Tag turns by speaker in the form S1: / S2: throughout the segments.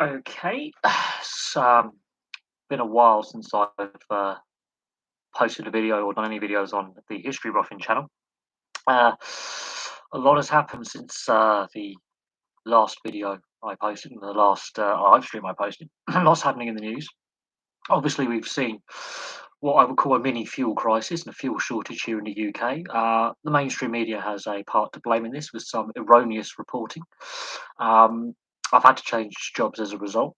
S1: Okay, it's been a while since I've posted a video or done any videos on the History Buffing channel. Uh, a lot has happened since the last video I posted and the last live stream I posted. Lots happening in the news. Obviously, we've seen what I would call a mini fuel crisis and a fuel shortage here in the UK. The mainstream media has a part to blame in this with some erroneous reporting. Um, I've had to change jobs as a result.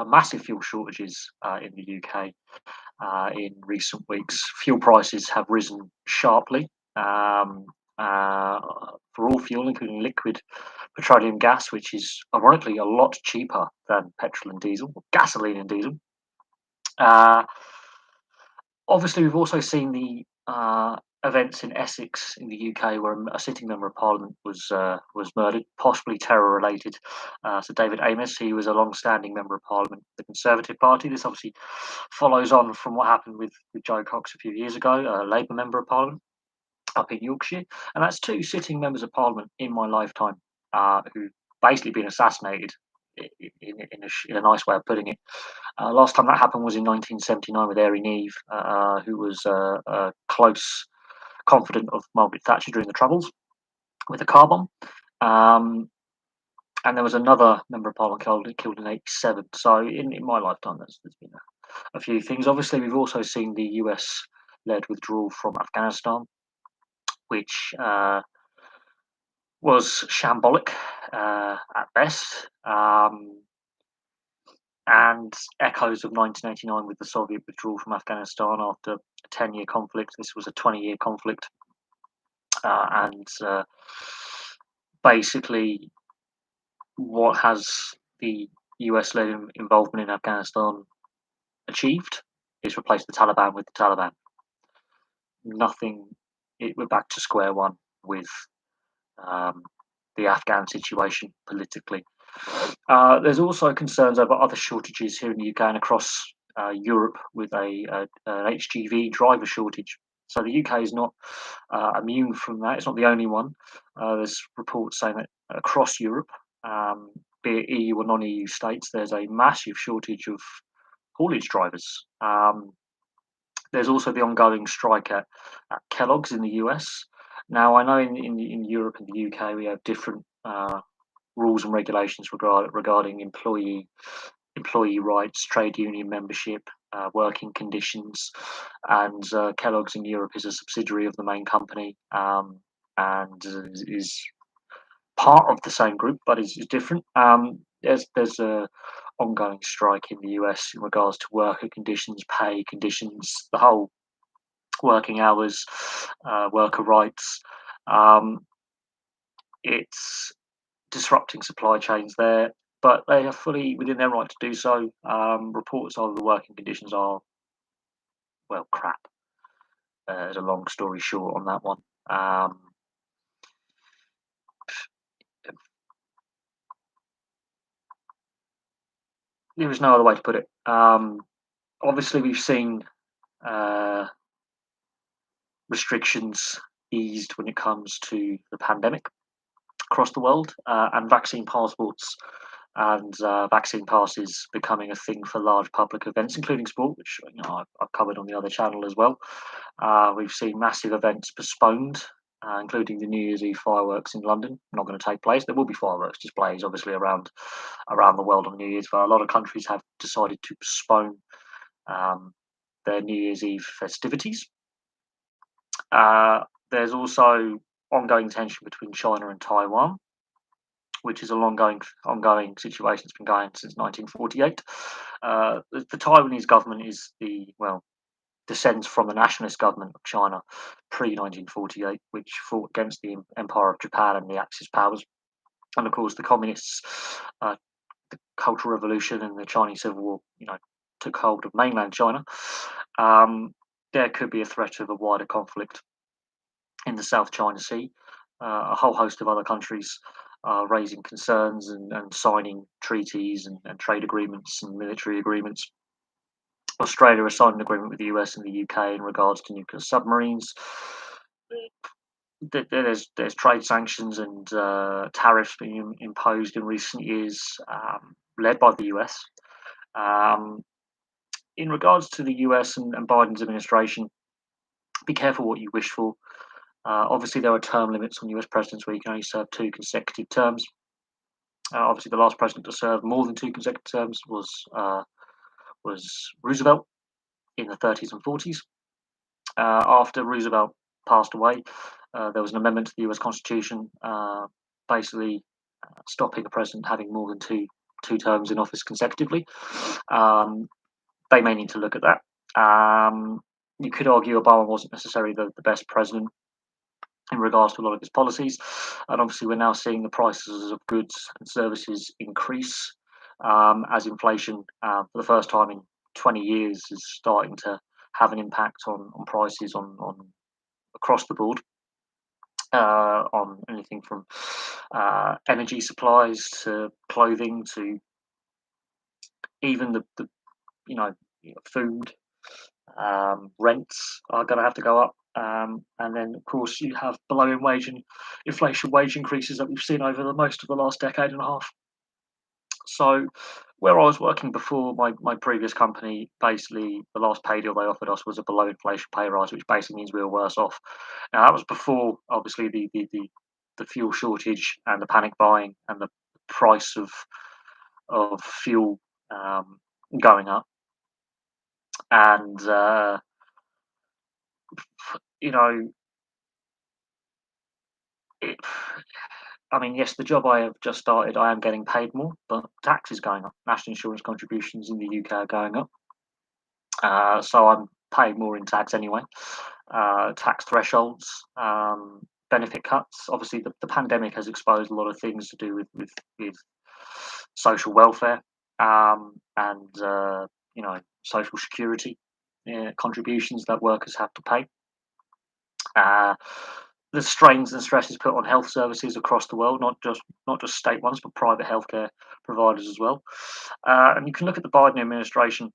S1: Massive fuel shortages in the UK in recent weeks. Fuel prices have risen sharply um, uh, for all fuel, including liquid petroleum gas, which is ironically a lot cheaper than petrol and diesel, or gasoline and diesel. Uh, Obviously, we've also seen the events in Essex in the UK where a sitting member of Parliament was murdered, possibly terror related. So David Amess, he was a long-standing member of Parliament, for the Conservative Party. This obviously follows on from what happened with Joe Cox a few years ago, a Labour member of Parliament up in Yorkshire, and that's two sitting members of Parliament in my lifetime who basically been assassinated. In a nice way of putting it. Last time that happened was in 1979 with Erin Eve, who was a close confidant of Margaret Thatcher during the Troubles with a car bomb. And there was another member of Parliament killed in '87. So in my lifetime, there's been a few things. Obviously, we've also seen the US-led withdrawal from Afghanistan, which was shambolic at best. And echoes of 1989 with the Soviet withdrawal from Afghanistan after a 10-year conflict. This was a 20-year conflict. And basically, what has the US-led involvement in Afghanistan achieved is replace the Taliban with the Taliban. Nothing. We're back to square one with the Afghan situation politically. There's also concerns over other shortages here in the UK and across Europe with an HGV driver shortage. So the UK is not immune from that. It's not the only one. There's reports saying that across Europe, be it EU or non-EU states, there's a massive shortage of haulage drivers. There's also the ongoing strike at Kellogg's in the US. Now, I know in Europe and the UK we have different rules and regulations regarding employee rights, trade union membership, working conditions, and Kellogg's in Europe is a subsidiary of the main company and is part of the same group, but is different. There's a ongoing strike in the US in regards to worker conditions, pay conditions, the whole working hours, worker rights. It's disrupting supply chains there, but they are fully within their right to do so. Reports of the working conditions are, well, crap. There's a long story short on that one. There is no other way to put it. Obviously, we've seen restrictions eased when it comes to the pandemic across the world, and vaccine passports and vaccine passes becoming a thing for large public events, including sport, which I've covered on the other channel as well. We've seen massive events postponed, including the New Year's Eve fireworks in London. Not going to take place. There will be fireworks displays, obviously, around the world on New Year's, but a lot of countries have decided to postpone their New Year's Eve festivities. There's also ongoing tension between China and Taiwan, which is an ongoing situation that's been going since 1948. The Taiwanese government descends from the nationalist government of China pre 1948, which fought against the Empire of Japan and the Axis powers. And of course, the communists, the Cultural Revolution and the Chinese Civil War, took hold of mainland China. There could be a threat of a wider conflict in the South China Sea. A whole host of other countries are raising concerns and signing treaties and trade agreements and military agreements. Australia has signed an agreement with the US and the UK in regards to nuclear submarines. There's trade sanctions and tariffs being imposed in recent years. led by the US. Um, in regards to the US and Biden's administration, be careful what you wish for. Obviously, there are term limits on US presidents where you can only serve 2 consecutive terms. Obviously, the last president to serve more than 2 consecutive terms was Roosevelt in the 30s and 40s. After Roosevelt passed away, there was an amendment to the US Constitution, basically stopping a president having more than two terms in office consecutively. They may need to look at that. You could argue Obama wasn't necessarily the best president in regards to a lot of his policies, and obviously we're now seeing the prices of goods and services increase as inflation, for the first time in 20 years, is starting to have an impact on prices on across the board, on anything from energy supplies to clothing to even the food. Rents are going to have to go up, and then of course you have below inflation wage increases that we've seen over most of the last decade and a half. So where I was working before, my previous company, basically the last pay deal they offered us was a below inflation pay rise, which basically means we were worse off. Now that was before obviously the fuel shortage and the panic buying and the price of fuel going up. And you know, it, I mean, yes, the job I have just started, I am getting paid more, but tax is going up. National insurance contributions in the UK are going up, so I'm paying more in tax anyway. Tax thresholds, benefit cuts. Obviously, the pandemic has exposed a lot of things to do with social welfare, and social security contributions that workers have to pay. Uh, the strains and stresses put on health services across the world, not just state ones, but private healthcare providers as well. And you can look at the Biden administration,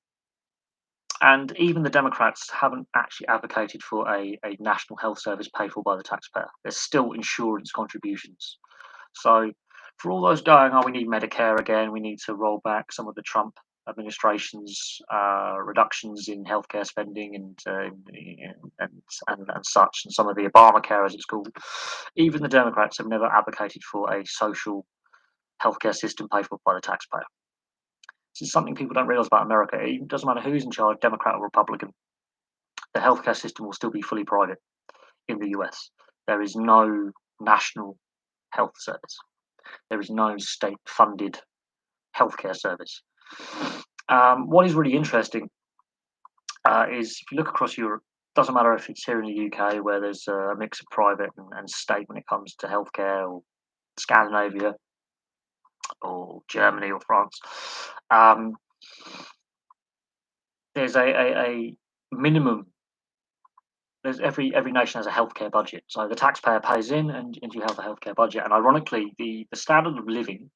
S1: and even the Democrats haven't actually advocated for a national health service paid for by the taxpayer. There's still insurance contributions. So for all those going, oh, we need Medicare again, we need to roll back some of the Trump administration's reductions in healthcare spending and such, and some of the Obamacare, as it's called. Even the Democrats have never advocated for a social healthcare system paid for by the taxpayer. This is something people don't realize about America. It doesn't matter who's in charge, Democrat or Republican, the healthcare system will still be fully private in the US. There is no national health service. There is no state-funded healthcare service. What is really interesting is if you look across Europe, doesn't matter if it's here in the UK where there's a mix of private and state when it comes to healthcare, or Scandinavia, or Germany, or France. There's a minimum. There's every nation has a healthcare budget, so the taxpayer pays in, and you have a healthcare budget. And ironically, the standard of living,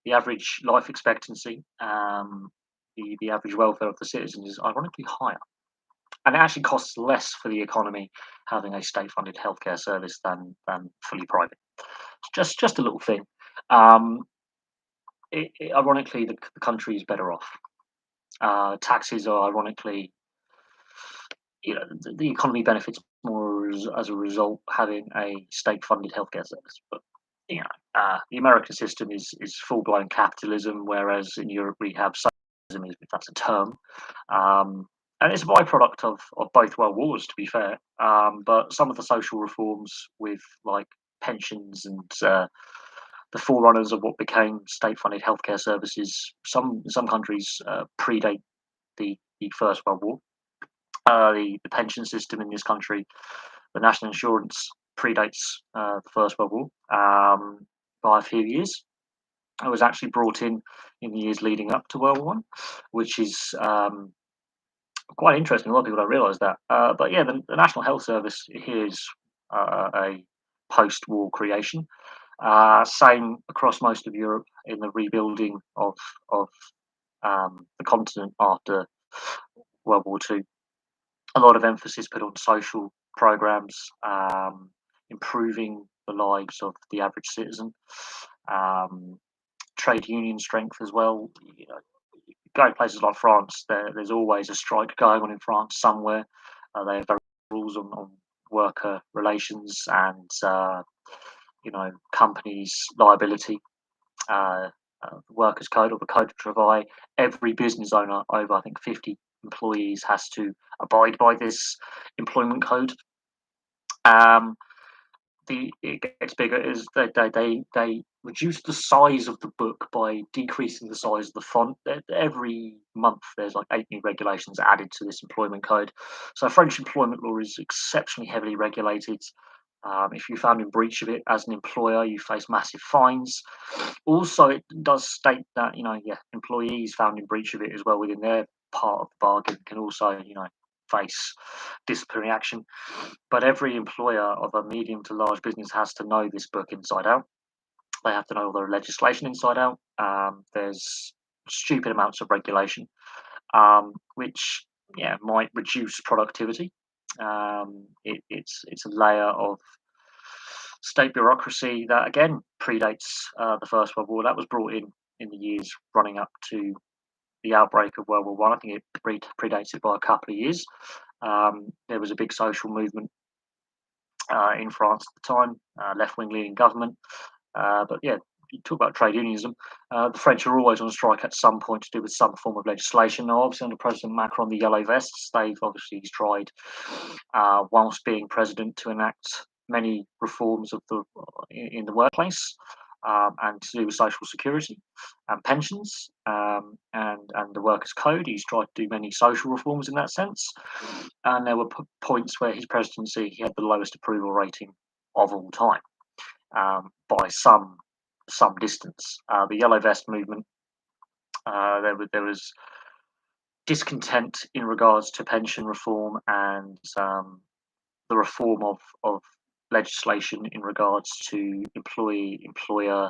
S1: the average life expectancy, the average welfare of the citizens is ironically higher, and it actually costs less for the economy having a state-funded healthcare service than fully private. Just a little thing. Ironically, the country is better off. Taxes are ironically, the economy benefits more as a result having a state-funded healthcare service. But the American system is full-blown capitalism, whereas in Europe we have socialism, if that's a term. And it's a byproduct of both world wars, to be fair. But some of the social reforms with like pensions and the forerunners of what became state-funded healthcare services, some countries predate the First World War. The pension system in this country, the national insurance, predates the First World War by a few years. It was actually brought in the years leading up to World War One, which is quite interesting. A lot of people don't realise that. But yeah, the National Health Service here is a post-war creation. Same across most of Europe in the rebuilding of the continent after World War Two. A lot of emphasis put on social programs, improving the lives of the average citizen, trade union strength as well. Go to places like France, there's always a strike going on in France somewhere. They have very rules on worker relations and companies' liability. Workers' code or the code of travail. Every business owner over, I think, 50 employees has to abide by this employment code. Um, it gets bigger is they reduce the size of the book by decreasing the size of the font. Every month there's like 8 new regulations added to this employment code. So French employment law is exceptionally heavily regulated. If you found in breach of it as an employer, you face massive fines. Also, it does state that employees found in breach of it as well within their part of the bargain can also face disciplinary action. But every employer of a medium to large business has to know this book inside out. They have to know all the legislation inside out. There's stupid amounts of regulation, which might reduce productivity. It's a layer of state bureaucracy that again predates the First World War. That was brought in the years running up to the outbreak of World War One. I think it predates it by a couple of years. There was a big social movement in France at the time, left-wing leaning government. But yeah, you talk about trade unionism. The French are always on strike at some point to do with some form of legislation. Now, obviously, under President Macron, the yellow vests, they've obviously tried, whilst being president, to enact many reforms in the workplace. And to do with social security and pensions and the workers' code. He's tried to do many social reforms in that sense. And there were points where his presidency he had the lowest approval rating of all time by some distance. The Yellow Vest movement, there was discontent in regards to pension reform and the reform of legislation in regards to employer,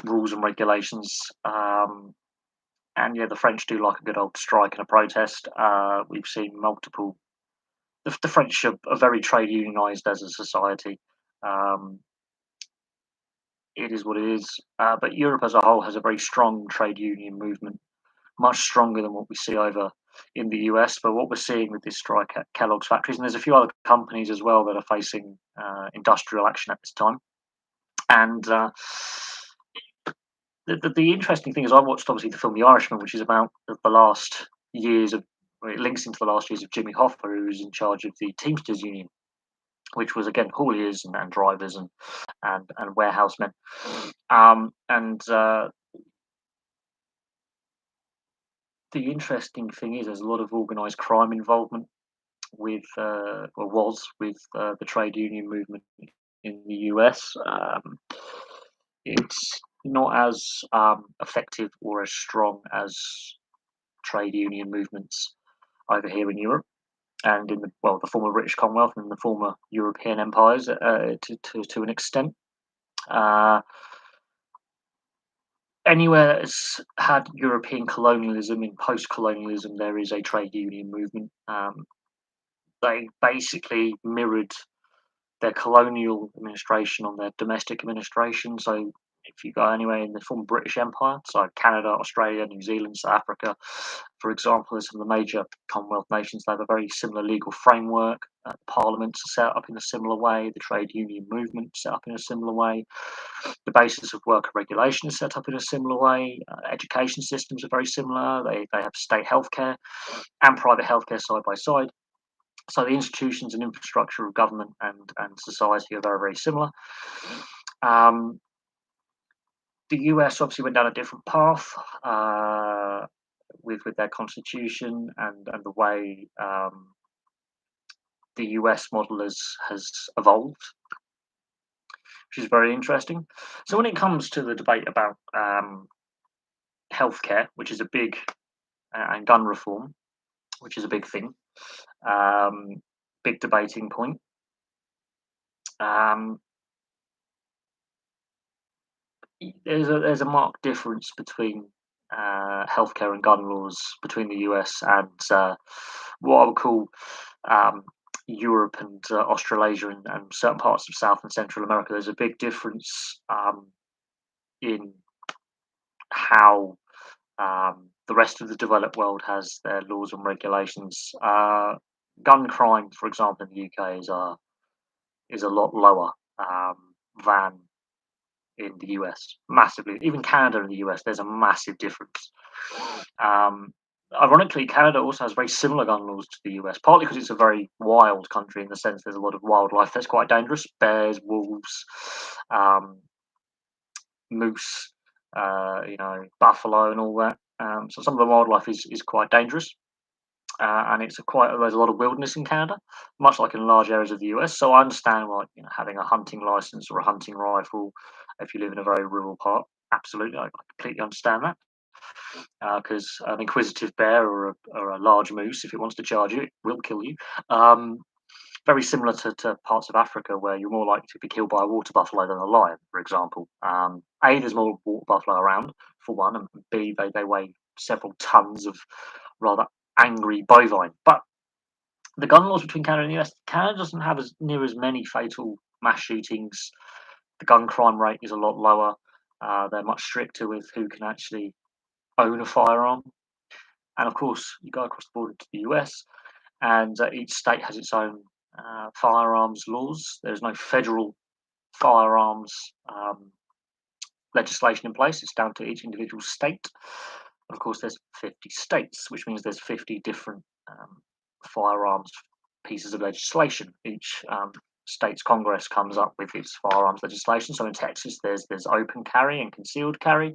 S1: rules and regulations. And yeah, the French do like a good old strike and a protest. We've seen multiple. The French are very trade unionised as a society. It is what it is. But Europe as a whole has a very strong trade union movement, much stronger than what we see over in the US. But what we're seeing with this strike at Kellogg's factories, and there's a few other companies as well that are facing industrial action at this time. And the interesting thing is, I watched obviously the film The Irishman, which is about the last years of. It links into the last years of Jimmy Hoffa, who was in charge of the Teamsters Union, which was again hauliers and drivers and warehousemen. The interesting thing is there's a lot of organised crime involvement with, was with the trade union movement in the US. It's not as effective or as strong as trade union movements over here in Europe and in the former British Commonwealth and the former European empires to an extent. Anywhere that's had European colonialism, in post-colonialism, there is a trade union movement. They basically mirrored their colonial administration on their domestic administration. So if you go anywhere in the former British Empire, so Canada, Australia, New Zealand, South Africa, for example, there's some of the major Commonwealth nations, they have a very similar legal framework. Parliaments are set up in a similar way. The trade union movement is set up in a similar way. The basis of worker regulation is set up in a similar way. Education systems are very similar. They have state healthcare and private healthcare side by side. So the institutions and infrastructure of government and society are very, very similar. The US obviously went down a different path with their constitution and the way the US model has evolved, which is very interesting. So when it comes to the debate about healthcare, which is a big, and gun reform, which is a big thing, big debating point. There's a marked difference between healthcare and gun laws between the US and what I would call Europe and Australasia and certain parts of South and Central America. There's a big difference in how the rest of the developed world has their laws and regulations. Gun crime, for example, in the UK is a lot lower than in the US, massively. Even Canada and the US, there's a massive difference. Um, Ironically, Canada also has very similar gun laws to the US, partly because it's a very wild country in the sense there's a lot of wildlife that's quite dangerous: bears, wolves, um, moose, buffalo, and all that. So some of the wildlife is quite dangerous, and there's a lot of wilderness in Canada, much like in large areas of the US. So I understand like having a hunting license or a hunting rifle if you live in a very rural part. Absolutely, I completely understand that because an inquisitive bear or a large moose, if it wants to charge you, it will kill you. Um, Very similar to parts of Africa where you're more likely to be killed by a water buffalo than a lion, for example. A, there's more water buffalo around, for one, and B, they weigh several tons of rather angry bovine. But the gun laws between Canada and the US, Canada doesn't have as near as many fatal mass shootings. The gun crime rate is a lot lower. They're much stricter with who can actually own a firearm. And of course, you go across the border to the US, and each state has its own firearms laws. There's no federal firearms legislation in place. It's down to each individual state. And of course, there's 50 states, which means there's 50 different firearms pieces of legislation. Each state's Congress comes up with its firearms legislation. So in Texas, there's open carry and concealed carry.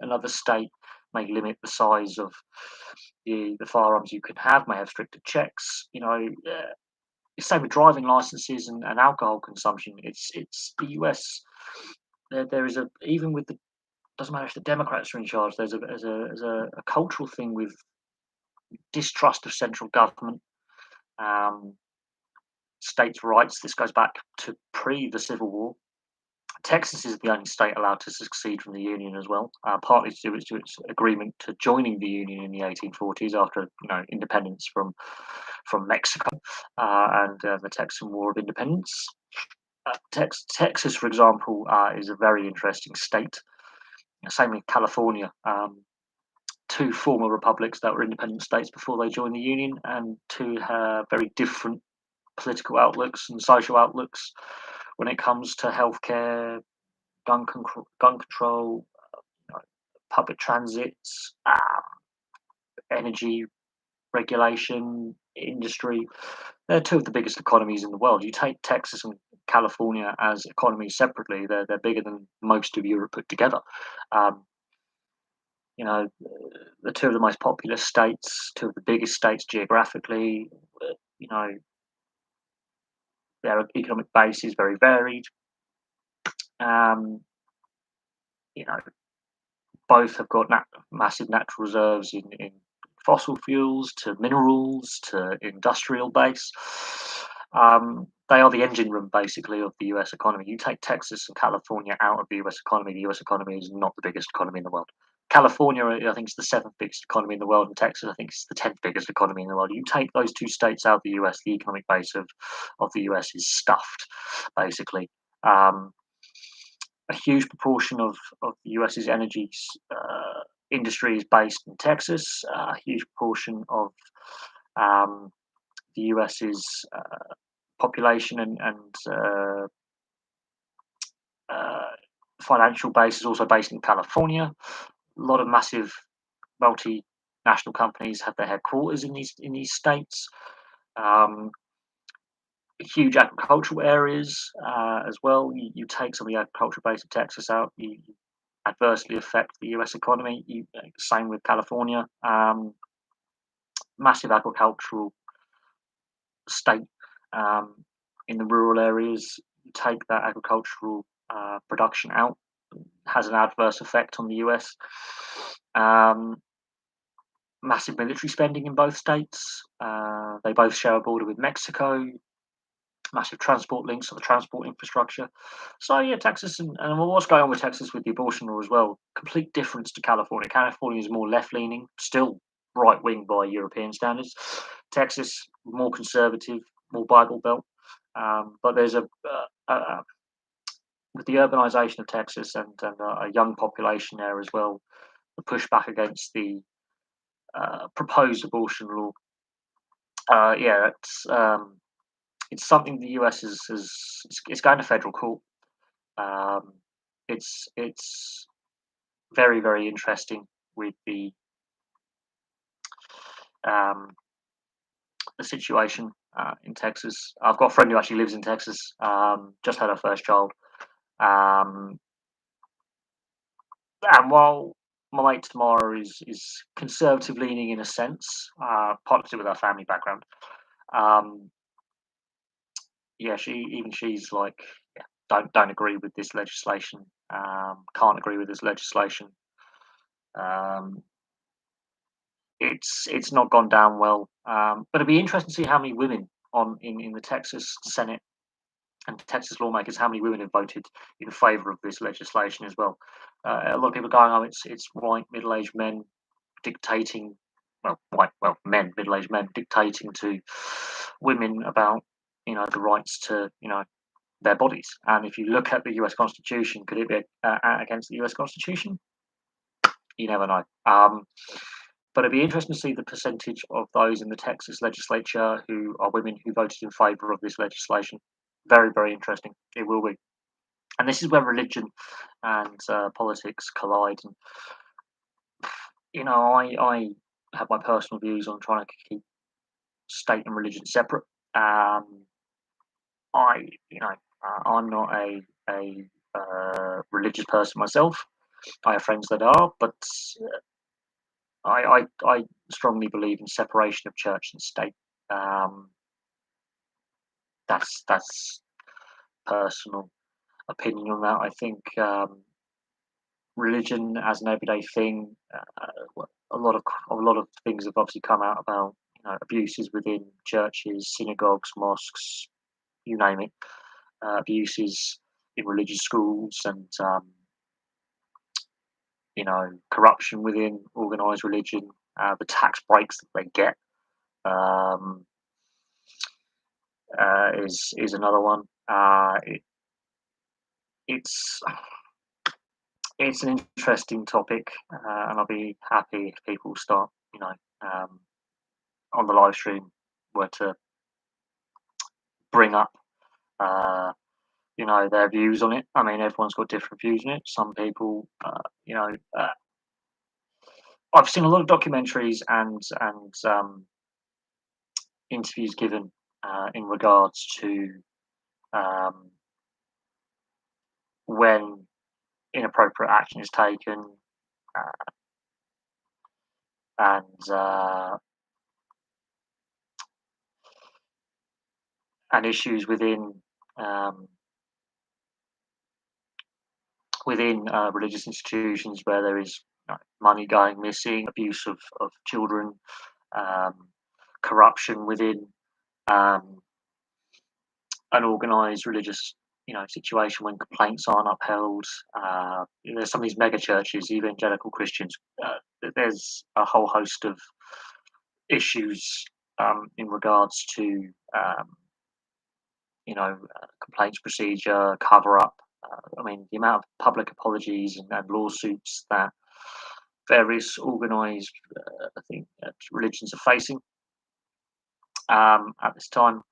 S1: Another state may limit the size of the firearms you can have, may have stricter checks. Same with driving licenses and alcohol consumption. It's the US. There is a even with the doesn't matter if the Democrats are in charge. There's a cultural thing with distrust of central government, um, states' rights. This goes back to pre the Civil War. Texas is the only state allowed to secede from the Union as well, partly to do with its agreement to joining the Union in the 1840s after independence from Mexico and the Texan War of Independence. Texas, for example, is a very interesting state. Same with California. Two former republics that were independent states before they joined the Union, and two have very different political outlooks and social outlooks when it comes to healthcare, gun control, public transit, energy regulation, industry. They're two of the biggest economies in the world. You take Texas and California as economies separately; they're bigger than most of Europe put together. Um, you know, the two of the most populous states, two of the biggest states geographically. You know, their economic base is very varied. Um, you know, both have got massive natural reserves in fossil fuels to minerals to industrial base. They are the engine room basically of the US economy. You take Texas and California out of the US economy, the US economy is not the biggest economy in the world. California, I think, is the seventh biggest economy in the world, and Texas, I think, is the 10th biggest economy in the world. You take those two states out of the US, the economic base of the US is stuffed, basically. A huge proportion of the US's energy industry is based in Texas. A huge proportion of the US's population and uh, financial base is also based in California. A lot of massive multinational companies have their headquarters in these states. Um, Huge agricultural areas as well. You take some of the agricultural base of Texas out, you adversely affect the US economy. Same with California. Massive agricultural state in the rural areas. You take that agricultural production out, has an adverse effect on the US. Massive military spending in both states. They both share a border with Mexico. Massive transport links to the transport infrastructure. So yeah, Texas and what's going on with Texas with the abortion law as well? Complete difference to California. California is more left leaning, still right wing by European standards. Texas more conservative, more Bible Belt. But there's with the urbanization of Texas and a young population there as well, the pushback against the proposed abortion law. Yeah, it's something the US it's going to federal court. Um, it's very very interesting with um, the situation in Texas. I've got a friend who actually lives in Texas. Just had her first child. Um, and while my mate Tamara is conservative leaning in a sense, partly with her family background. Um, yeah, she's like, yeah, don't agree with this legislation. Can't agree with this legislation. Um, it's not gone down well. But it'd be interesting to see how many women in the Texas Senate and Texas lawmakers, how many women have voted in favour of this legislation as well. A lot of people are going, oh, it's white middle-aged men dictating, men, middle-aged men dictating to women about the rights to their bodies. And if you look at the U.S. Constitution, could it be against the U.S. Constitution? You never know. But it'd be interesting to see the percentage of those in the Texas legislature who are women who voted in favour of this legislation. Very, very interesting. It will be. And this is where religion and politics collide. And, I have my personal views on trying to keep state and religion separate. I'm not a religious person myself. I have friends that are, but I strongly believe in separation of church and state. Um, that's personal opinion on that. I think religion as an everyday thing. A lot of things have obviously come out about abuses within churches, synagogues, mosques, you name it. Abuses in religious schools and corruption within organised religion. The tax breaks that they get um, is another one. It's it's an interesting topic, and I'll be happy if people start, on the live stream, were to bring up, uh, their views on it. I mean, everyone's got different views on it. Some people, I've seen a lot of documentaries and interviews given in regards to um, when inappropriate action is taken uh, and and issues um, within religious institutions where there is money going missing, abuse of children, um, corruption within um, an organised religious situation when complaints aren't upheld. There's some of these mega churches, evangelical Christians. There's a whole host of issues in regards to complaints procedure, cover up. I mean, the amount of public apologies and lawsuits that various organised, I think, religions are facing at this time.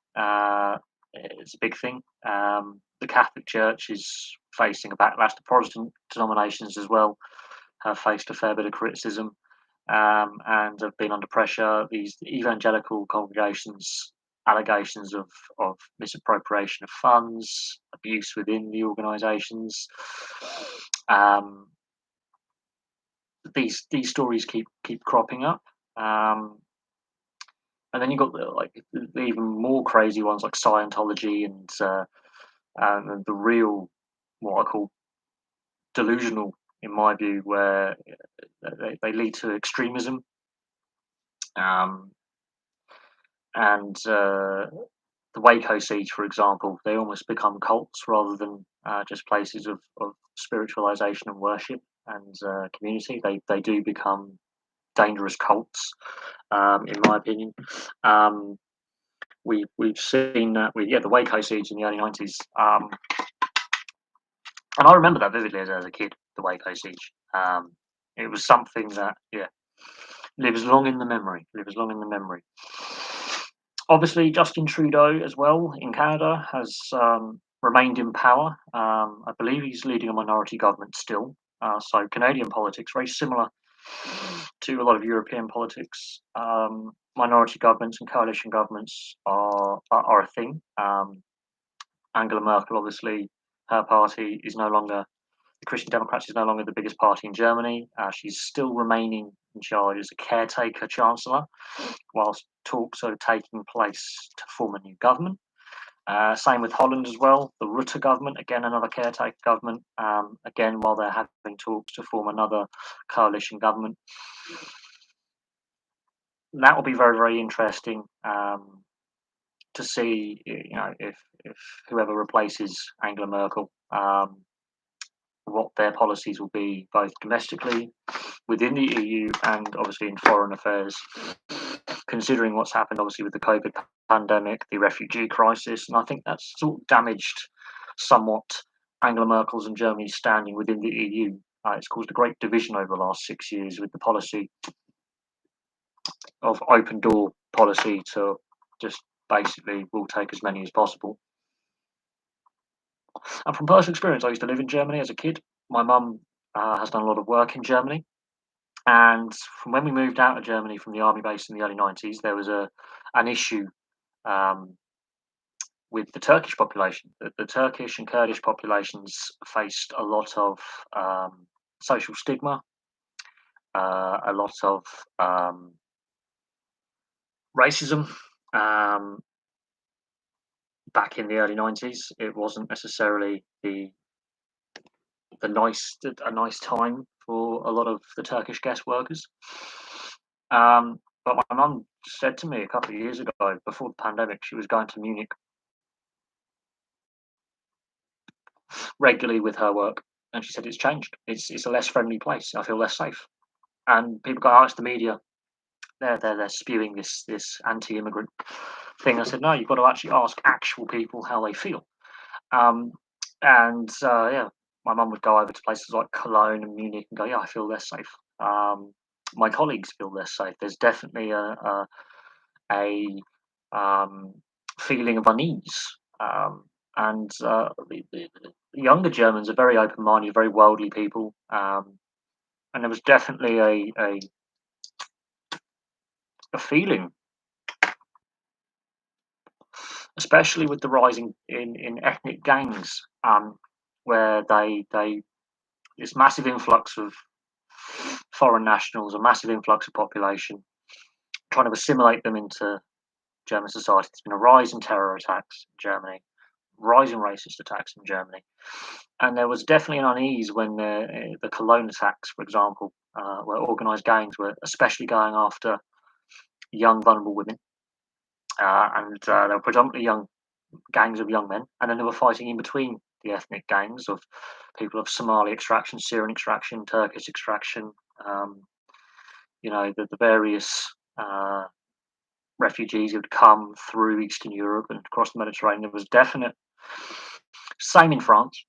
S1: It's a big thing. The Catholic Church is facing a backlash. The Protestant denominations as well have faced a fair bit of criticism and have been under pressure. These evangelical congregations, allegations of misappropriation of funds, abuse within the organisations. These stories keep cropping up. And then you've got the even more crazy ones like Scientology and the real, what I call delusional, in my view, where they lead to extremism. And the Waco Siege, for example, they almost become cults rather than just places of spiritualization and worship and community. They do become dangerous cults, in my opinion. We've seen that with the Waco Siege in the early 90s. And I remember that vividly as a kid, the Waco siege. It was something that, yeah, lives long in the memory. Lives long in the memory. Obviously, Justin Trudeau as well in Canada has remained in power. I believe he's leading a minority government still. So Canadian politics very similar to a lot of European politics. Minority governments and coalition governments are a thing. Angela Merkel, obviously, her party is no longer the Christian Democrats is no longer the biggest party in Germany. She's still remaining in charge as a caretaker chancellor, whilst talks are taking place to form a new government. Same with Holland as well. The Rutte government, again, another caretaker government, again, while they're having talks to form another coalition government. That will be very, very interesting to see, if whoever replaces Angela Merkel, what their policies will be, both domestically within the EU and obviously in foreign affairs, considering what's happened obviously with the COVID pandemic, the refugee crisis, and I think that's sort of damaged somewhat Angela Merkel's and Germany's standing within the EU. It's caused a great division over the last 6 years with the policy of open door policy to just basically we'll take as many as possible. And from personal experience, I used to live in Germany as a kid. My mum has done a lot of work in Germany. And from when we moved out of Germany from the army base in the early 90s, there was an issue um, with the Turkish population. The Turkish and Kurdish populations faced a lot of social stigma, a lot of racism. Back in the early 90s, it wasn't necessarily a nice time for a lot of the Turkish guest workers. But my mum said to me a couple of years ago, before the pandemic, she was going to Munich regularly with her work, and she said it's changed. It's a less friendly place. I feel less safe. And people go, "Oh, it's the media. They're spewing this anti-immigrant thing." I said, "No, you've got to actually ask actual people how they feel." Um, and yeah, my mum would go over to places like Cologne and Munich and go, "Yeah, I feel less safe." My colleagues feel less safe. There's definitely a feeling of unease. And the younger Germans are very open-minded, very worldly people, and there was definitely a feeling, especially with the rising in ethnic gangs, where they this massive influx of foreign nationals, a massive influx of population, trying to assimilate them into German society. There's been a rise in terror attacks in Germany, rise in racist attacks in Germany, and there was definitely an unease when the Cologne attacks, for example, where organised gangs were especially going after young, vulnerable women, and they were predominantly young gangs of young men, and then they were fighting in between the ethnic gangs of people of Somali extraction, Syrian extraction, Turkish extraction, um, the various refugees who had come through Eastern Europe and across the Mediterranean. There was definite same in France.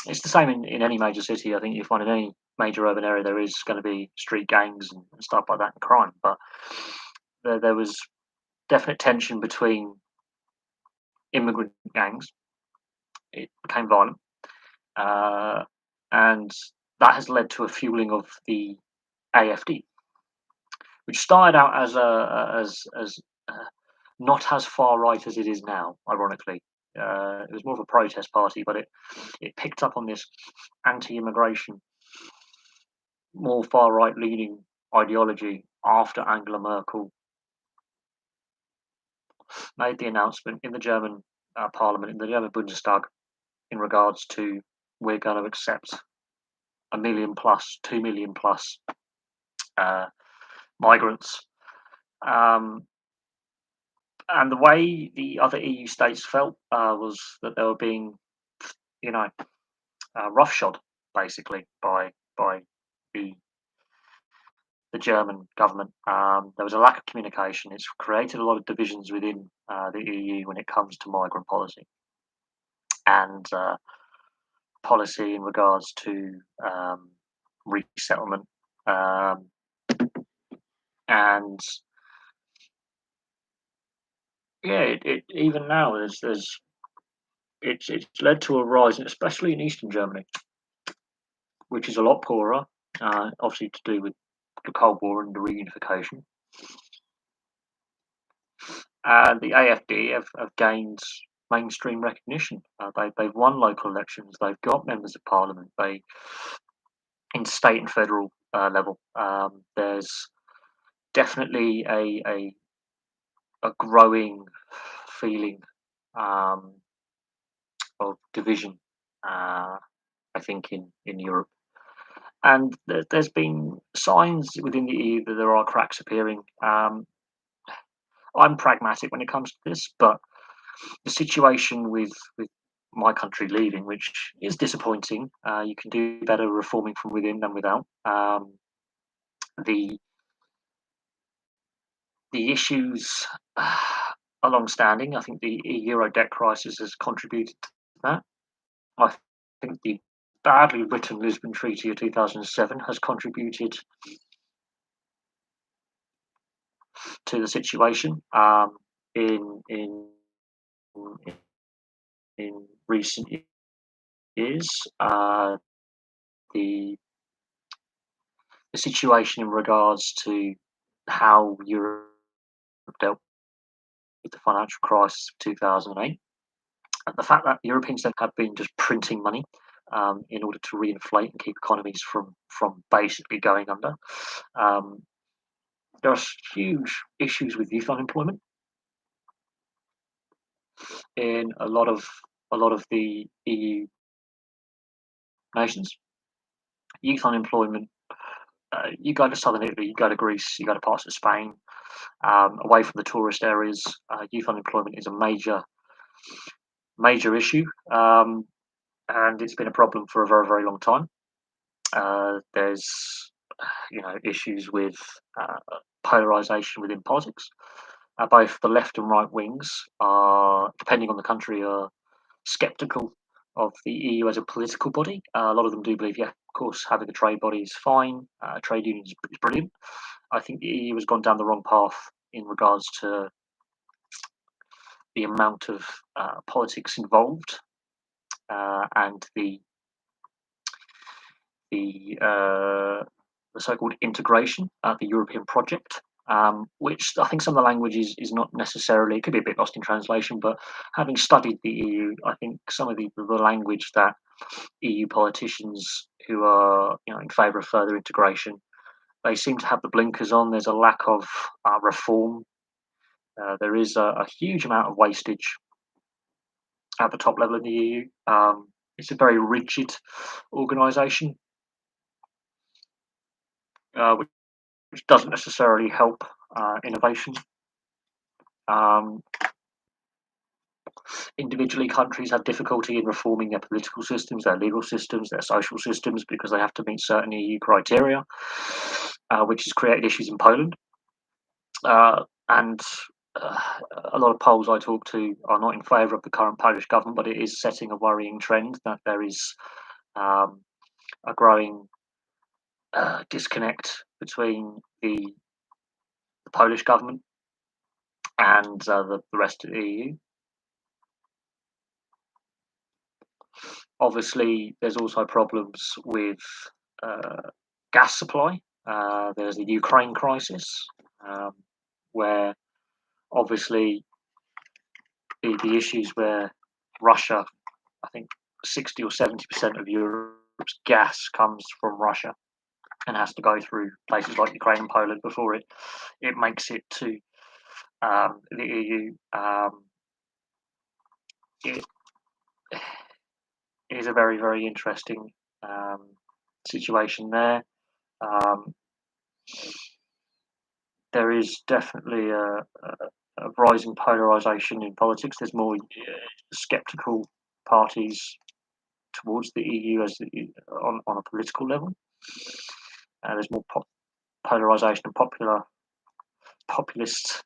S1: It's the same in any major city. I think you find in any major urban area there is going to be street gangs and stuff like that and crime. But there was definite tension between immigrant gangs. It became violent, uh, and that has led to a fueling of the AFD, which started out as not as far right as it is now. Ironically, it was more of a protest party, but it picked up on this anti-immigration, more far right leaning ideology after Angela Merkel made the announcement in the German parliament, in the German Bundestag, in regards to we're going to accept 1 million plus, 2 million plus migrants. And the way the other EU states felt was that they were being, roughshod basically by the the German government. There was a lack of communication. It's created a lot of divisions within the EU when it comes to migrant policy. And policy in regards to resettlement, um, and yeah, even now it's led to a rise, especially in Eastern Germany, which is a lot poorer, obviously to do with the Cold War and the reunification. And the AfD have gained mainstream recognition. They've won local elections. They've got members of parliament. They in state and federal level. There's definitely a growing feeling um, of division. I think in Europe, and there's been signs within the EU that there are cracks appearing. I'm pragmatic when it comes to this, but the situation with my country leaving, which is disappointing. You can do better reforming from within than without. The the issues are long-standing. I think the euro debt crisis has contributed to that. I think the badly written Lisbon Treaty of 2007 has contributed to the situation. In recent years, the the situation in regards to how Europe dealt with the financial crisis of 2008, and the fact that Europeans then have been just printing money in order to reinflate and keep economies from basically going under. Um, there are huge issues with youth unemployment in a lot of the EU nations. Youth unemployment. You go to southern Italy, you go to Greece, you go to parts of Spain, away from the tourist areas. Youth unemployment is a major issue, and it's been a problem for a very very long time. There's issues with uh, polarization within politics. Both the left and right wings are, depending on the country, are skeptical of the EU as a political body. A lot of them do believe, yeah, of course, having a trade body is fine. Trade unions is brilliant. I think the EU has gone down the wrong path in regards to the amount of politics involved and the so-called integration, the European project, which I think some of the language is not necessarily, it could be a bit lost in translation, but having studied the EU, I think some of the language that EU politicians who are in favour of further integration, they seem to have the blinkers on. There's a lack of reform. There is a huge amount of wastage at the top level in the EU. It's a very rigid organisation, which doesn't necessarily help innovation. Um, Individually, countries have difficulty in reforming their political systems, their legal systems, their social systems because they have to meet certain EU criteria, which has created issues in Poland. And a lot of Poles I talk to are not in favour of the current Polish government, but it is setting a worrying trend that there is a growing disconnect between the Polish government and the rest of the EU. Obviously, there's also problems with gas supply. There's the Ukraine crisis, um, where obviously the issues where Russia, I think 60 or 70% of Europe's gas comes from Russia and has to go through places like Ukraine and Poland before it makes it to the EU. It is a very, very interesting situation there. Um, there is definitely a rising polarization in politics. There's more skeptical parties towards the EU on a political level. There's more polarization and populist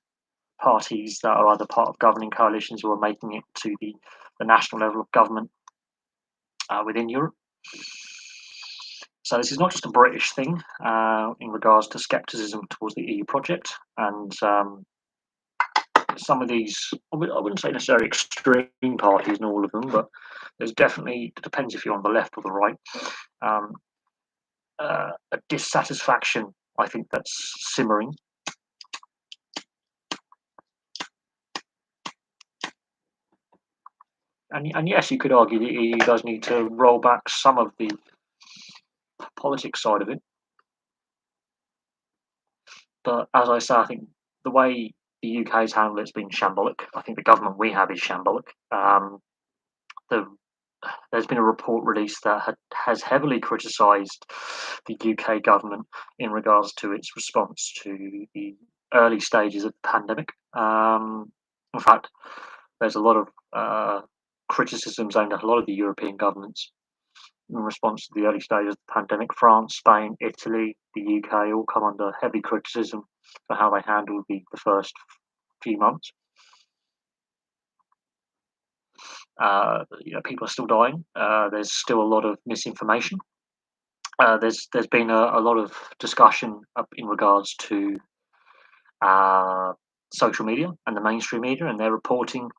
S1: parties that are either part of governing coalitions or are making it to the national level of government. within Europe. So this is not just a British thing in regards to scepticism towards the EU project, and some of these, I wouldn't say necessarily extreme parties in all of them, but there's definitely, it depends if you're on the left or the right, um, a dissatisfaction, I think, that's simmering. And yes, you could argue the EU does need to roll back some of the politics side of it. But as I say, I think the way the UK's handled it's been shambolic. I think the government we have is shambolic. The, there's been a report released that has heavily criticised the UK government in regards to its response to the early stages of the pandemic. In fact, there's a lot of criticisms aimed at a lot of the European governments in response to the early stages of the pandemic. France, Spain, Italy, the UK all come under heavy criticism for how they handled the first few months. People are still dying. There's still a lot of misinformation. There's been a lot of discussion in regards to social media and the mainstream media and their reporting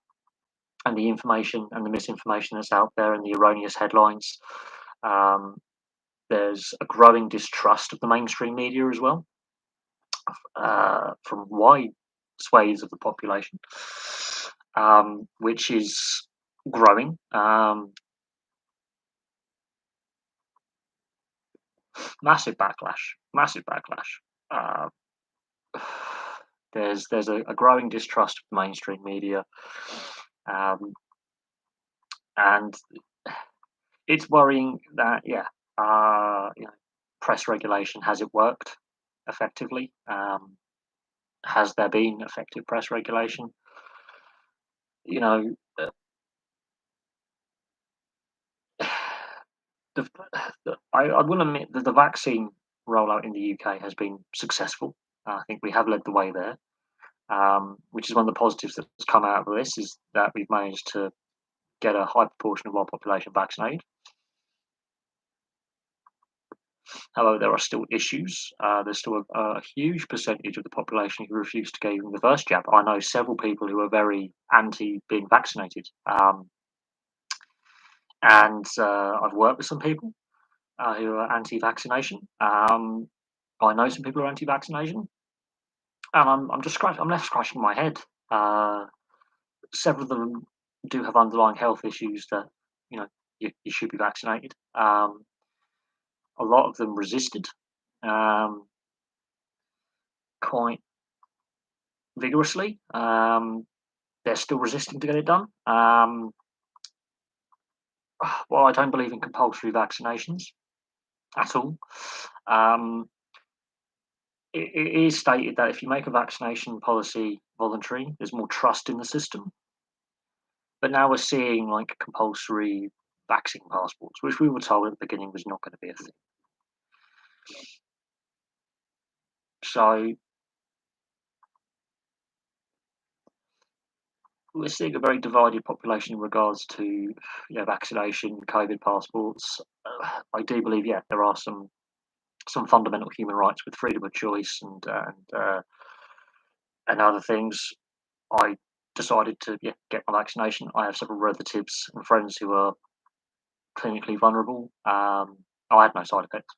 S1: and the information and the misinformation that's out there and the erroneous headlines. There's a growing distrust of the mainstream media as well, from wide swathes of the population, which is growing. Massive backlash, massive backlash. Uh, there's a growing distrust of the mainstream media, and it's worrying that press regulation, has it worked effectively? Has there been effective press regulation? You know, the, I will admit that the vaccine rollout in the UK has been successful. I think we have led the way there, which is one of the positives that's come out of this, is that we've managed to get a high proportion of our population vaccinated. However, there are still issues. There's still a huge percentage of the population who refuse to get even the first jab. I know several people who are very anti being vaccinated, and I've worked with some people who are anti-vaccination. I know some people who are anti-vaccination, and I'm left scratching my head. Several of them do have underlying health issues that you should be vaccinated. A lot of them resisted quite vigorously. They're still resisting to get it done. Well, I don't believe in compulsory vaccinations at all. It is stated that if you make a vaccination policy voluntary, there's more trust in the system. But now we're seeing like compulsory vaccine passports, which we were told at the beginning was not going to be a thing. So we're seeing a very divided population in regards to vaccination, COVID passports. I do believe, there are some fundamental human rights with freedom of choice and other things. I decided to get my vaccination. I have several relatives and friends who are clinically vulnerable. I had no side effects.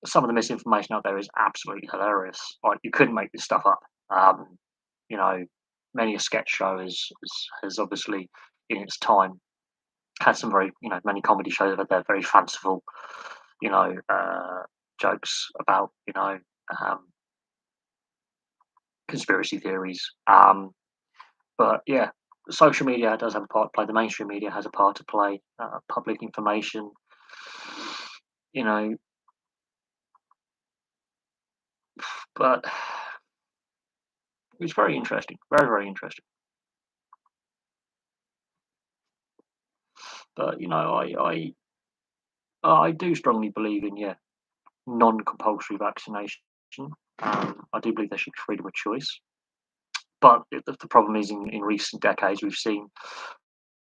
S1: Some of the misinformation out there is absolutely hilarious. Like, you couldn't make this stuff up. You know, many a sketch show has obviously in its time had some very many comedy shows that they're very fanciful, jokes about conspiracy theories. But yeah, social media does have a part to play. The mainstream media has a part to play. Public information, you know, but it's very interesting, very very interesting. But I do strongly believe in non-compulsory vaccination. I do believe there should be freedom of choice. But the problem is, in recent decades, we've seen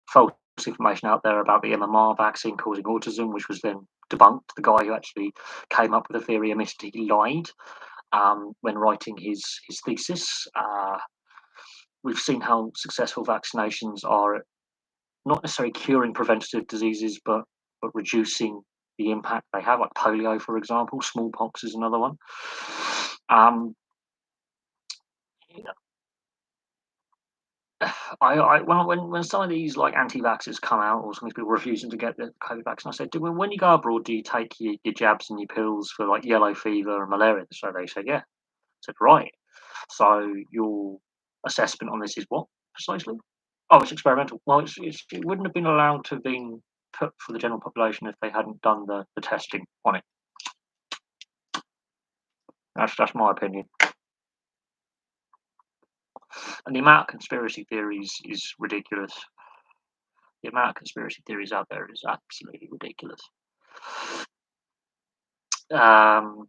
S1: false information out there about the MMR vaccine causing autism, which was then debunked. The guy who actually came up with the theory admitted he lied when writing his thesis. We've seen how successful vaccinations are at not necessarily curing preventative diseases, but reducing the impact they have, like polio, for example. Smallpox is another one. You know, when some of these like anti-vaxxers come out, or some of these people refusing to get the COVID vaccine, I said, when you go abroad, do you take your jabs and your pills for like yellow fever and malaria? So they said, yeah. I said, right. So your assessment on this is what precisely? Oh, it's experimental. Well, it wouldn't have been allowed to have been put for the general population if they hadn't done the testing on it. That's my opinion. And the amount of conspiracy theories is ridiculous. The amount of conspiracy theories out there is absolutely ridiculous. Um,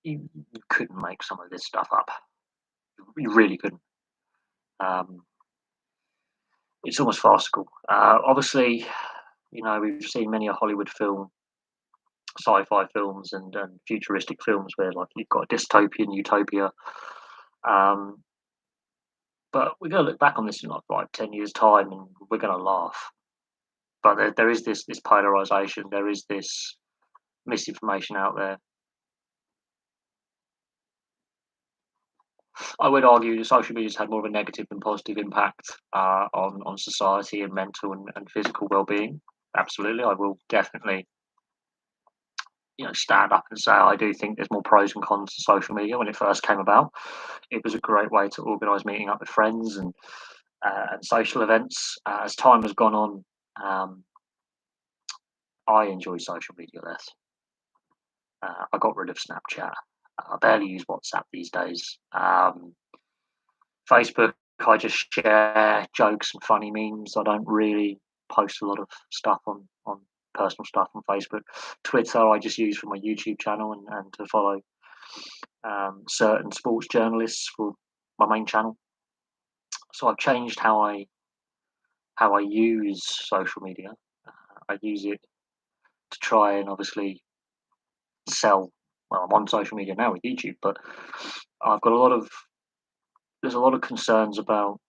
S1: you couldn't make some of this stuff up. You really couldn't. It's almost farcical. Obviously, we've seen many a Hollywood film, sci-fi films, and futuristic films where like you've got a dystopian utopia. But we're going to look back on this in like 5-10 years time, and we're going to laugh. But there is this polarization. There is this misinformation out there. I would argue that social media's had more of a negative than positive impact on society and mental and physical well-being. Absolutely, I will definitely stand up and say I do think there's more pros and cons to social media. When it first came about, it was a great way to organise meeting up with friends and social events. As time has gone on, I enjoy social media less. I got rid of Snapchat. I barely use WhatsApp these days. Facebook, I just share jokes and funny memes. I don't really post a lot of stuff on personal stuff on Facebook. Twitter, I just use for my YouTube channel and to follow certain sports journalists for my main channel. So I've changed how I use social media. I use it to try and obviously sell. Well, I'm on social media now with YouTube, but I've got there's a lot of concerns about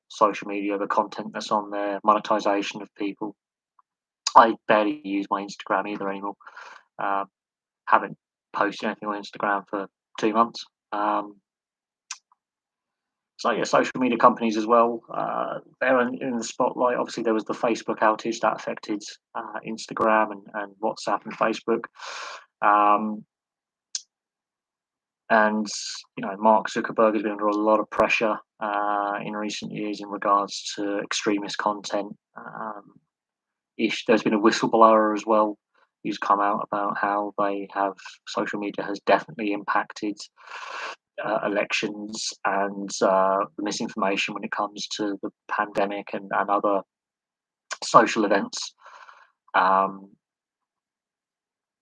S1: social media, the content that's on there, monetization of people. I barely use my Instagram either anymore. Haven't posted anything on Instagram for 2 months. So yeah, social media companies as well. They're in the spotlight. Obviously, there was the Facebook outage that affected Instagram and WhatsApp and Facebook. And Mark Zuckerberg has been under a lot of pressure in recent years in regards to extremist content. There's been a whistleblower as well who's come out about how social media has definitely impacted elections and the misinformation when it comes to the pandemic and other social events.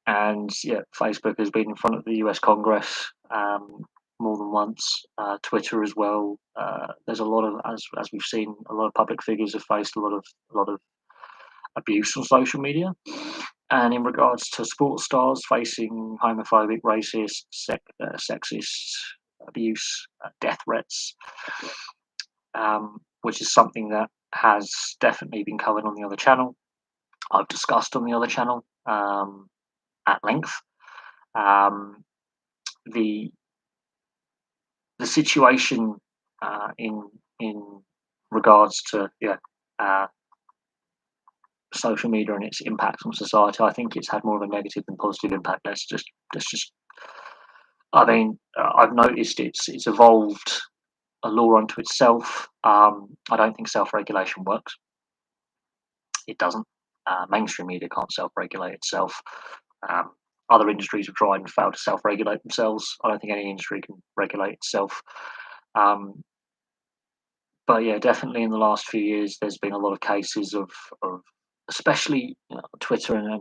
S1: And yeah, Facebook has been in front of the US Congress more than once. Twitter as well. There's a lot of, as we've seen, a lot of public figures have faced a lot of abuse on social media. And in regards to sports stars facing homophobic, racist, sexist abuse, death threats, which is something that has definitely been covered on the other channel. I've discussed on the other channel at length. The situation in regards to social media and its impact on society, I think it's had more of a negative than positive impact. That's just. I mean, I've noticed it's evolved a law unto itself. I don't think self-regulation works. It doesn't. Mainstream media can't self-regulate itself. Other industries have tried and failed to self-regulate themselves. I don't think any industry can regulate itself. But yeah, definitely in the last few years, there's been a lot of cases of especially Twitter and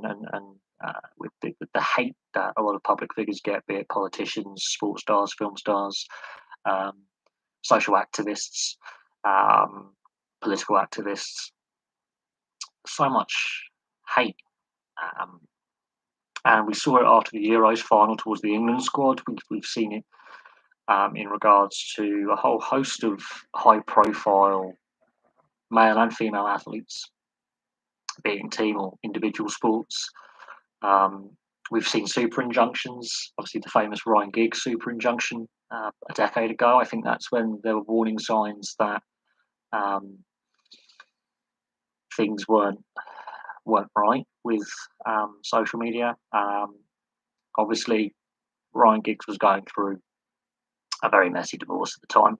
S1: with the hate that a lot of public figures get, be it politicians, sports stars, film stars, social activists. political activists, so much hate. Um, and we saw it after the Euros final towards the England squad. We've seen it in regards to a whole host of high-profile male and female athletes, be it in team or individual sports. Um, we've seen super injunctions, obviously the famous Ryan Giggs super injunction a decade ago. I think that's when there were warning signs that um, things weren't right with social media. Obviously, Ryan Giggs was going through a very messy divorce at the time,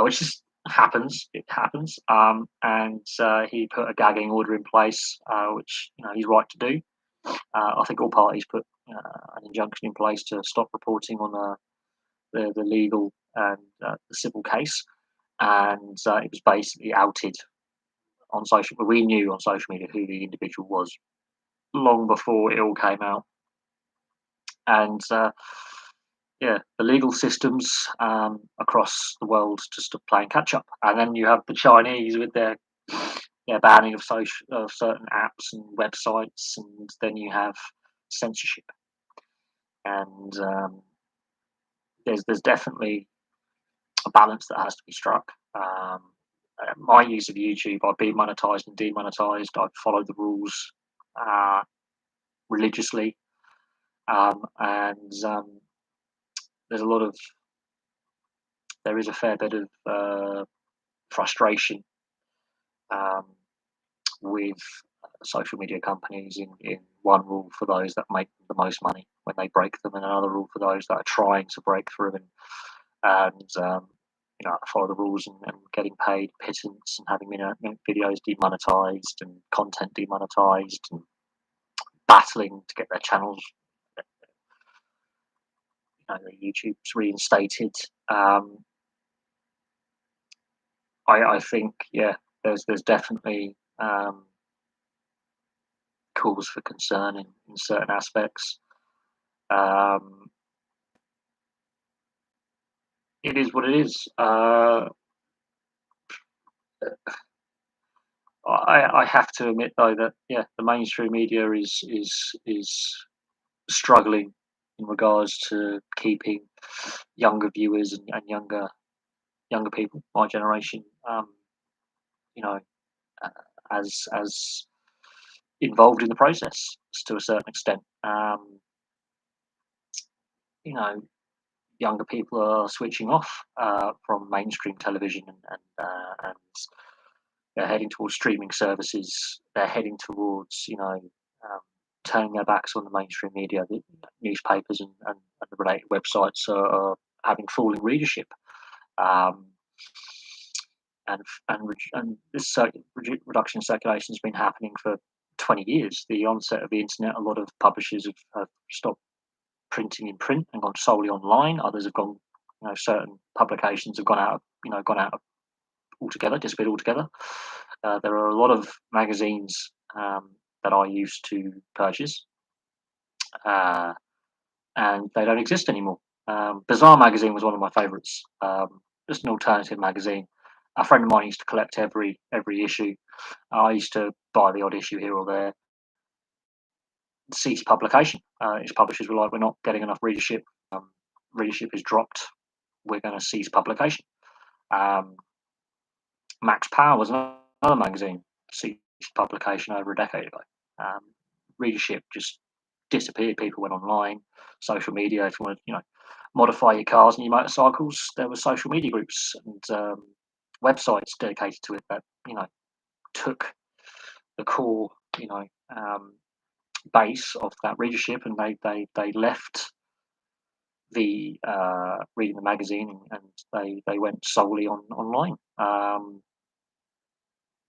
S1: which just happens. It happens, and he put a gagging order in place, which he's right to do. I think all parties put an injunction in place to stop reporting on the legal and the civil case, and it was basically outed on social. We knew on social media who the individual was long before it all came out, and yeah, the legal systems across the world just are playing catch up, and then you have the Chinese with their banning of certain apps and websites, and then you have censorship, and there's definitely a balance that has to be struck. My use of YouTube, I've been monetized and demonetized. I've followed the rules religiously, and there's a lot of there is a fair bit of frustration um, with social media companies in one rule for those that make the most money when they break them, and another rule for those that are trying to break through and follow the rules and getting paid pittance and having videos demonetized and content demonetized and battling to get their channels, YouTube's reinstated. I think there's definitely cause for concern in certain aspects. It is what it is. I have to admit though that the mainstream media is struggling in regards to keeping younger viewers and younger people, my generation, you know, as involved in the process to a certain extent. Younger people are switching off from mainstream television and they're heading towards streaming services. They're heading towards turning their backs on the mainstream media. The newspapers and the related websites are having falling readership. And this reduction in circulation has been happening for 20 years. The onset of the internet, a lot of publishers have stopped printing in print and gone solely online. Others have gone, certain publications have gone out altogether, disappeared altogether. There are a lot of magazines that I used to purchase, and they don't exist anymore. Bazaar magazine was one of my favourites. Just an alternative magazine. A friend of mine used to collect every issue. I used to buy the odd issue here or there. Ceased publication. Its publishers were like, "We're not getting enough readership. Readership is dropped. We're going to cease publication." Max Power was another magazine, ceased publication over a decade ago. Readership just disappeared. People went online, social media. If you want to, modify your cars and your motorcycles, there were social media groups and websites dedicated to it that took the core base of that readership, and they left the reading the magazine and they went solely online.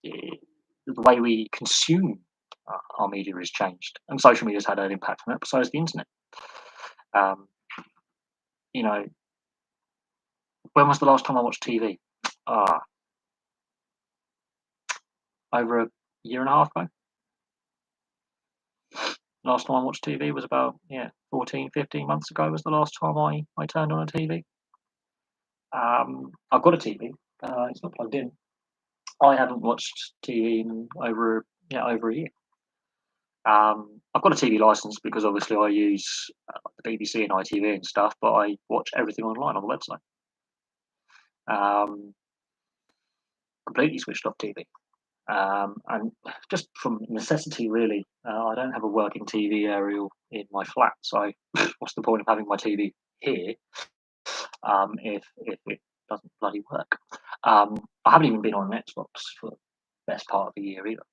S1: The way we consume our media has changed, and social media has had an impact on it. Besides the internet, you know, when was the last time I watched TV? Over a year and a half ago. Last time I watched TV was about 14, 15 months ago. Was the last time I turned on a TV. I've got a TV. It's not plugged in. I haven't watched TV in over a year. I've got a TV license because obviously I use the BBC and ITV and stuff, but I watch everything online on the website. Um, Completely switched off TV. And just from necessity, really. I don't have a working TV aerial in my flat, so what's the point of having my TV here if it doesn't bloody work? I haven't even been on an Xbox for the best part of a year either.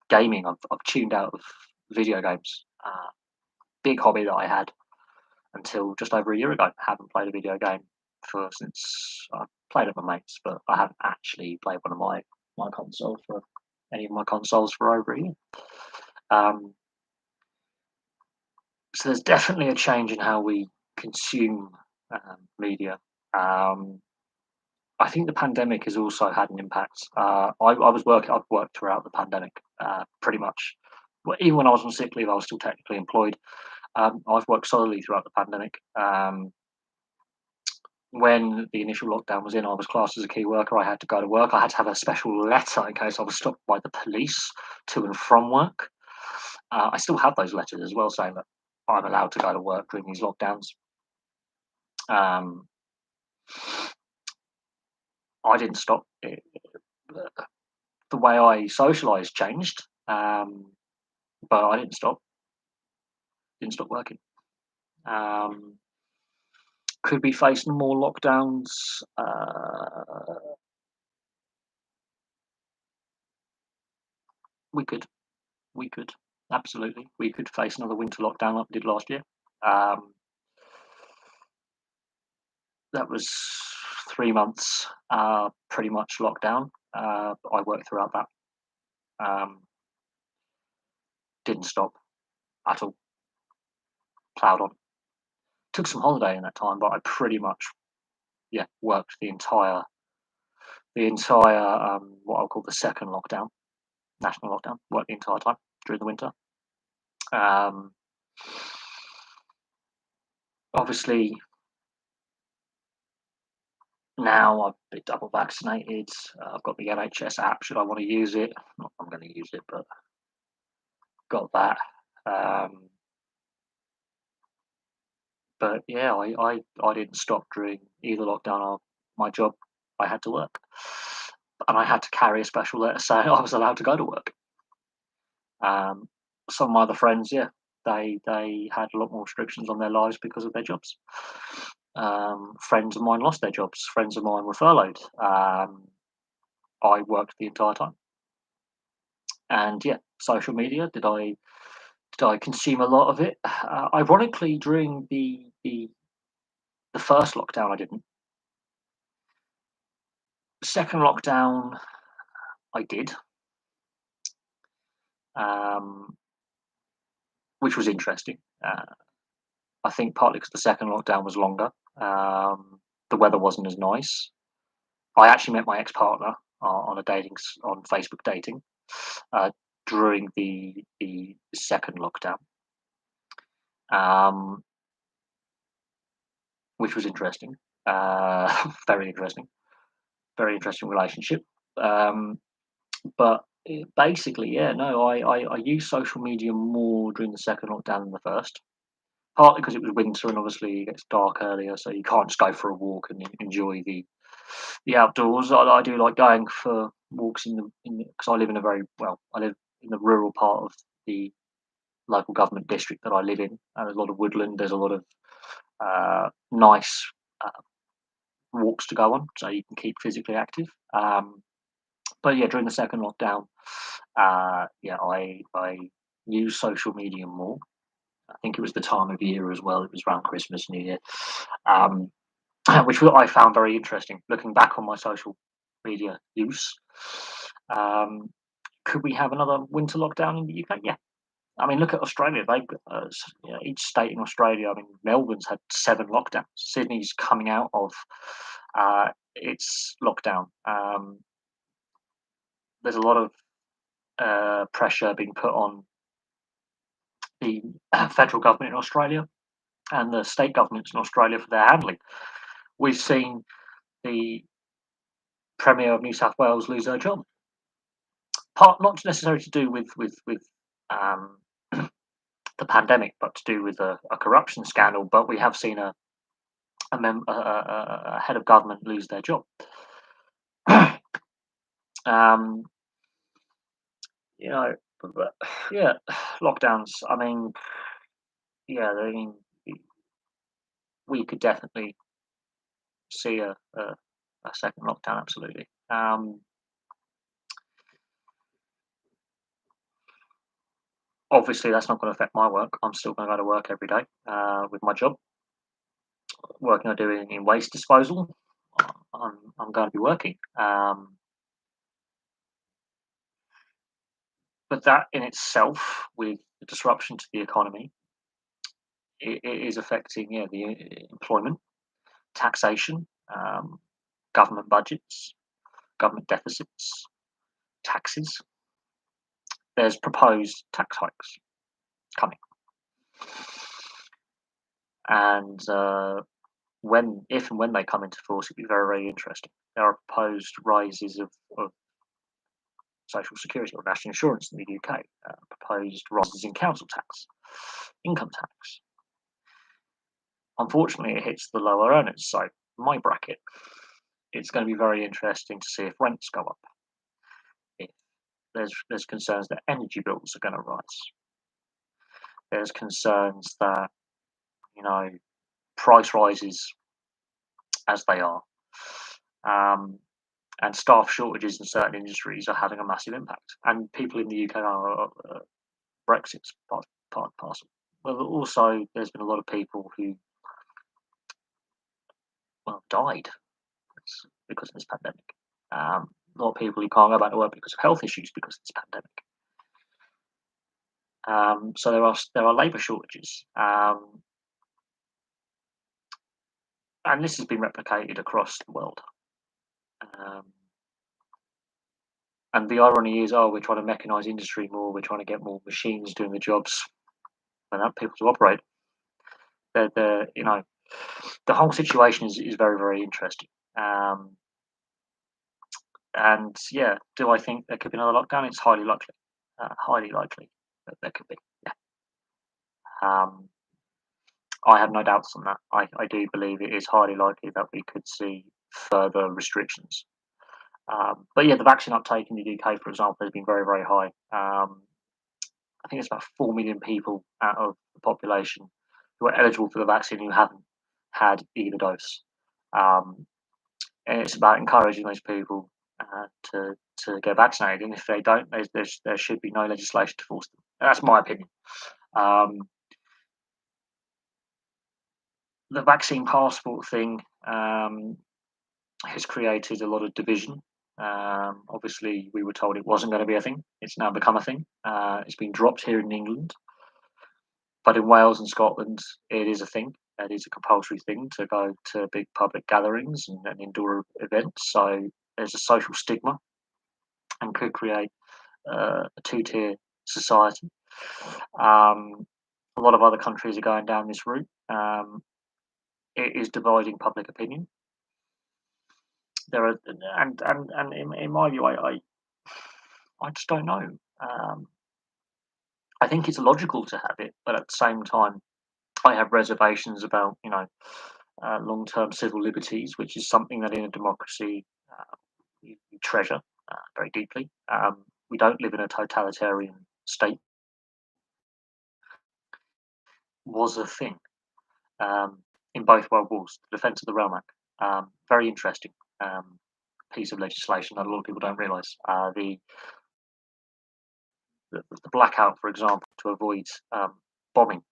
S1: Gaming, I've tuned out of video games. Big hobby that I had until just over a year ago. I haven't played a video game for since I played at my mates, but I haven't actually played one of my consoles for any of my consoles for over a year. Um, so there's definitely a change in how we consume media. Um, I think the pandemic has also had an impact. I've worked throughout the pandemic, pretty much. Well, even when I was on sick leave, I was still technically employed. I've worked solidly throughout the pandemic. When the initial lockdown was in, I was classed as a key worker. I had to go to work. I had to have a special letter in case I was stopped by the police to and from work. I still have those letters as well, saying that I'm allowed to go to work during these lockdowns. Um, I didn't stop. The way I socialised changed, but I didn't stop. Didn't stop working. Um, could we face more lockdowns? We could. We could. Absolutely. We could face another winter lockdown like we did last year. Um, that was 3 months, pretty much lockdown. I worked throughout that. Um, didn't stop at all. Ploughed on. Took some holiday in that time, but I pretty much, worked the entire what I'll call the second lockdown, national lockdown. Worked the entire time during the winter. Um, Obviously, now I've been double vaccinated. I've got the NHS app. Should I want to use it? Not I'm going to use it, but got that. Um, but yeah, I didn't stop during either lockdown or my job. I had to work, and I had to carry a special letter saying I was allowed to go to work. Um, some of my other friends, yeah, they had a lot more restrictions on their lives because of their jobs. Friends of mine lost their jobs. Friends of mine were furloughed. I worked the entire time, and yeah, social media. Did I consume a lot of it? Ironically, during the first lockdown, I didn't. Second lockdown, I did, um, which was interesting. I think partly because the second lockdown was longer. The weather wasn't as nice. I actually met my ex-partner on on Facebook dating uh, during the second lockdown, um, which was interesting. Very interesting, very interesting relationship. Um, but basically, yeah, no, I used social media more during the second lockdown than the first. Partly because it was winter and obviously it gets dark earlier, so you can't just go for a walk and enjoy the outdoors. I do like going for walks in because I live in a very well. I live in the rural part of the local government district that I live in. And there's a lot of woodland. There's a lot of nice uh, walks to go on, so you can keep physically active. But yeah, during the second lockdown, I use social media more. I think it was the time of year as well. It was around Christmas, New Year, um, I found very interesting. Looking back on my social media use, um, could we have another winter lockdown in the UK? Yeah. I mean, look at Australia. Each state in Australia. I mean, Melbourne's had 7 lockdowns. Sydney's coming out of its lockdown. There's a lot of pressure being put on the federal government in Australia and the state governments in Australia for their handling. We've seen the Premier of New South Wales lose her job. part not necessarily to do with um, the pandemic, but to do with a corruption scandal. But we have seen a head of government lose their job. um, you know, but yeah, lockdowns. I mean, yeah, I mean, we could definitely see a second lockdown. Absolutely. Obviously, that's not going to affect my work. I'm still going to go to work every day with my job, working on doing in waste disposal. I'm going to be working. But that in itself, with the disruption to the economy, it is affecting, yeah, the employment, taxation, government budgets, government deficits, taxes. There's proposed tax hikes coming, and if and when they come into force, it'll be very, very interesting. There are proposed rises of social security or national insurance in the UK, proposed rises in council tax, income tax. Unfortunately, it hits the lower earners. So my bracket, it's going to be very interesting to see if rents go up. If there's concerns that energy bills are going to rise. There's concerns that price rises as they are, um, and staff shortages in certain industries are having a massive impact. And people in the UK are Brexit's part and parcel. But also, there's been a lot of people who died because of this pandemic. A lot of people who can't go back to work because of health issues because of this pandemic. So there are labour shortages, and this has been replicated across the world. And the irony is, we're trying to mechanise industry more. We're trying to get more machines doing the jobs, and not people to operate. The whole situation is very, very interesting. And yeah, do I think there could be another lockdown? It's highly likely. Highly likely that there could be. Yeah. I have no doubts on that. I do believe it is highly likely that we could see further restrictions. But yeah, the vaccine uptake in the UK, for example, has been very, very high. I think it's about 4 million people out of the population who are eligible for the vaccine who haven't had either dose. And it's about encouraging those people to get vaccinated. And if they don't, there should be no legislation to force them. And that's my opinion. The vaccine passport thing has created a lot of division. Obviously, we were told it wasn't going to be a thing. It's now become a thing. It's been dropped here in England, but in Wales and Scotland, it is a thing. It is a compulsory thing to go to big public gatherings and indoor events. So there's a social stigma and could create a two-tier society. A lot of other countries are going down this route. It is dividing public opinion. There are, and in my view, I just don't know. I think it's logical to have it, but at the same time, I have reservations about long-term civil liberties, which is something that in a democracy you treasure very deeply. We don't live in a totalitarian state. Was a thing in both world wars. The Defence of the Realm Act, very interesting piece of legislation that a lot of people don't realise. The blackout, for example, to avoid bombing.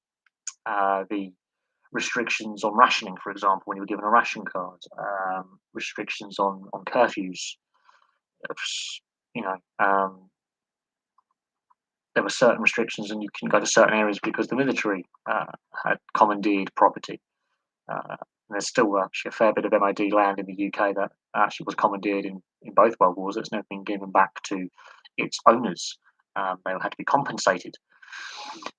S1: The restrictions on rationing, for example, when you were given a ration card. Restrictions on curfews. You know, there were certain restrictions, and you can go to certain areas because the military had commandeered property. There's still actually a fair bit of MOD land in the UK that actually was commandeered in both world wars. It's never been given back to its owners. They had to be compensated.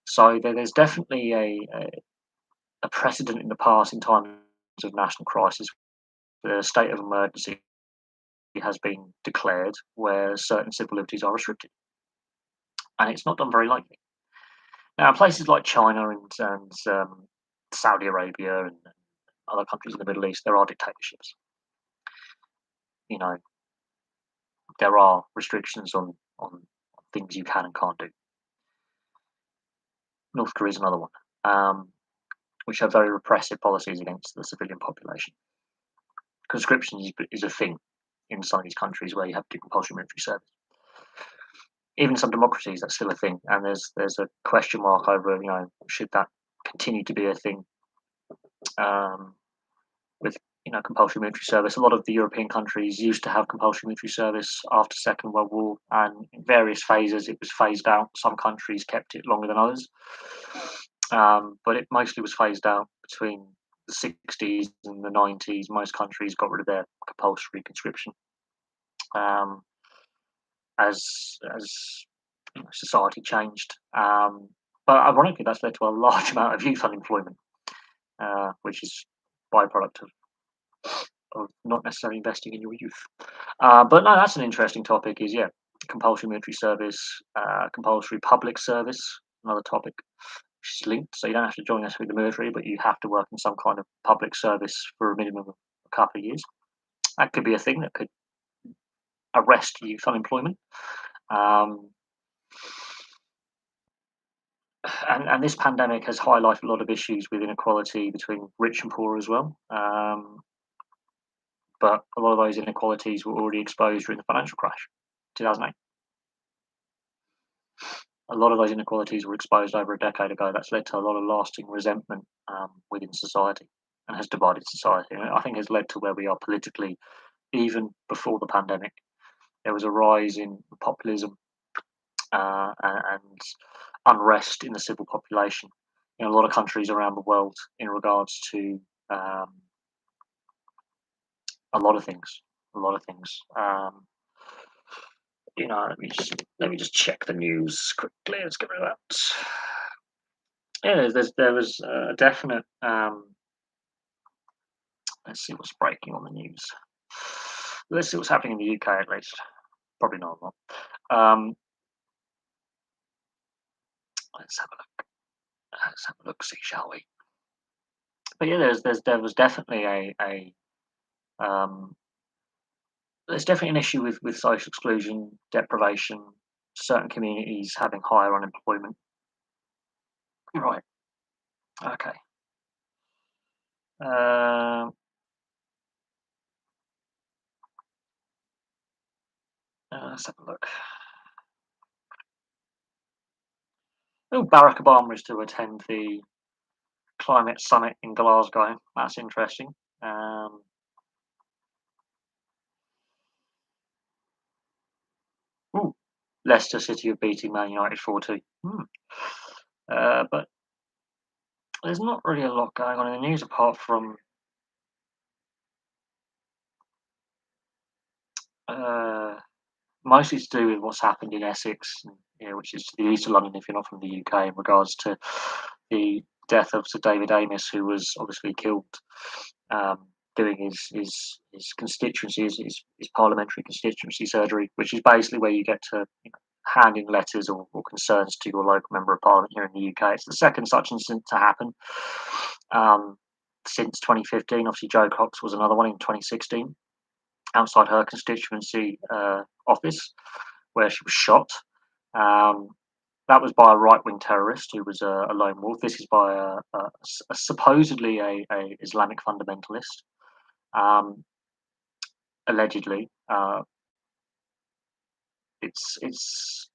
S1: So there's definitely a precedent in the past in times of national crisis, the state of emergency has been declared where certain civil liberties are restricted, and it's not done very lightly. Now, places like China and Saudi Arabia and other countries in the Middle East, there are dictatorships. You know, there are restrictions on things you can and can't do. North Korea is another one, which have very repressive policies against the civilian population. Conscription is a thing in some of these countries where you have to do compulsory military service. Even in some democracies, that's still a thing, and there's a question mark over, should that continue to be a thing, with compulsory military service. A lot of the European countries used to have compulsory military service after Second World War, and in various phases it was phased out. Some countries kept it longer than others, but it mostly was phased out between the 60s and the 90s. Most countries got rid of their compulsory conscription, as society changed. But ironically, that's led to a large amount of youth unemployment, which is byproduct of not necessarily investing in your youth. But no, that's an interesting topic. Is compulsory military service, compulsory public service, another topic which is linked. So you don't have to join us with the military, but you have to work in some kind of public service for a minimum of a couple of years. That could be a thing that could arrest youth unemployment. And this pandemic has highlighted a lot of issues with inequality between rich and poor as well. But a lot of those inequalities were already exposed during the financial crash, 2008. A lot of those inequalities were exposed over a decade ago. That's led to a lot of lasting resentment within society and has divided society. And I think has led to where we are politically, even before the pandemic. There was a rise in populism and unrest in the civil population in a lot of countries around the world in regards to a lot of things. Let me just check the news quickly. Let's get rid of that. Yeah, there was a definite. Let's see what's breaking on the news. Let's see what's happening in the UK at least. Probably not a lot. Let's have a look. Let's have a look. See, shall we? But yeah, there was definitely there's definitely an issue with social exclusion, deprivation, certain communities having higher unemployment. Right. Okay. Let's have a look. Oh, Barack Obama is to attend the climate summit in Glasgow. That's interesting. Ooh, Leicester City are beating Man United 4-2. But there's not really a lot going on in the news apart from mostly to do with what's happened in Essex, which is to the east of London if you're not from the UK, in regards to the death of Sir David Amess, who was obviously killed doing his constituency, his parliamentary constituency surgery, which is basically where you get to hand in letters or concerns to your local member of parliament here in the UK. It's the second such incident to happen since 2015. Obviously, Jo Cox was another one in 2016 outside her constituency office, where she was shot. That was by a right-wing terrorist who was a lone wolf. This is by a supposedly a Islamic fundamentalist, allegedly. It's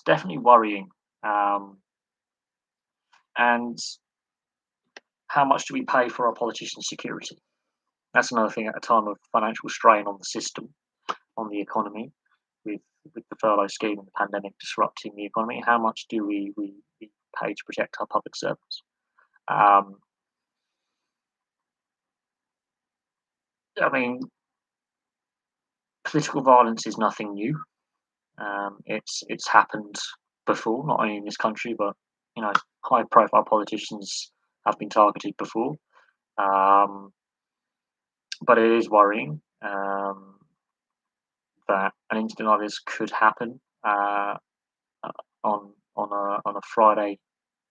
S1: definitely worrying. And how much do we pay for our politicians' security? That's another thing at a time of financial strain on the system, on the economy, with the furlough scheme and the pandemic disrupting the economy. How much do we pay to protect our public servants? I mean, political violence is nothing new. It's happened before, not only in this country, but high-profile politicians have been targeted before. But it is worrying. that an incident like this could happen on a Friday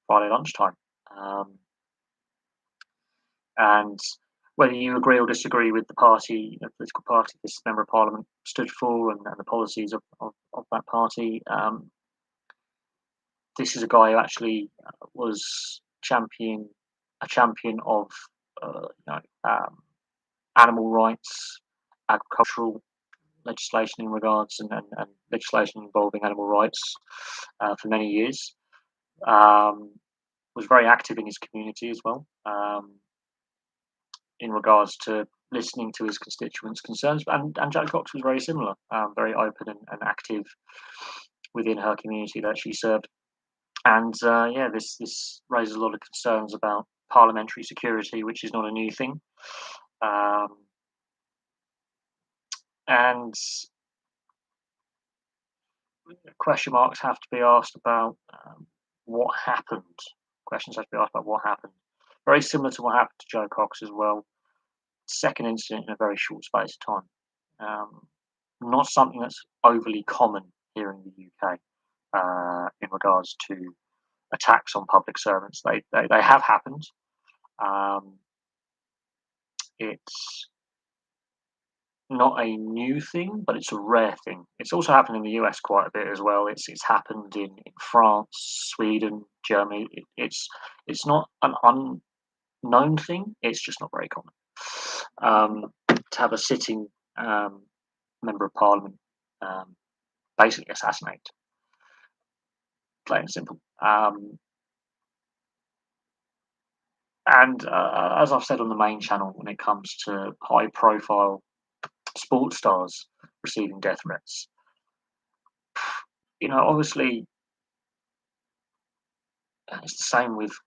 S1: lunchtime. Um, and whether you agree or disagree with the political party this member of parliament stood for, and the policies of that party, this is a guy who actually was a champion of animal rights, agricultural legislation in regards, and legislation involving animal rights for many years. Was very active in his community as well, in regards to listening to his constituents' concerns. And Jo Cox was very similar, very open and active within her community that she served. And yeah, this raises a lot of concerns about parliamentary security, which is not a new thing. And question marks have to be asked about what happened. Questions have to be asked about what happened. Very similar to what happened to Jo Cox as well. Second incident in a very short space of time. Not something that's overly common here in the UK in regards to attacks on public servants. They have happened. It's not a new thing, but it's a rare thing. It's also happened in the US quite a bit as well. It's happened in France, Sweden, Germany. It's not an unknown thing. It's just not very common to have a sitting member of parliament basically assassinated, plain and simple. And as I've said on the main channel, when it comes to high-profile sports stars receiving death threats, obviously it's the same with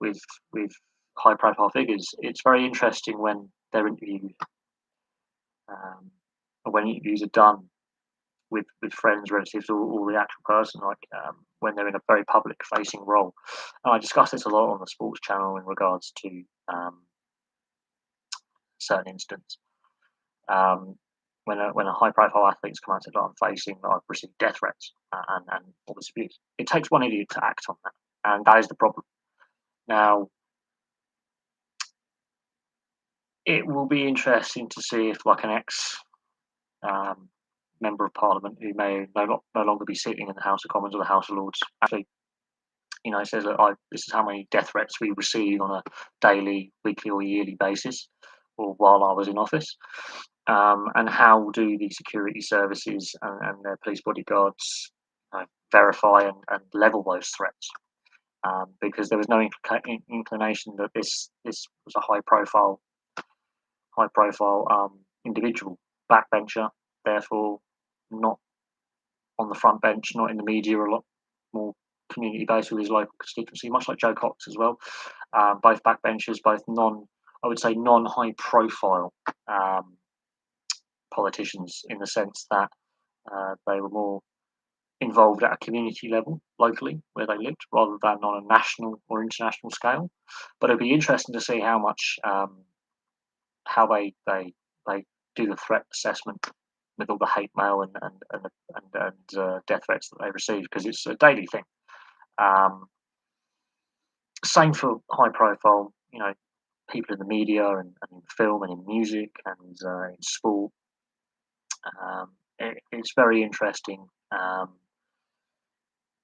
S1: high-profile figures. It's very interesting when they're interviewed, or when interviews are done with friends, relatives, or the actual person, like when they're in a very public-facing role. And I discuss this a lot on the sports channel in regards to certain incidents. When a high-profile athlete's come out and said, "I'm facing, I've received death threats and all this abuse," it takes one idiot to act on that, and that is the problem. Now, it will be interesting to see if, like, an ex member of parliament who may no longer be sitting in the House of Commons or the House of Lords actually, says that this is how many death threats we receive on a daily, weekly, or yearly basis, or while I was in office. And how do the security services and their police bodyguards verify and level those threats? Because there was no inclination that this was a high profile individual, backbencher, therefore not on the front bench, not in the media, a lot more community based with his local constituency, much like Jo Cox as well. Both backbenchers, both I would say non high profile politicians, in the sense that they were more involved at a community level locally where they lived, rather than on a national or international scale. But it'd be interesting to see how much how they do the threat assessment with all the hate mail and death threats that they receive, because it's a daily thing. Same for high profile, people in the media and in film and in music and in sport. It's very interesting,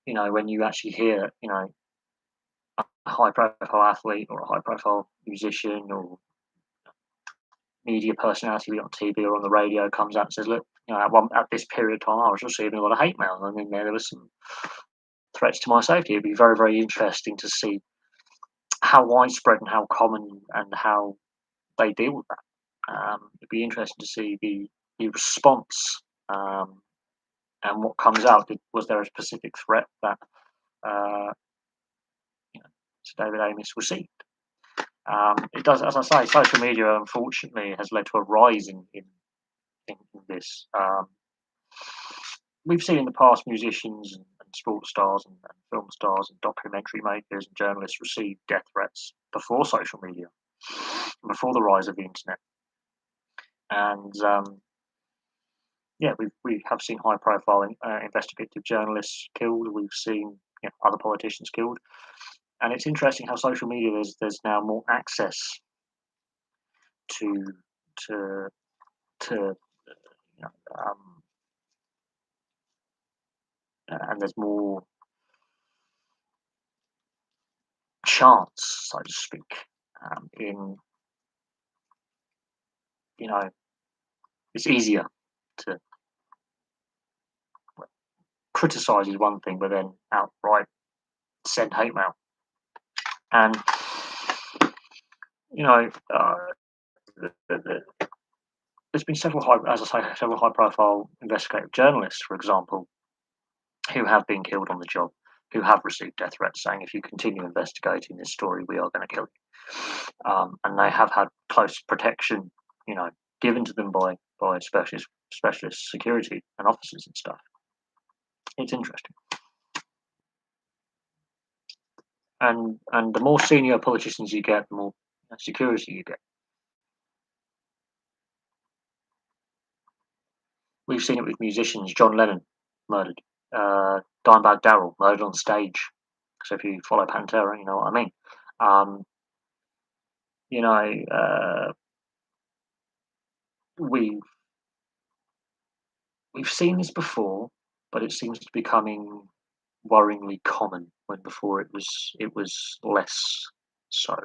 S1: when you actually hear, a high profile athlete or a high profile musician or media personality on TV or on the radio comes out and says, "Look, at this period of time, I was receiving a lot of hate mail, and then there was some threats to my safety." It'd be very, very interesting to see how widespread and how common and how they deal with that. It'd be interesting to see the response, and what comes out. Was there a specific threat that Sir David Amess received? It does, as I say, social media unfortunately has led to a rise in this. We've seen in the past musicians and sports stars and film stars and documentary makers and journalists receive death threats before social media, before the rise of the internet. And yeah, we have seen high profile investigative journalists killed. We've seen, other politicians killed, and it's interesting how social media there's now more access to to to you know, and there's more chance, so to speak, in you know it's easier to criticize is one thing, but then outright send hate mail. And you know, there's been several as I say, several high-profile investigative journalists, for example, who have been killed on the job, who have received death threats saying, "If you continue investigating this story, we are going to kill you." And they have had close protection, given to them by specialist security and officers and stuff. It's interesting. And the more senior politicians you get, the more security you get. We've seen it with musicians. John Lennon murdered. Dimebag Darrell murdered on stage. So if you follow Pantera, you know what I mean. Um, you know, we've we've seen this before, but it seems to be becoming worryingly common when before it was less so.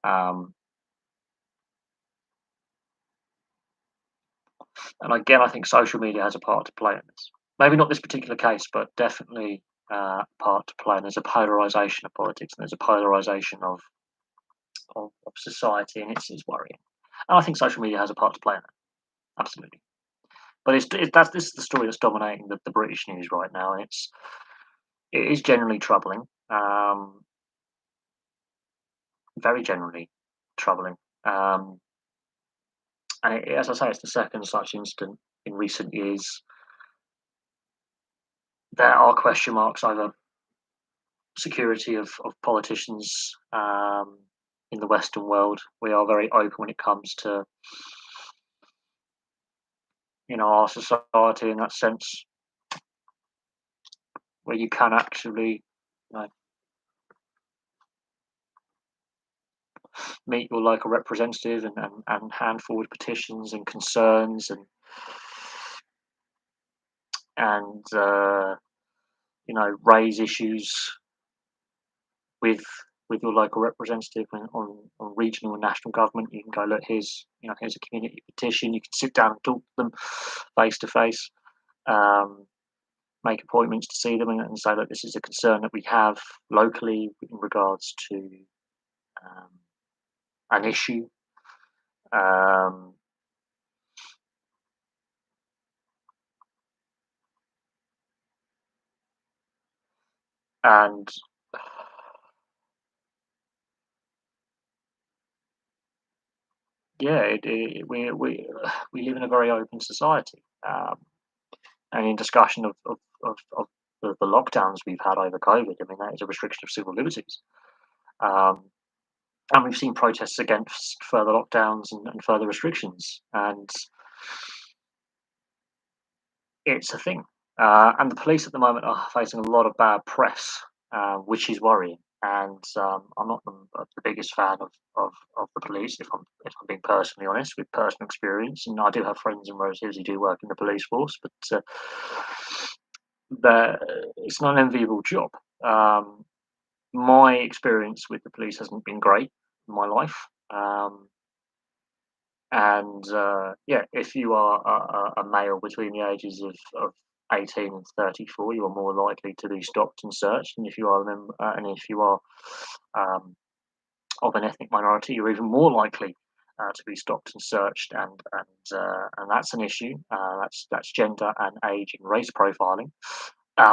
S1: Um, and again, I think social media has a part to play in this. Maybe not this particular case, but definitely part to play. And there's a polarization of politics, and there's a polarization of society, and it's worrying. And I think social media has a part to play in that, absolutely. But this is the story that's dominating the British news right now, and it is generally troubling, very generally troubling. Um, and as I say, it's the second such incident in recent years. There are question marks over security of politicians in the Western world. We are very open when it comes to our society in that sense, where you can actually you know, meet your local representative and hand forward petitions and concerns and raise issues with your local representative and on regional and national government. You can go, look, here's a community petition. You can sit down and talk to them face to face, make appointments to see them and say, look, this is a concern that we have locally in regards to um, an issue. Um, and yeah, we live in a very open society, and in discussion of the lockdowns we've had over COVID, I mean that is a restriction of civil liberties, um, and we've seen protests against further lockdowns and further restrictions, and it's a thing. And the police at the moment are facing a lot of bad press, which is worrying. And I'm not the biggest fan of the police, if I'm being personally honest, with personal experience. And I do have friends and relatives who do work in the police force, but it's not an enviable job. Um, my experience with the police hasn't been great in my life. And yeah, if you are a male between the ages of 18 and 34, you are more likely to be stopped and searched. And if you are um, of an ethnic minority, you're even more likely to be stopped and searched. And that's an issue. That's gender and age and race profiling,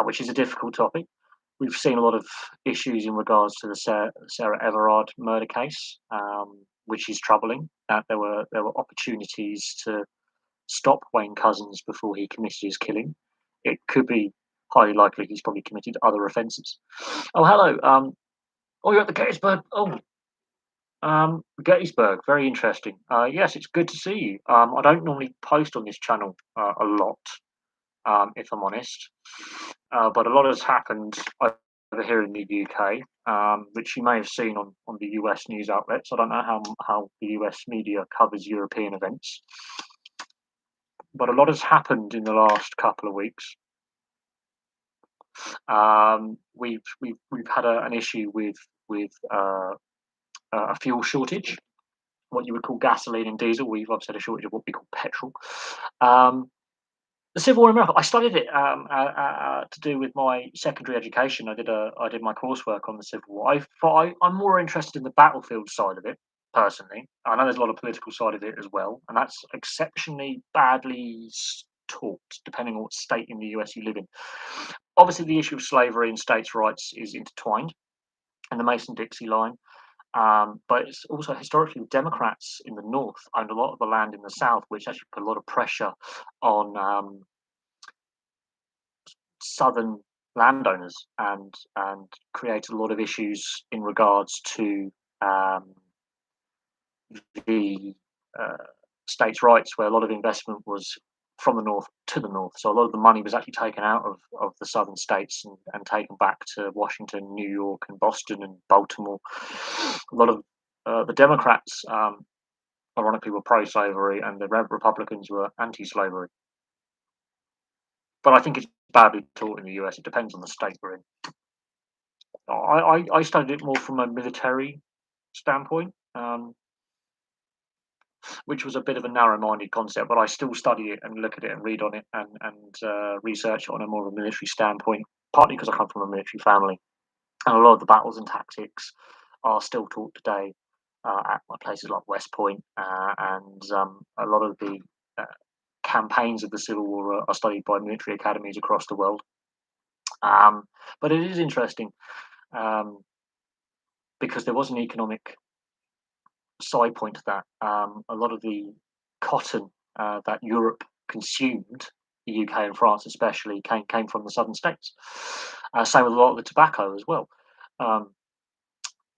S1: which is a difficult topic. We've seen a lot of issues in regards to the Sarah Everard murder case, which is troubling. There were opportunities to stop Wayne Couzens before he committed his killing. It could be highly likely he's probably committed other offences. Oh, hello. Oh, you're at the Gettysburg. Oh, Gettysburg, very interesting. Yes, it's good to see you. I don't normally post on this channel a lot, if I'm honest, but a lot has happened over here in the UK, which you may have seen on the US news outlets. I don't know how the US media covers European events, but a lot has happened in the last couple of weeks. We've had an issue with a fuel shortage, what you would call gasoline and diesel. We've obviously had a shortage of what we call petrol. Um, the Civil War in America, I studied it to do with my secondary education. I did my coursework on the Civil War. I'm more interested in the battlefield side of it personally. I know there's a lot of political side of it as well, and that's exceptionally badly taught depending on what state in the US you live in. Obviously, the issue of slavery and states' rights is intertwined, and the Mason-Dixie line. But it's also historically Democrats in the North owned a lot of the land in the South, which actually put a lot of pressure on Southern landowners and created a lot of issues in regards to the uh, states' rights, where a lot of investment was from the north to the north. So a lot of the money was actually taken out of the southern states and taken back to Washington, New York, and Boston and Baltimore. A lot of the Democrats, ironically, were pro-slavery, and the Republicans were anti-slavery. But I think it's badly taught in the US. It depends on the state we're in. I studied it more from a military standpoint. Which was a bit of a narrow-minded concept, but I still study it and look at it and read on it and research it on a more of a military standpoint, partly because I come from a military family. And a lot of the battles and tactics are still taught today at places like West Point, and a lot of the uh, campaigns of the Civil War are studied by military academies across the world. Um, but it is interesting um, because there was an economic side point to that. A lot of the cotton that Europe consumed, the UK and France especially, came from the southern states. Same with a lot of the tobacco as well. Um,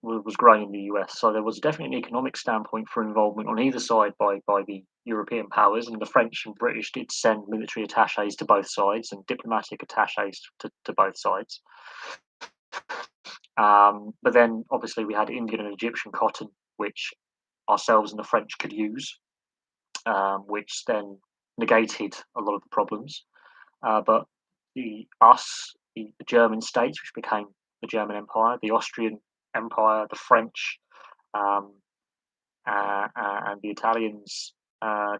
S1: was grown in the US, so there was definitely an economic standpoint for involvement on either side by the European powers, and the French and British did send military attaches to both sides and diplomatic attaches to both sides. But then obviously we had Indian and Egyptian cotton, which ourselves and the French could use, which then negated a lot of the problems. But the German states, which became the German Empire, the Austrian Empire, the French, um, and the Italians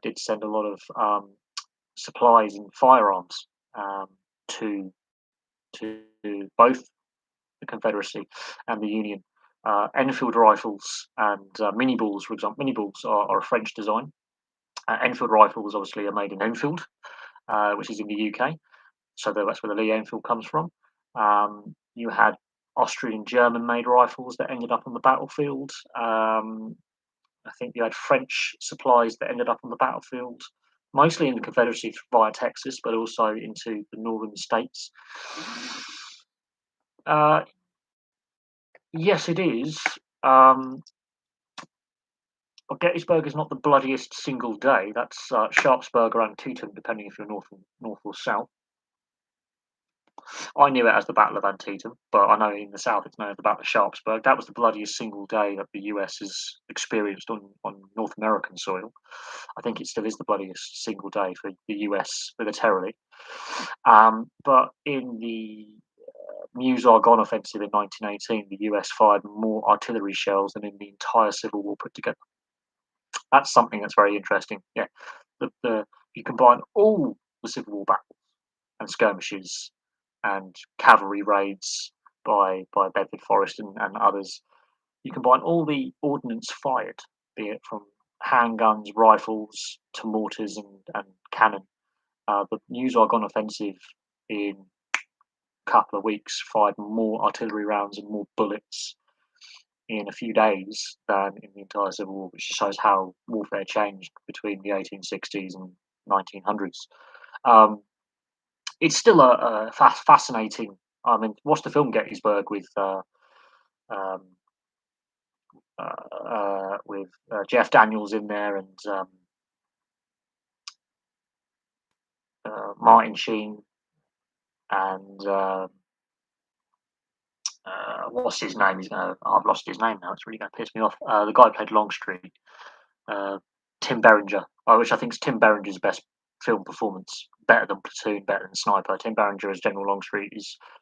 S1: did send a lot of supplies and firearms to to both the Confederacy and the Union. Enfield rifles and mini balls, for example, mini balls are a French design. Enfield rifles obviously are made in Enfield, which is in the UK. So that's where the Lee Enfield comes from. You had Austrian, German-made rifles that ended up on the battlefield. I think you had French supplies that ended up on the battlefield, mostly in the Confederacy via Texas, but also into the northern states. Uh, yes, it is. Well, Gettysburg is not the bloodiest single day. That's Sharpsburg or Antietam, depending if you're north or south. I knew it as the Battle of Antietam, but I know in the south it's known as the Battle of Sharpsburg. That was the bloodiest single day that the US has experienced on North American soil. I think it still is the bloodiest single day for the US militarily. But in the Meuse-Argonne offensive in 1918, the US fired more artillery shells than in the entire Civil War put together. That's something that's very interesting. Yeah, you combine all the Civil War battles and skirmishes and cavalry raids by Bedford Forrest and others. You combine all the ordnance fired, be it from handguns, rifles to mortars and cannon. The Meuse-Argonne offensive in a couple of weeks fired more artillery rounds and more bullets in a few days than in the entire Civil War, which shows how warfare changed between the 1860s and 1900s. It's still a fascinating. I mean, watch the film Gettysburg with um, with Jeff Daniels in there and Martin Sheen and what's his name? I've lost his name now. It's really going to piss me off. The guy who played Longstreet, uh, Tim Berenger, which I think is Tim Berenger's best film performance. Better than Platoon, better than Sniper. Tim Berenger as General Longstreet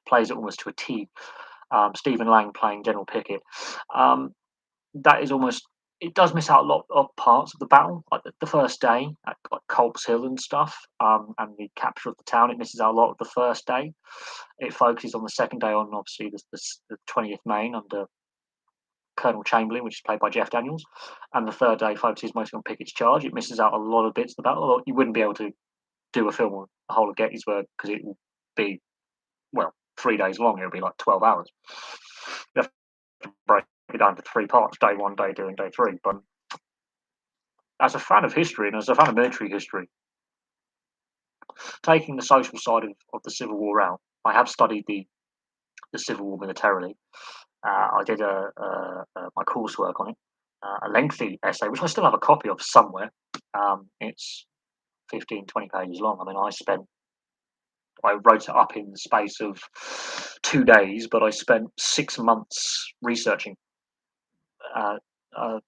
S1: plays it almost to a T. Stephen Lang playing General Pickett. That is almost. It does miss out a lot of parts of the battle, like the first day at like Culp's Hill and stuff, and the capture of the town. It misses out a lot of the first day. It focuses on the second day on obviously the 20th Maine under Colonel Chamberlain, which is played by Jeff Daniels, and the third day focuses mostly on Pickett's charge. It misses out a lot of bits of the battle. You wouldn't be able to do a film on the whole of Gettysburg because it will be 3 days long. It'll be like 12 hours. You have to break it down to three parts: day one, day two, and day three. But as a fan of history and as a fan of military history, taking the social side of the Civil War out, I have studied the Civil War militarily. I did my coursework on it, a lengthy essay, which I still have a copy of somewhere. It's 15, 20 pages long. I mean, I wrote it up in the space of 2 days, but I spent 6 months researching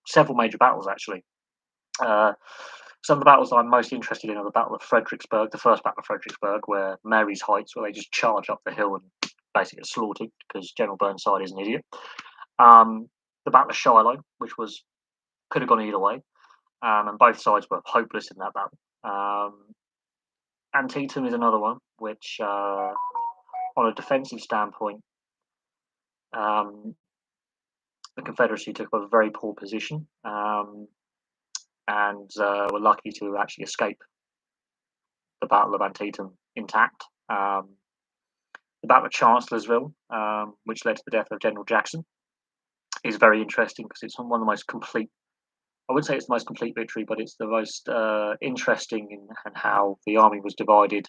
S1: several major battles, actually. Some of the battles I'm most interested in are the Battle of Fredericksburg, the first Battle of Fredericksburg, where Mary's Heights, where they just charge up the hill and basically get slaughtered because General Burnside is an idiot. The Battle of Shiloh, which could have gone either way, and both sides were hopeless in that battle. Antietam is another one, which, on a defensive standpoint, the Confederacy took a very poor position and were lucky to actually escape the Battle of Antietam intact. The Battle of Chancellorsville, which led to the death of General Jackson, is very interesting because it's one of the most complete. I wouldn't say it's the most complete victory, but it's the most interesting in how the army was divided,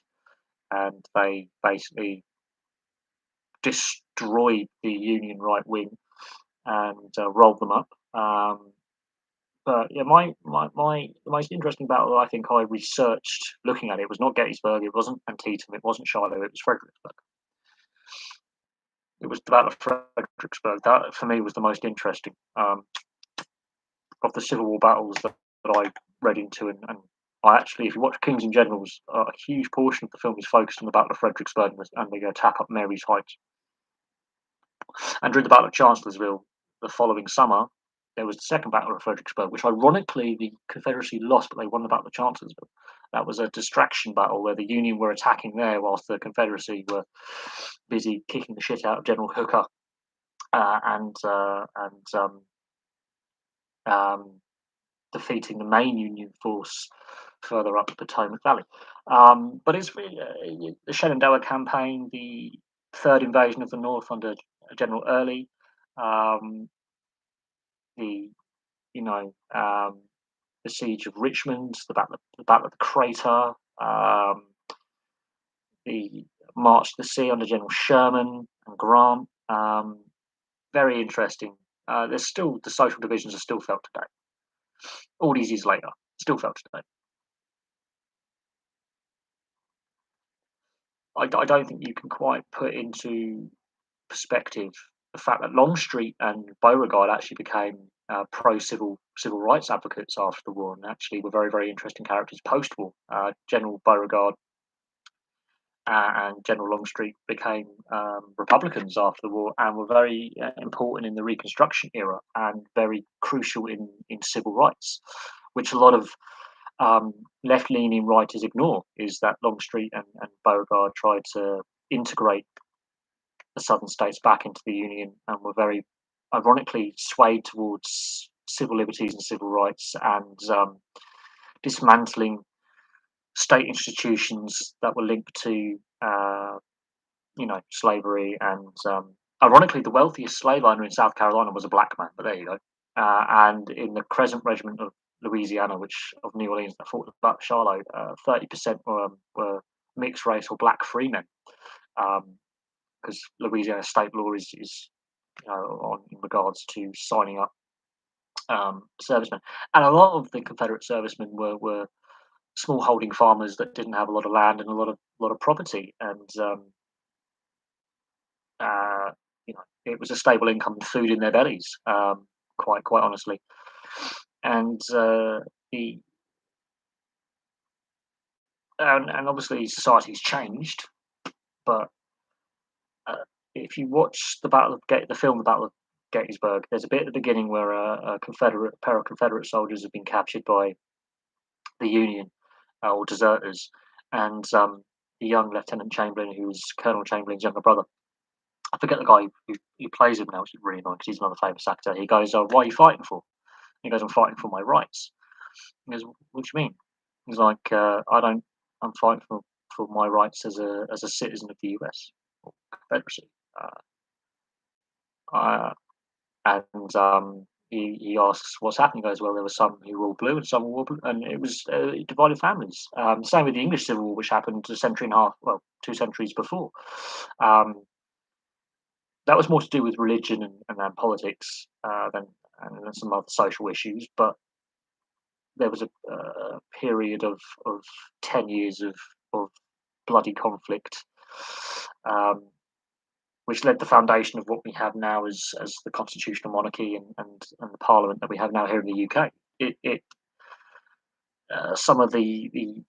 S1: and they basically destroyed the Union right wing and rolled them up. But yeah, the most interesting battle I think I researched looking at it was not Gettysburg, it wasn't Antietam, it wasn't Shiloh, it was Fredericksburg. It was the Battle of Fredericksburg. That for me was the most interesting of the Civil War battles that I read into, and I actually, if you watch Kings and Generals, a huge portion of the film is focused on the Battle of Fredericksburg and the attack up Mary's Heights. And during the Battle of Chancellorsville, the following summer, there was the second Battle of Fredericksburg, which ironically the Confederacy lost, but they won the Battle of Chancellorsville. That was a distraction battle where the Union were attacking there whilst the Confederacy were busy kicking the shit out of General Hooker and defeating the main Union force further up the Potomac Valley. But it's really, the Shenandoah campaign, the third invasion of the North under General Early, the the siege of Richmond, the battle of the Crater, the march to the sea under General Sherman and Grant. Very interesting. There's still the social divisions are still felt today. All these years later, still felt today. I don't think you can quite put into perspective the fact that Longstreet and Beauregard actually became pro-civil rights advocates after the war, and actually were very, very interesting characters post-war. General Beauregard and General Longstreet became Republicans after the war and were very important in the Reconstruction era and very crucial in civil rights, which a lot of left-leaning writers ignore, is that Longstreet and Beauregard tried to integrate the southern states back into the Union and were very ironically swayed towards civil liberties and civil rights and dismantling state institutions that were linked to slavery. And ironically, the wealthiest slave owner in South Carolina was a black man, but there you go. And in the Crescent Regiment of Louisiana, of New Orleans, that fought the Battle of Shiloh, 30% were mixed race or black freemen, because Louisiana state law is in regards to signing up servicemen, and a lot of the Confederate servicemen were small holding farmers that didn't have a lot of land and a lot of property, and uh, it was a stable income and food in their bellies, quite honestly. And the and obviously society's changed, but uh, if you watch the film, the Battle of Gettysburg, there's a bit at the beginning where a pair of Confederate soldiers have been captured by the Union, or deserters, and the young Lieutenant Chamberlain, who was Colonel Chamberlain's younger brother. I forget the guy who plays him now, which is really annoying because he's another famous actor. He goes, "Oh, why are you fighting for?" He goes, "I'm fighting for my rights." He goes, "What do you mean?" He's like, "I don't. I'm fighting for my rights as a citizen of the U.S. or Confederacy." Uh, and he asks what's happening. He goes, "Well, there were some who were all blue and some were blue, and it was divided families." Same with the English Civil War, which happened a century and a half, well, 2 centuries before. Um, that was more to do with religion and politics than some other social issues. But there was a period of 10 years of bloody conflict, um, which led the foundation of what we have now as the constitutional monarchy and the parliament that we have now here in the UK. Some of the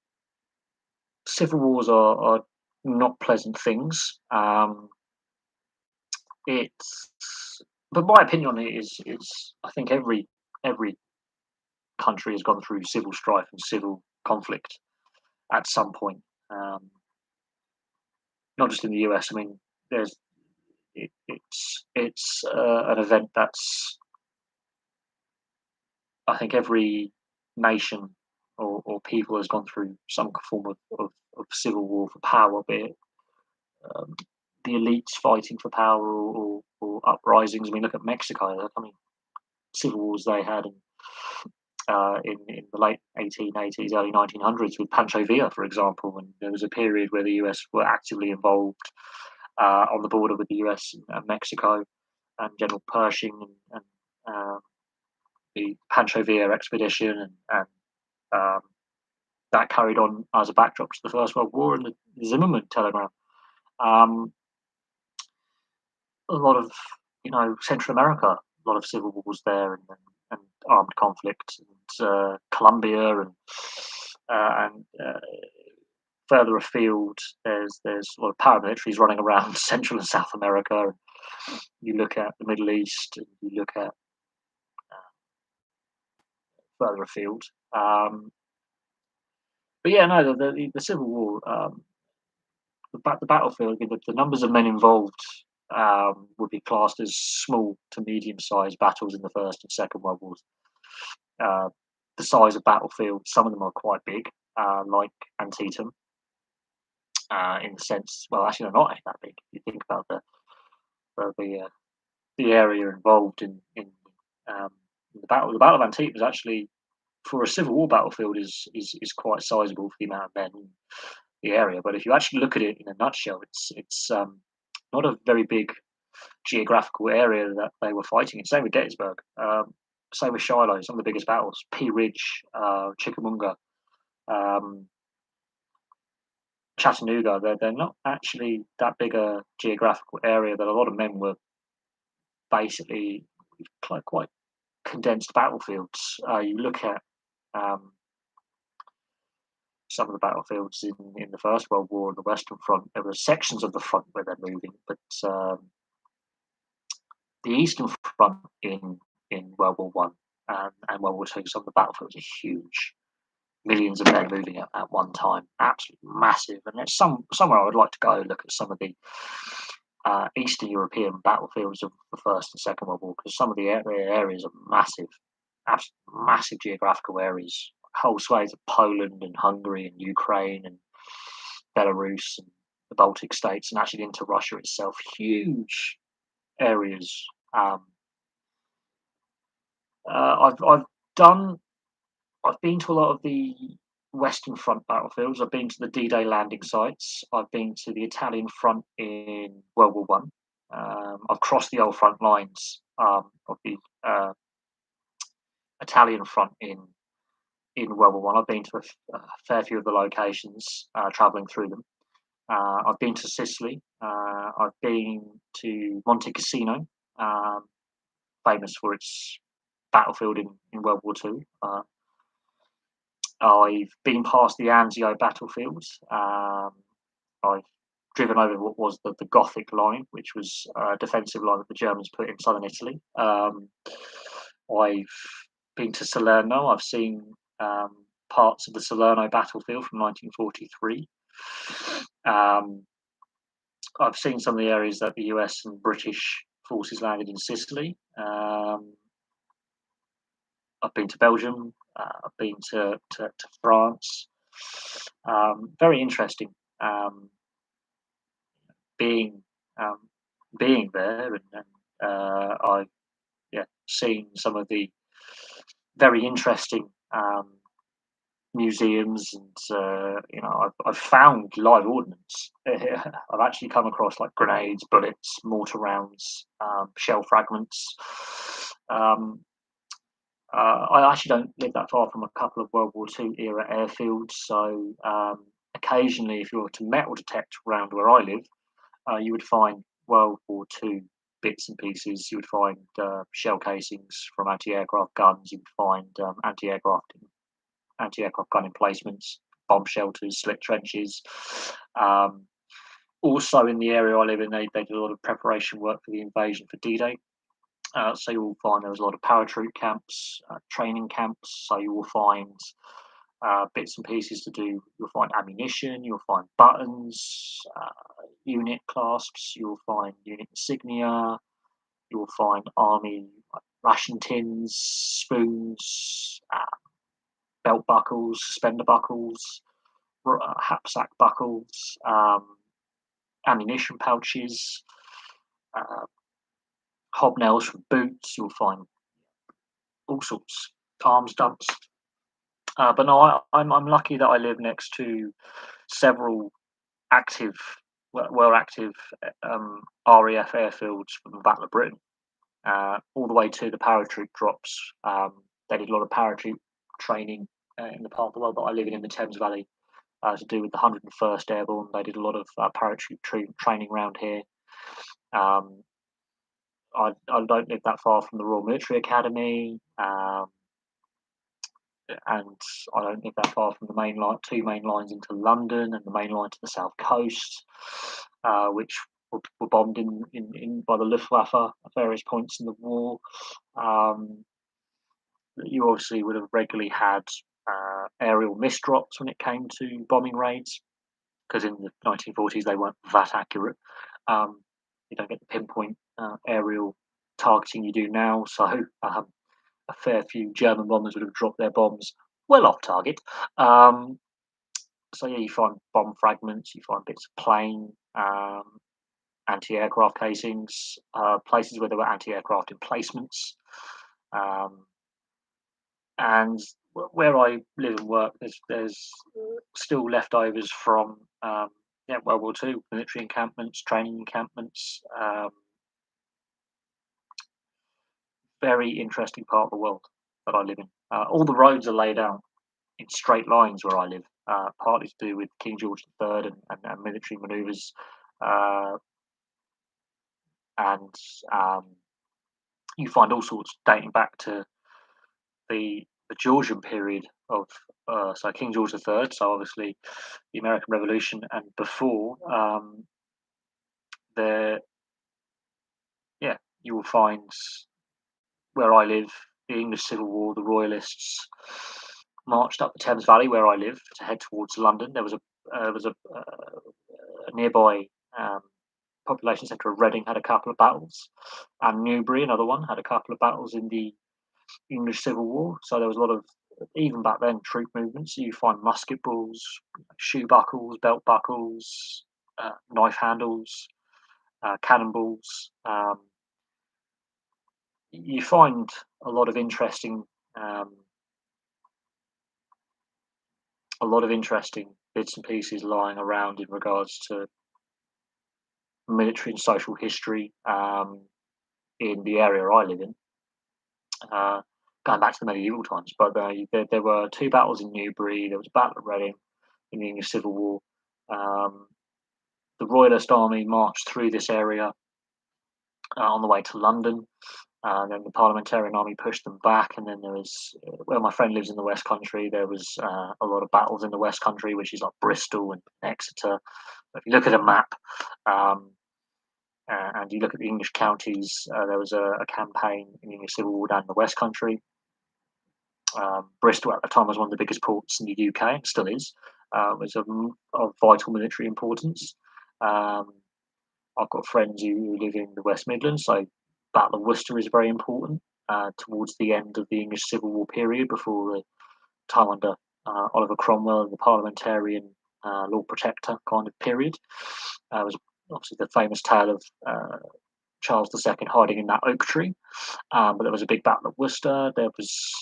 S1: civil wars are not pleasant things. It's but my opinion on it is I think every country has gone through civil strife and civil conflict at some point. Um, Not just in the US. I mean, there's it's an event that's I think every nation or people has gone through some form of civil war for power, be it um, the elites fighting for power or uprisings. I mean, look at Mexico. I mean, civil wars they had in the late 1880s, early 1900s with Pancho Villa, for example. And there was a period where the US were actively involved on the border with the US and Mexico, and General Pershing and the Pancho Villa expedition, and um, that carried on as a backdrop to the First World War and the Zimmerman telegram. Um, a lot of Central America, a lot of civil wars there, and armed conflict, and Colombia, and further afield, there's a lot of paramilitaries running around Central and South America. And you look at the Middle East, and you look at further afield. But yeah, no, the Civil War, the battlefield, the numbers of men involved would be classed as small to medium-sized battles in the First and Second World Wars. Uh, the size of battlefields, some of them are quite big, like Antietam, in the sense, well, actually, they're not actually that big. If you think about the area involved um, in the Battle of Antietam is actually, for a Civil War battlefield, is quite sizable for the amount of men in the area. But if you actually look at it in a nutshell, it's not a very big geographical area that they were fighting in. Same with Gettysburg. Same with Shiloh. Some of the biggest battles: Pea Ridge, Chickamauga, um, Chattanooga. They're not actually that big a geographical area that a lot of men were basically quite condensed battlefields. You look at um, some of the battlefields in the First World War on the Western Front. There were sections of the front where they're moving, but the Eastern Front in World War One and World War Two, some of the battlefields are huge. Millions of men moving at one time, absolutely massive. And there's somewhere I would like to go look at some of the Eastern European battlefields of the First and Second World War, because some of the areas are massive, absolutely massive geographical areas, whole swathes of Poland and Hungary and Ukraine and Belarus and the Baltic states, and actually into Russia itself, huge areas. Um, I've done. I've been to a lot of the Western Front battlefields. I've been to the D-Day landing sites. I've been to the Italian front in World War One. I've crossed the old front lines of the Italian front in World War One. I've been to a fair few of the locations, travelling through them. I've been to Sicily. I've been to Monte Cassino, um, famous for its battlefield in World War Two. I've been past the Anzio battlefield. I've driven over what was the Gothic line, which was a defensive line that the Germans put in southern Italy. I've been to Salerno. I've seen parts of the Salerno battlefield from 1943. I've seen some of the areas that the US and British forces landed in Sicily. I've been to Belgium. I've been to France. Very interesting being um, being there, and I've seen some of the very interesting museums, and I've found live ordnance. I've actually come across like grenades, bullets, mortar rounds, shell fragments. I actually don't live that far from a couple of World War II era airfields, so occasionally, if you were to metal detect around where I live, you would find World War II bits and pieces. You would find shell casings from anti-aircraft guns. You would find anti-aircraft gun emplacements, bomb shelters, slit trenches. Also, in the area I live in, they did a lot of preparation work for the invasion for D-Day. So you will find there was a lot of paratroop camps, training camps. So you will find bits and pieces to do. You'll find ammunition. You'll find buttons, unit clasps. You'll find unit insignia. You'll find army ration tins, spoons, belt buckles, suspender buckles, haversack buckles, ammunition pouches, uh, hobnails from boots. You'll find all sorts, arms dumps. But no, I'm lucky that I live next to several active, well active RAF airfields from the Battle of Britain, all the way to the paratroop drops. They did a lot of paratroop training in the part of the world that I live in the Thames Valley, to do with the 101st Airborne. They did a lot of paratroop training around here. I don't live that far from the Royal Military Academy, and I don't live that far from the main line, two main lines into London and the main line to the south coast, which were bombed in by the Luftwaffe at various points in the war. You obviously would have regularly had aerial misdrops when it came to bombing raids, because in the 1940s they weren't that accurate. You don't get the pinpoint aerial targeting you do now, so a fair few German bombers would have dropped their bombs well off target. So yeah, you find bomb fragments, you find bits of plane, anti-aircraft casings, places where there were anti-aircraft emplacements, and where I live and work, there's still leftovers from World War II military encampments, training encampments. Very interesting part of the world that I live in. All the roads are laid out in straight lines where I live, partly to do with King George III and military manoeuvres, and you find all sorts dating back to the Georgian period of so King George III, so obviously the American Revolution, and before there, yeah, you will find where I live the English Civil War, the Royalists marched up the Thames Valley where I live to head towards London. There was a nearby population centre of Reading had a couple of battles, and Newbury, another one, had a couple of battles in the English Civil War. So there was a lot of, even back then, troop movements. You find musket balls, shoe buckles, belt buckles, knife handles, cannonballs. You find a lot of interesting bits and pieces lying around in regards to military and social history in the area I live in. going back to the medieval times. But there were two battles in Newbury. There was a battle at Reading in the English Civil War. Um, the Royalist army marched through this area on the way to London. Then the Parliamentarian army pushed them back, and then there was where my friend lives in the West Country. There was a lot of battles in the West Country, which is like Bristol and Exeter. If you look at a map, um, and you look at the English counties, there was a campaign in the English Civil War down in the West Country. Bristol at the time was one of the biggest ports in the UK, and still is. It was of vital military importance. Um, I've got friends who live in the West Midlands, so Battle of Worcester is very important towards the end of the English Civil War period, before the time under Oliver Cromwell, the parliamentarian Lord Protector kind of period. It was obviously the famous tale of Charles II hiding in that oak tree. But there was a big battle at Worcester. There was,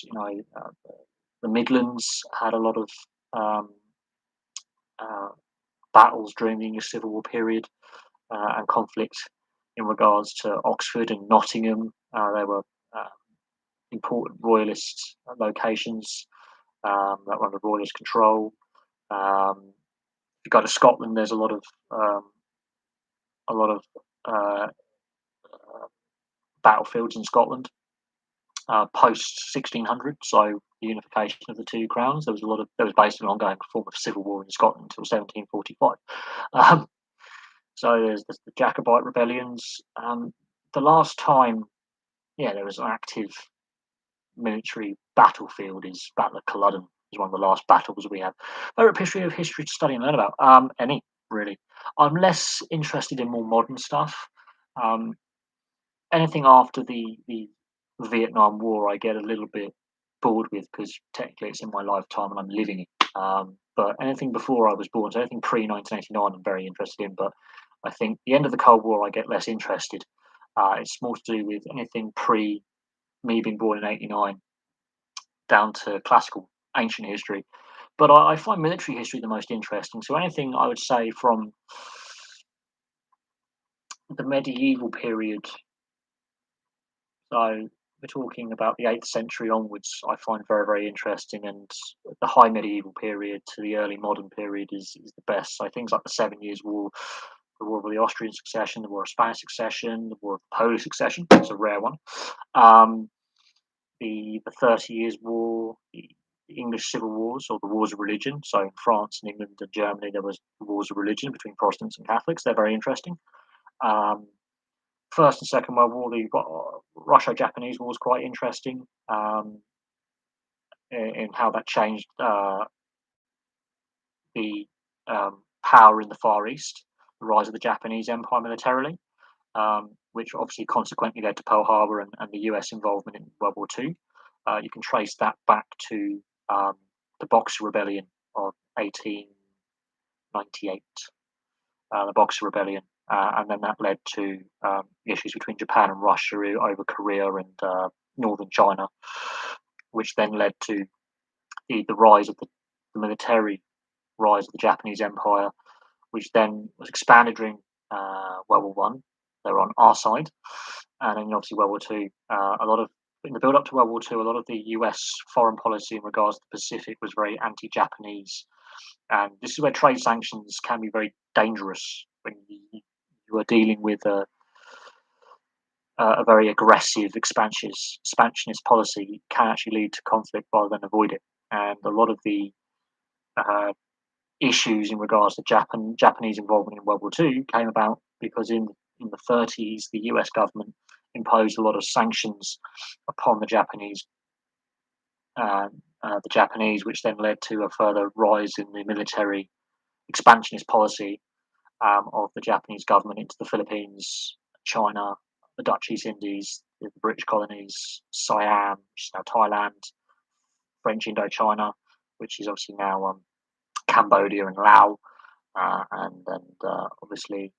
S1: the Midlands had a lot of um, uh, battles during the English Civil War period, and conflict in regards to Oxford and Nottingham. There were important royalist locations that were under royalist control. If you go to Scotland, there's a lot of uh, battlefields in Scotland post 1600. So the unification of the two crowns. There was basically an ongoing form of civil war in Scotland until 1745. Um, so there's the Jacobite rebellions. The last time, there was an active military battlefield is Battle of Culloden. Is one of the last battles we have. Favorite history to study and learn about? Any really. I'm less interested in more modern stuff. Um, Anything after the Vietnam War, I get a little bit bored with, because technically it's in my lifetime and I'm living it. But anything before I was born, so anything pre 1989, I'm very interested in. But I think the end of the Cold War, I get less interested. It's more to do with anything pre me being born in '89 down to classical ancient history. But I find military history the most interesting. So anything I would say from the medieval period, so we're talking about the 8th century onwards, I find very, very interesting. And the high medieval period to the early modern period is the best. So things like the Seven Years' War, the War of the Austrian Succession, the War of Spanish Succession, the War of the Polish Succession, it's a rare one. Um, the 30 Years' War, the English Civil Wars, or the Wars of Religion. So in France and England and Germany, there was wars of religion between Protestants and Catholics. They're very interesting. Um, First and Second World War, the Russo-Japanese War was quite interesting, in how that changed the power in the Far East, the rise of the Japanese Empire militarily, which obviously consequently led to Pearl Harbor and the US involvement in World War II. You can trace that back to the Boxer Rebellion of 1898, the Boxer Rebellion. And then that led to issues between Japan and Russia over Korea and northern China, which then led to the rise of the military rise of the Japanese Empire, which then was expanded during World War One. They were on our side, and then obviously World War Two. A lot of in the build up to World War Two, a lot of the U.S. foreign policy in regards to the Pacific was very anti-Japanese, and this is where trade sanctions can be very dangerous when you are dealing with a very aggressive expansionist policy. Can actually lead to conflict rather than avoid it, and a lot of the uh, issues in regards to Japanese involvement in World War II came about because in the 30s, the US government imposed a lot of sanctions upon the Japanese, which then led to a further rise in the military expansionist policy of the Japanese government into the Philippines, China, the Dutch East Indies, the British colonies, Siam, which is now Thailand, French Indochina, which is obviously now Cambodia and Laos, and obviously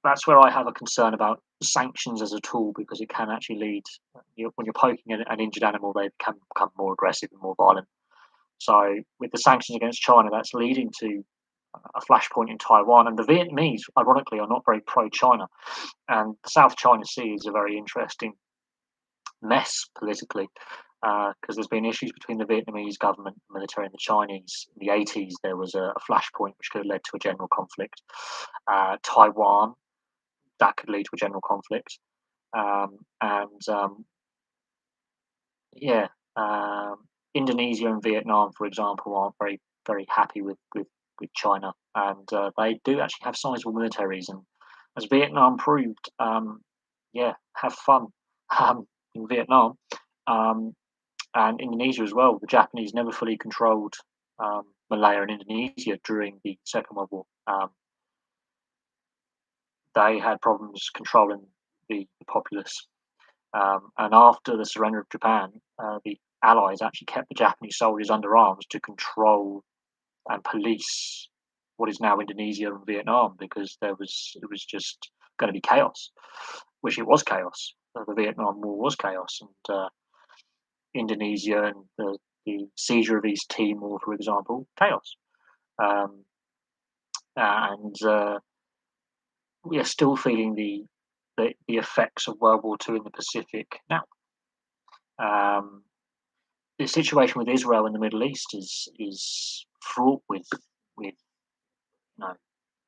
S1: that's where I have a concern about sanctions as a tool, because it can actually lead, when you're poking an injured animal, they can become more aggressive and more violent. So with the sanctions against China, that's leading to a flashpoint in Taiwan, and the Vietnamese, ironically, are not very pro-China, and the South China Sea is a very interesting mess politically, because there's been issues between the Vietnamese government, military, and the Chinese. In the 80s, there was a flashpoint which could have led to a general conflict. Taiwan, that could lead to a general conflict. And yeah, um, Indonesia and Vietnam, for example, aren't very happy with China, and they do actually have sizable militaries. And as Vietnam proved, yeah, have fun in Vietnam, um, and Indonesia as well. The Japanese never fully controlled Malaya and Indonesia during the Second World War. They had problems controlling the populace. And after the surrender of Japan, the Allies actually kept the Japanese soldiers under arms to control and police what is now Indonesia and Vietnam, because it was just going to be chaos, which it was chaos. The Vietnam War was chaos, and Indonesia and the seizure of East Timor, for example, chaos. Um, and we are still feeling the effects of World War II in the Pacific now. Um, the situation with Israel in the Middle East is fraught with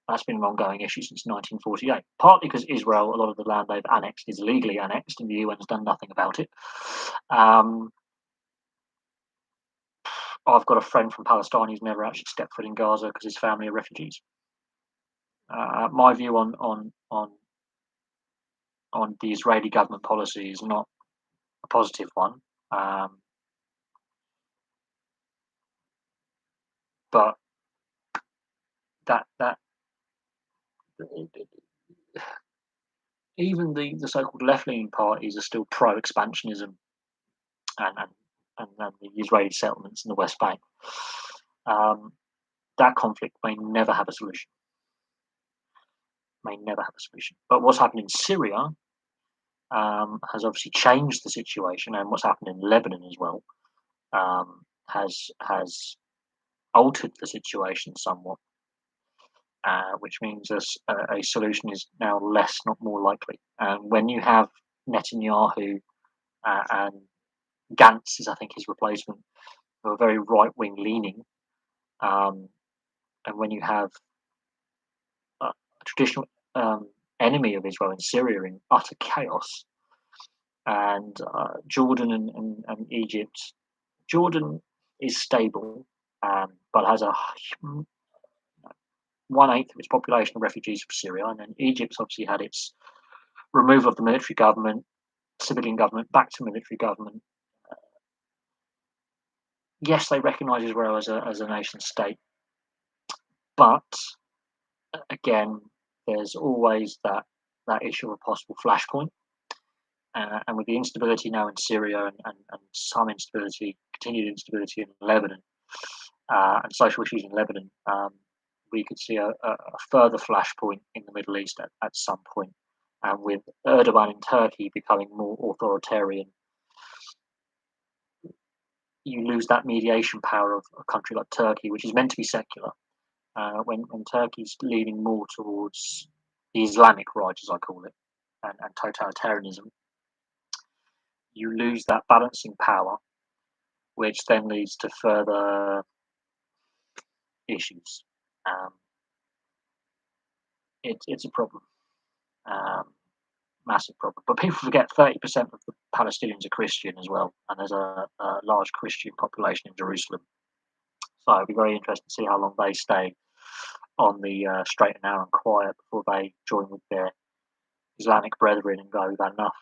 S1: that's been an ongoing issue since 1948. Partly because Israel, a lot of the land they've annexed is legally annexed, and the UN's done nothing about it. Um, I've got a friend from Palestine who's never actually stepped foot in Gaza because his family are refugees. My view on the Israeli government policy is not a positive one, um, but that even the so-called left-leaning parties are still pro-expansionism and and the Israeli settlements in the West Bank. Um, that conflict may never have a solution. May never have a solution. But what's happened in Syria has obviously changed the situation, and what's happened in Lebanon as well has altered the situation somewhat, which means a solution is now less, not more likely. And when you have Netanyahu and Gantz is, I think, his replacement, who are very right wing leaning, um, and when you have a traditional enemy of Israel in Syria in utter chaos, and Jordan and Egypt. Jordan is stable, but has a 1/8 of its population of refugees from Syria, and then Egypt's obviously had its removal of the military government, civilian government, back to military government. Yes, they recognise Israel as a nation state, but again, there's always that issue of a possible flashpoint. And with the instability now in Syria and some instability, continued instability in Lebanon, and social issues in Lebanon, we could see a further flashpoint in the Middle East at some point. And with Erdogan in Turkey becoming more authoritarian, you lose that mediation power of a country like Turkey, which is meant to be secular. When Turkey's leaning more towards the Islamic right, as I call it, and totalitarianism, you lose that balancing power, which then leads to further issues. Um, it's a problem, um, massive problem. But people forget 30% of the Palestinians are Christian as well, and there's a large Christian population in Jerusalem. So it'll be very interesting to see how long they stay on the straight and narrow and quiet before they join with their Islamic brethren and go, we've had enough.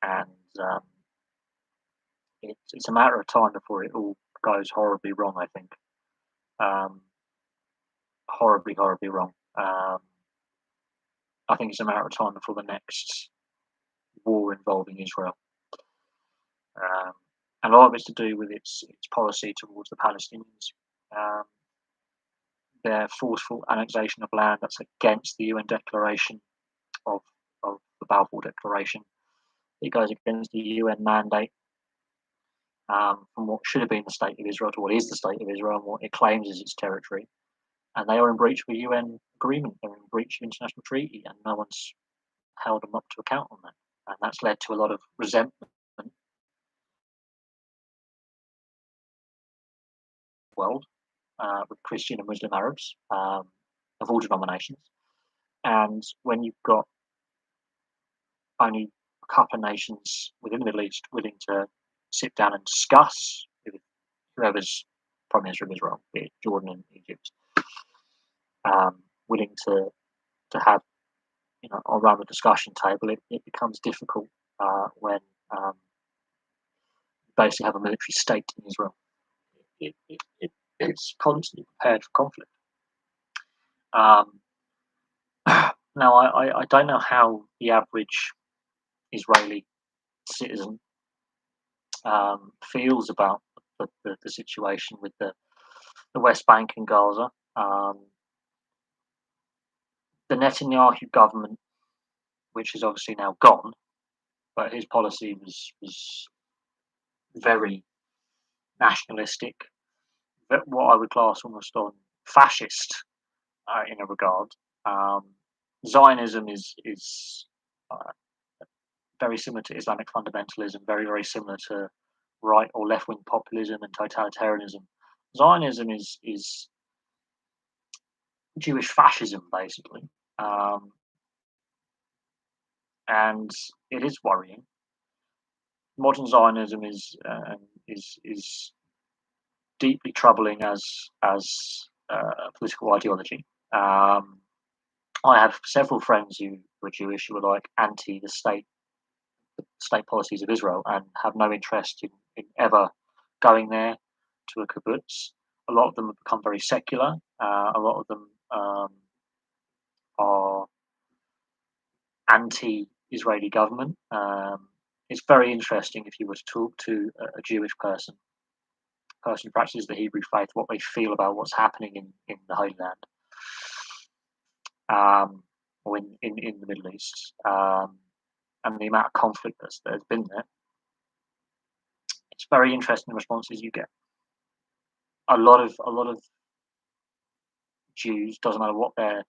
S1: And it's a matter of time before it all goes horribly wrong, I think. Um, horribly, horribly wrong. I think it's a matter of time before the next war involving Israel. Um, and a lot of it's to do with its policy towards the Palestinians. Um, their forceful annexation of land that's against the UN declaration of, of the Balfour Declaration. It goes against the UN mandate from what should have been the state of Israel to what is the state of Israel and what it claims is its territory. And they are in breach of a UN agreement. They're in breach of international treaty, and no one's held them up to account on that. And that's led to a lot of resentment world, with Christian and Muslim Arabs of all denominations. And when you've got only a couple of nations within the Middle East willing to sit down and discuss with whoever's Prime Minister of Israel, be it Jordan and Egypt, willing to have around the discussion table, it becomes difficult when you basically have a military state in Israel. It's constantly prepared for conflict. Now, I don't know how the average Israeli citizen feels about the situation with the West Bank and Gaza. The Netanyahu government, which is obviously now gone, but his policy was very nationalistic, what I would class almost on fascist in a regard. Zionism is very similar to Islamic fundamentalism, very similar to right or left wing populism and totalitarianism. Zionism is Jewish fascism, basically, and it is worrying. Modern Zionism is deeply troubling as a political ideology. I have several friends who are Jewish who are like anti the state policies of Israel and have no interest in ever going there to a kibbutz. A lot of them have become very secular. A lot of them are anti-Israeli government. It's very interesting if you were to talk to a Jewish person who practices the Hebrew faith, what they feel about what's happening in the Holy Land, or in the Middle East, and the amount of conflict that's been there. It's very interesting the responses you get. A lot of Jews, doesn't matter what their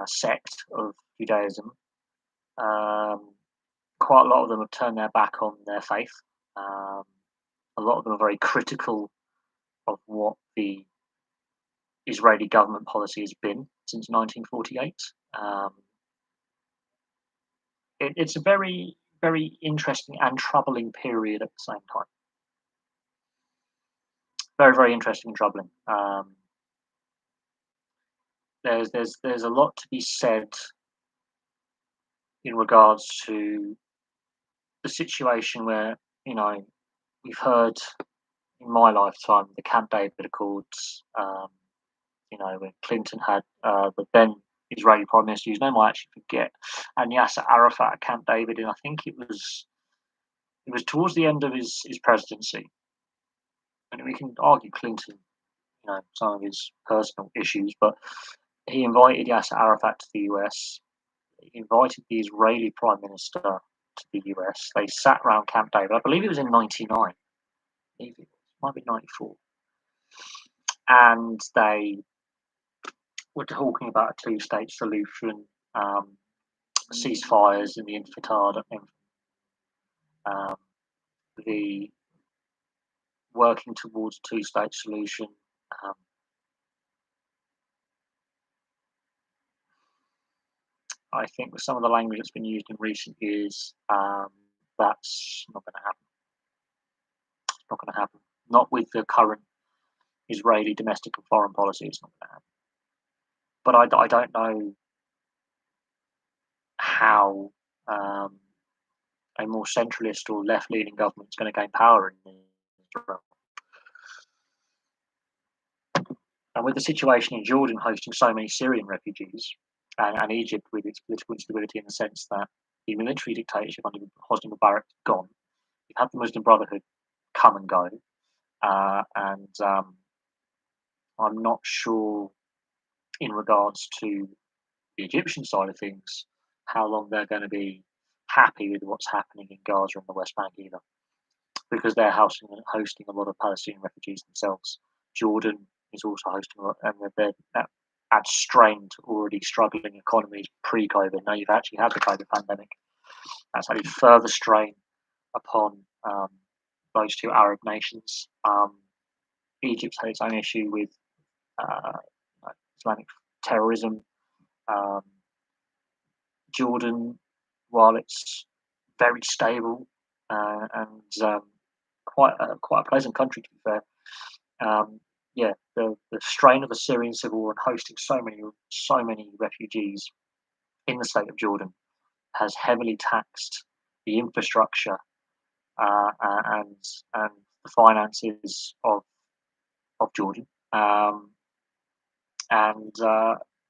S1: sect of Judaism, quite a lot of them have turned their back on their faith. A lot of them are very critical of what the Israeli government policy has been since 1948. It's a very interesting and troubling period at the same time. Very interesting and troubling. There's a lot to be said in regards to the situation where we've heard in my lifetime the Camp David Accords. When Clinton had the then Israeli Prime Minister, whose name I actually forget, and Yasser Arafat at Camp David, and I think it was towards the end of his presidency. And we can argue Clinton, some of his personal issues, but he invited Yasser Arafat to the US. He invited the Israeli Prime Minister to the US. They sat around Camp David. I believe it was in '99. It might be '94. And they were talking about a two-state solution, ceasefires in the Intifada, the working towards a two-state solution. I think with some of the language that's been used in recent years, that's not going to happen. It's not going to happen. Not with the current Israeli domestic and foreign policy. It's not going to happen. But I don't know how a more centralist or left-leaning government is going to gain power in Israel. And with the situation in Jordan hosting so many Syrian refugees, and Egypt with its political instability in the sense that the military dictatorship under Hosni Mubarak is gone, you've had the Muslim Brotherhood come and go, and I'm not sure in regards to the Egyptian side of things how long they're going to be happy with what's happening in Gaza and the West Bank either, because they're hosting a lot of Palestinian refugees themselves. Jordan is also hosting a lot, and they're at strained, already struggling economies pre-COVID. Now you've actually had the COVID pandemic. That's added further strain upon those two Arab nations. Egypt's had its own issue with Islamic terrorism. Um, Jordan, while it's very stable and quite a pleasant country to be fair, yeah, the strain of the Syrian civil war and hosting so many refugees in the state of Jordan has heavily taxed the infrastructure and the finances of Jordan, and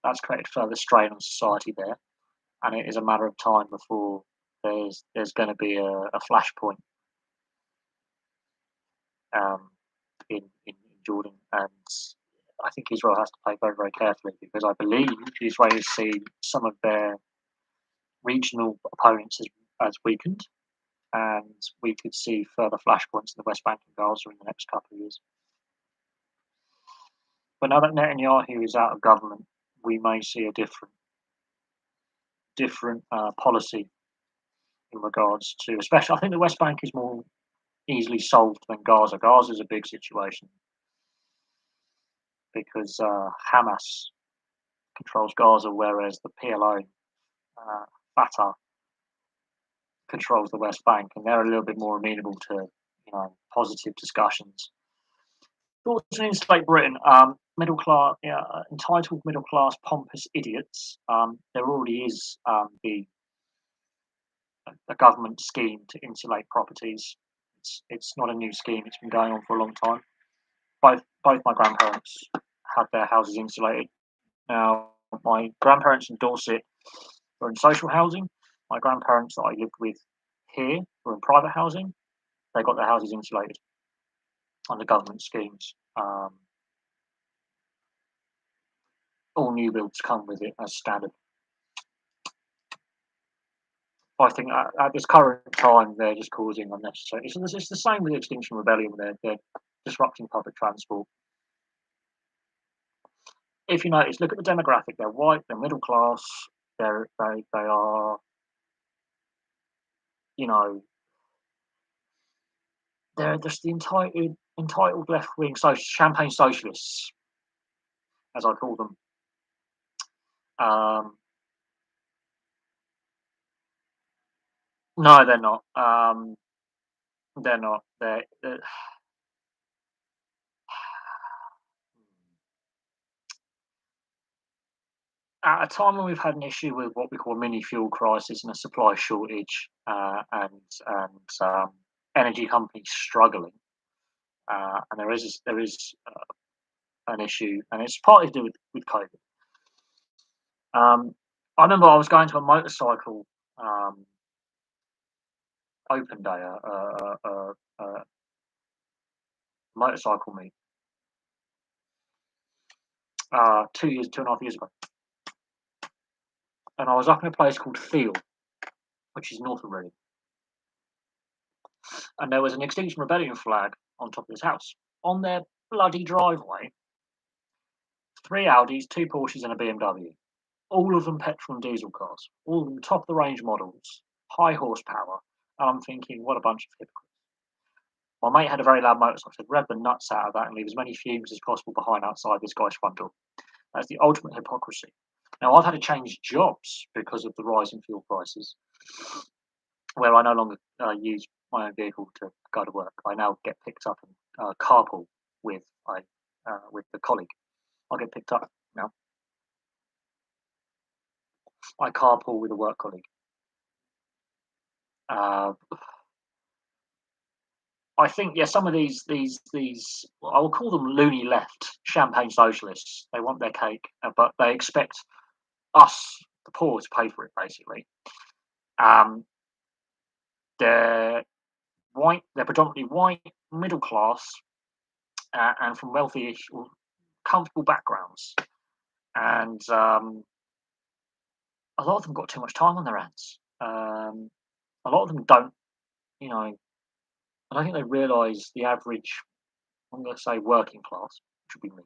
S1: that's created further strain on society there. And it is a matter of time before there's going to be a flashpoint um, in Jordan, and I think Israel has to play very very carefully because I believe the Israelis see some of their regional opponents as weakened, and we could see further flashpoints in the West Bank and Gaza in the next couple of years. But now that Netanyahu is out of government, we may see a different policy in regards to, especially, I think the West Bank is more easily solved than Gaza. Gaza is a big situation because Hamas controls Gaza, whereas the PLO, Fatah, controls the West Bank, and they're a little bit more amenable to positive discussions. Thoughts on insulate Britain? Middle class, yeah, entitled middle class, pompous idiots. There already is a government scheme to insulate properties. It's not a new scheme. It's been going on for a long time. Both my grandparents had their houses insulated. Now, my grandparents in Dorset were in social housing. My grandparents that I lived with here were in private housing. They got their houses insulated under government schemes. All new builds come with it as standard. I think at this current time, they're just causing unnecessary. It's the same with Extinction Rebellion. They're disrupting public transport. If you notice, look at the demographic. They're white. They're middle class. They are, they're just the entitled left wing champagne socialists, as I call them. No, they're not. They're not. They're at a time when we've had an issue with what we call a mini fuel crisis and a supply shortage, and energy companies struggling, and there is an issue, and it's partly to do with COVID. I remember I was going to a motorcycle open day, a motorcycle meet, 2.5 years ago, and I was up in a place called Thiel, which is north of Reading, and there was an Extinction Rebellion flag on top of this house. On their bloody driveway, 3 Audis, 2 Porsches, and a BMW. All of them petrol and diesel cars. All of them top of the range models, high horsepower. And I'm thinking, what a bunch of hypocrites. My mate had a very loud motorcycle. I said, rev the nuts out of that and leave as many fumes as possible behind outside this guy's front door. That's the ultimate hypocrisy. Now, I've had to change jobs because of the rise in fuel prices, where I no longer use my own vehicle to go to work. I now get picked up and carpool with a colleague. I get picked up now. I carpool with a work colleague. I think, yeah, some of these I will call them loony left champagne socialists. They want their cake, but they expect us, the poor, to pay for it. Basically, they're white. They're predominantly white, middle class, and from wealthy, comfortable backgrounds, and a lot of them got too much time on their hands. A lot of them don't, I don't think they realise the average. I'm going to say working class, which would be me.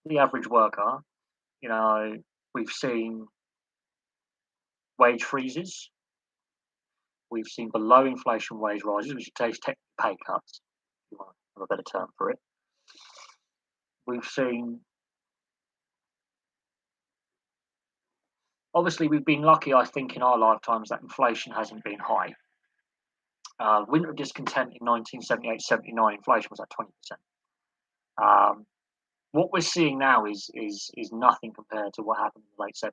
S1: The average worker, we've seen wage freezes, we've seen below inflation wage rises, which takes pay cuts. of a better term for it. We've seen, obviously, we've been lucky, I think, in our lifetimes that inflation hasn't been high. Winter of discontent in 1978-79, inflation was at 20%. What we're seeing now is nothing compared to what happened in the late 70s.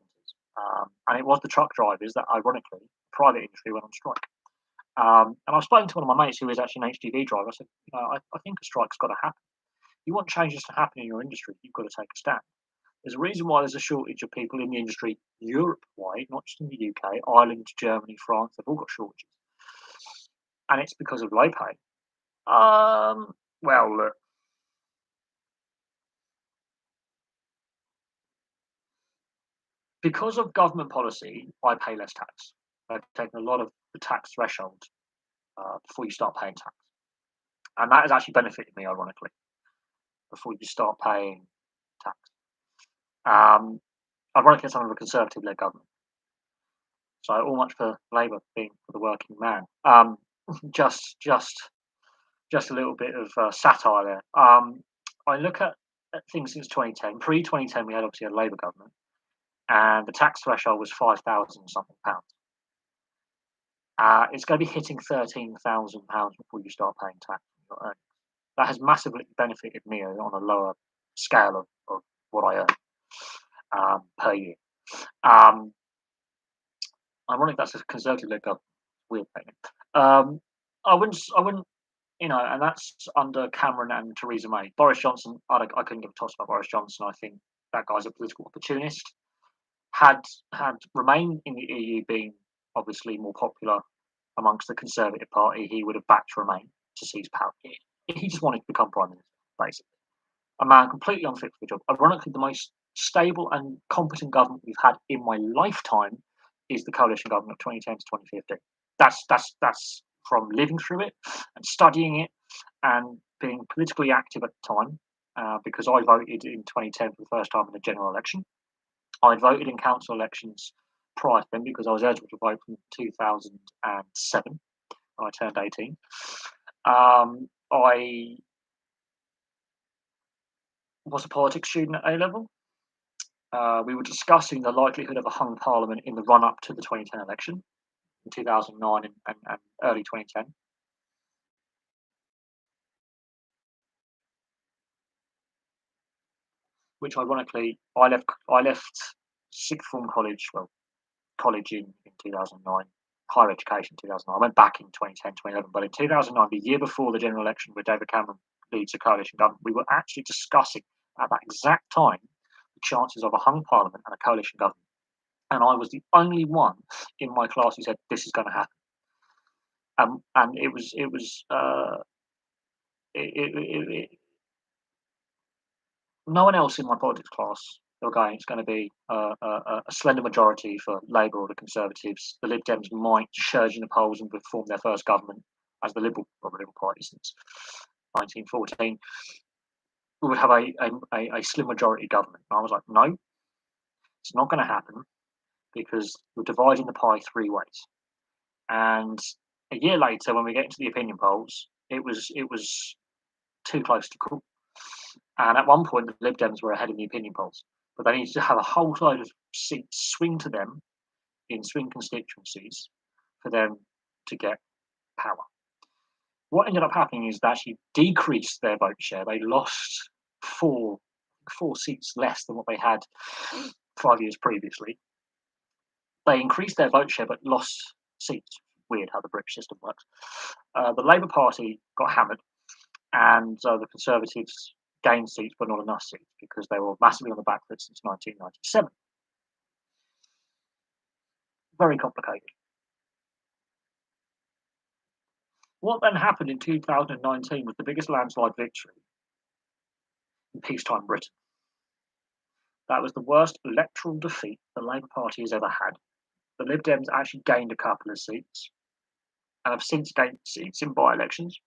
S1: And it was the truck drivers that, ironically, private industry went on strike. And I've spoken to one of my mates who is actually an HGV driver. I said, I think a strike's got to happen. If you want changes to happen in your industry, you've got to take a stand. There's a reason why there's a shortage of people in the industry Europe-wide, not just in the UK, Ireland, Germany, France, they've all got shortages. And it's because of low pay. Well, look, because of government policy, I pay less tax. They've taken a lot of the tax threshold before you start paying tax. And that has actually benefited me, ironically, before you start paying tax. Ironically, it's under a Conservative-led government. So all much for Labour being for the working man. Just a little bit of satire there. I look at things since 2010. Pre-2010, we had obviously a Labour government, and the tax threshold was 5,000 something pounds. It's going to be hitting 13,000 pounds before you start paying tax on your earnings. That has massively benefited me on a lower scale of what I earn per year. Ironic that's a Conservative-led government. Weird thing. I wouldn't, and that's under Cameron and Theresa May. Boris Johnson, I couldn't give a toss about Boris Johnson. I think that guy's a political opportunist. Had Remain in the EU been obviously more popular amongst the Conservative Party, he would have backed Remain to seize power. He just wanted to become Prime Minister, basically. A man completely unfit for the job. Ironically, the most stable and competent government we've had in my lifetime is the coalition government of 2010 to 2015. That's from living through it and studying it and being politically active at the time, because I voted in 2010 for the first time in the general election. I voted in council elections prior to them because I was eligible to vote from 2007 when I turned 18. I was a politics student at A-level. We were discussing the likelihood of a hung parliament in the run-up to the 2010 election in 2009 and early 2010. Which ironically, I left sixth form college, college in 2009, higher education in 2009. I went back in 2010, 2011, but in 2009, the year before the general election where David Cameron leads the coalition government, we were actually discussing at that exact time the chances of a hung parliament and a coalition government. And I was the only one in my class who said this is going to happen. And it was no one else in my politics class. They were going, it's going to be a slender majority for Labour or the Conservatives. The Lib Dems might surge in the polls and form their first government as the Liberal Party since 1914. We would have a slim majority government. And I was like, no, it's not going to happen because we're dividing the pie three ways. And a year later, when we get into the opinion polls, it was too close to call. And at one point, the Lib Dems were ahead in the opinion polls, but they needed to have a whole load of seats swing to them in swing constituencies for them to get power. What ended up happening is they actually decreased their vote share. They lost four seats less than what they had 5 years previously. They increased their vote share but lost seats. Weird how the British system works. The Labour Party got hammered, and the Conservatives gained seats but not enough seats because they were massively on the back foot since 1997. Very complicated. What then happened in 2019 was the biggest landslide victory in peacetime Britain. That was the worst electoral defeat the Labour Party has ever had. The Lib Dems actually gained a couple of seats and have since gained seats in by-elections.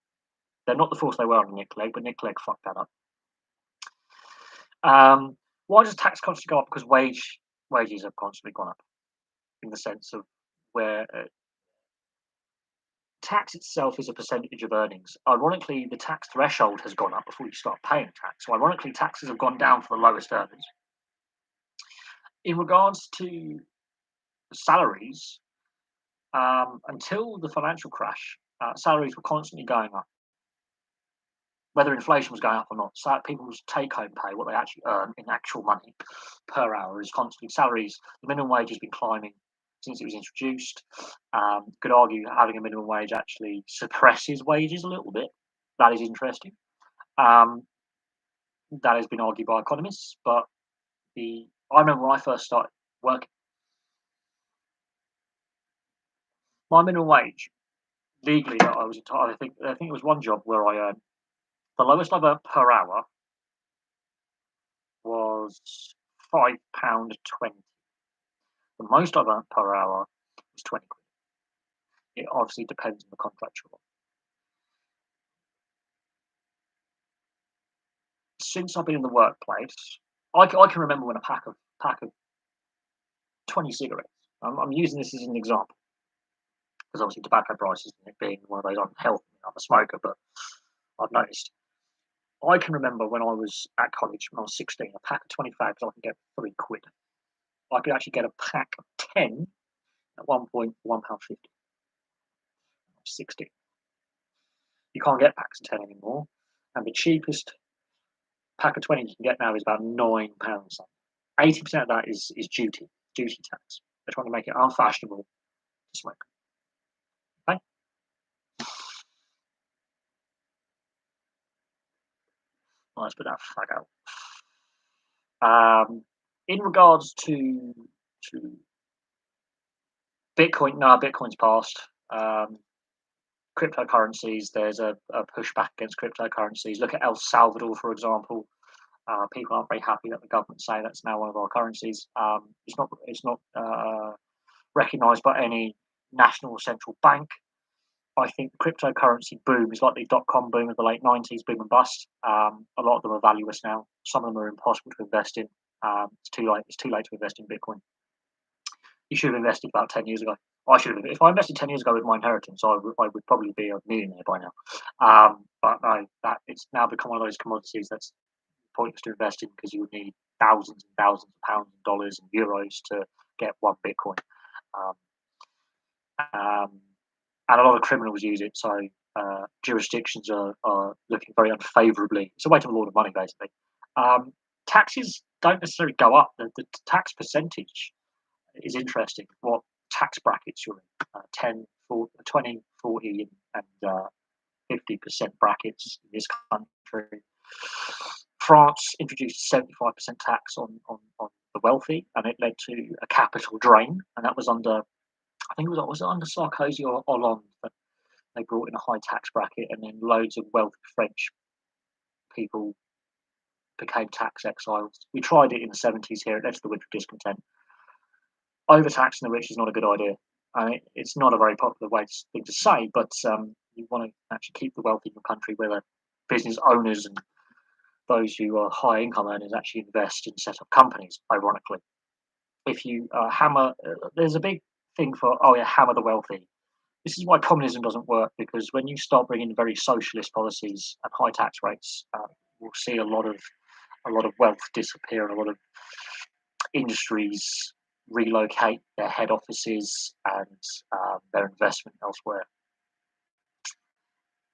S1: They're not the force they were under Nick Clegg, but Nick Clegg fucked that up. Why does tax constantly go up? Because wages have constantly gone up, in the sense of where tax itself is a percentage of earnings. Ironically, the tax threshold has gone up before you start paying tax. So ironically, taxes have gone down for the lowest earners. In regards to salaries, until the financial crash, salaries were constantly going up, whether inflation was going up or not. So people's take-home pay, what they actually earn in actual money per hour, is constantly salaries. The minimum wage has been climbing since it was introduced. Could argue having a minimum wage actually suppresses wages a little bit. That is interesting. Um, that has been argued by economists, but I remember when I first started working, my minimum wage legally that I was entitled. I think it was one job where I earned the lowest I've earned per hour was £5.20. The most I've earned per hour was 20 quid. It obviously depends on the contract you're on. Since I've been in the workplace, I can remember when a pack of 20 cigarettes. I'm using this as an example because obviously tobacco prices being one of those unhealthy. I'm a smoker, but I've noticed. I can remember when I was at college when I was 16, a pack of 20 fags I could get for £3. I could actually get a pack of 10 at one point for £1.50. 16. You can't get packs of 10 anymore, and the cheapest pack of 20 you can get now is about £9. 80% of that is duty tax. They're trying to make it unfashionable to smoke. Okay? Let's put that flag out. In regards to Bitcoin, no, Bitcoin's passed. Cryptocurrencies, there's a pushback against cryptocurrencies. Look at El Salvador, for example. People aren't very happy that the government say that's now one of our currencies. It's not recognised by any national or central bank. I think the cryptocurrency boom is like the dot-com boom of the late 90s, boom and bust. A lot of them are valueless now. Some of them are impossible to invest in. It's too late. It's too late to invest in Bitcoin. You should have invested about 10 years ago. I should have. If I invested 10 years ago with my inheritance, I would probably be a millionaire by now. But no, that it's now become one of those commodities that's pointless to invest in because you would need thousands and thousands of pounds and dollars and euros to get one Bitcoin. Um, and a lot of criminals use it, so jurisdictions are looking very unfavourably. It's a way to launder money, basically. Taxes don't necessarily go up. The tax percentage is interesting. What tax brackets you're in, 10, 40, 20, 40, and 50% brackets in this country. France introduced 75% tax on the wealthy, and it led to a capital drain. And that was under, I think was it under Sarkozy or Hollande that they brought in a high tax bracket, and then loads of wealthy French people became tax exiles. We tried it in the 70s here. It led to the winter discontent. Overtaxing the rich is not a good idea. It's not a very popular thing to say, but you want to actually keep the wealthy in the country where the business owners and those who are high income earners actually invest and set up companies, ironically. If you there's a big thing for, hammer the wealthy. This is why communism doesn't work, because when you start bringing very socialist policies and high tax rates, we'll see a lot of wealth disappear, and a lot of industries relocate their head offices and their investment elsewhere.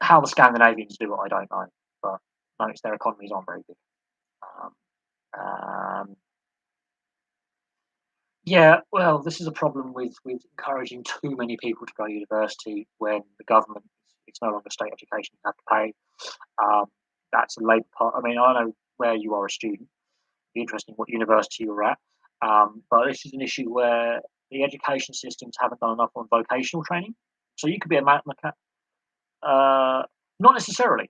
S1: How the Scandinavians do it, I don't know, but notice their economies aren't very big. Yeah, well, this is a problem with encouraging too many people to go to university when the government, it's no longer state education you have to pay. That's a Labour part. I mean, I don't know where you are a student. It'd be interesting what university you're at. But this is an issue where the education systems haven't done enough on vocational training. So you could be a mechanic. Not necessarily.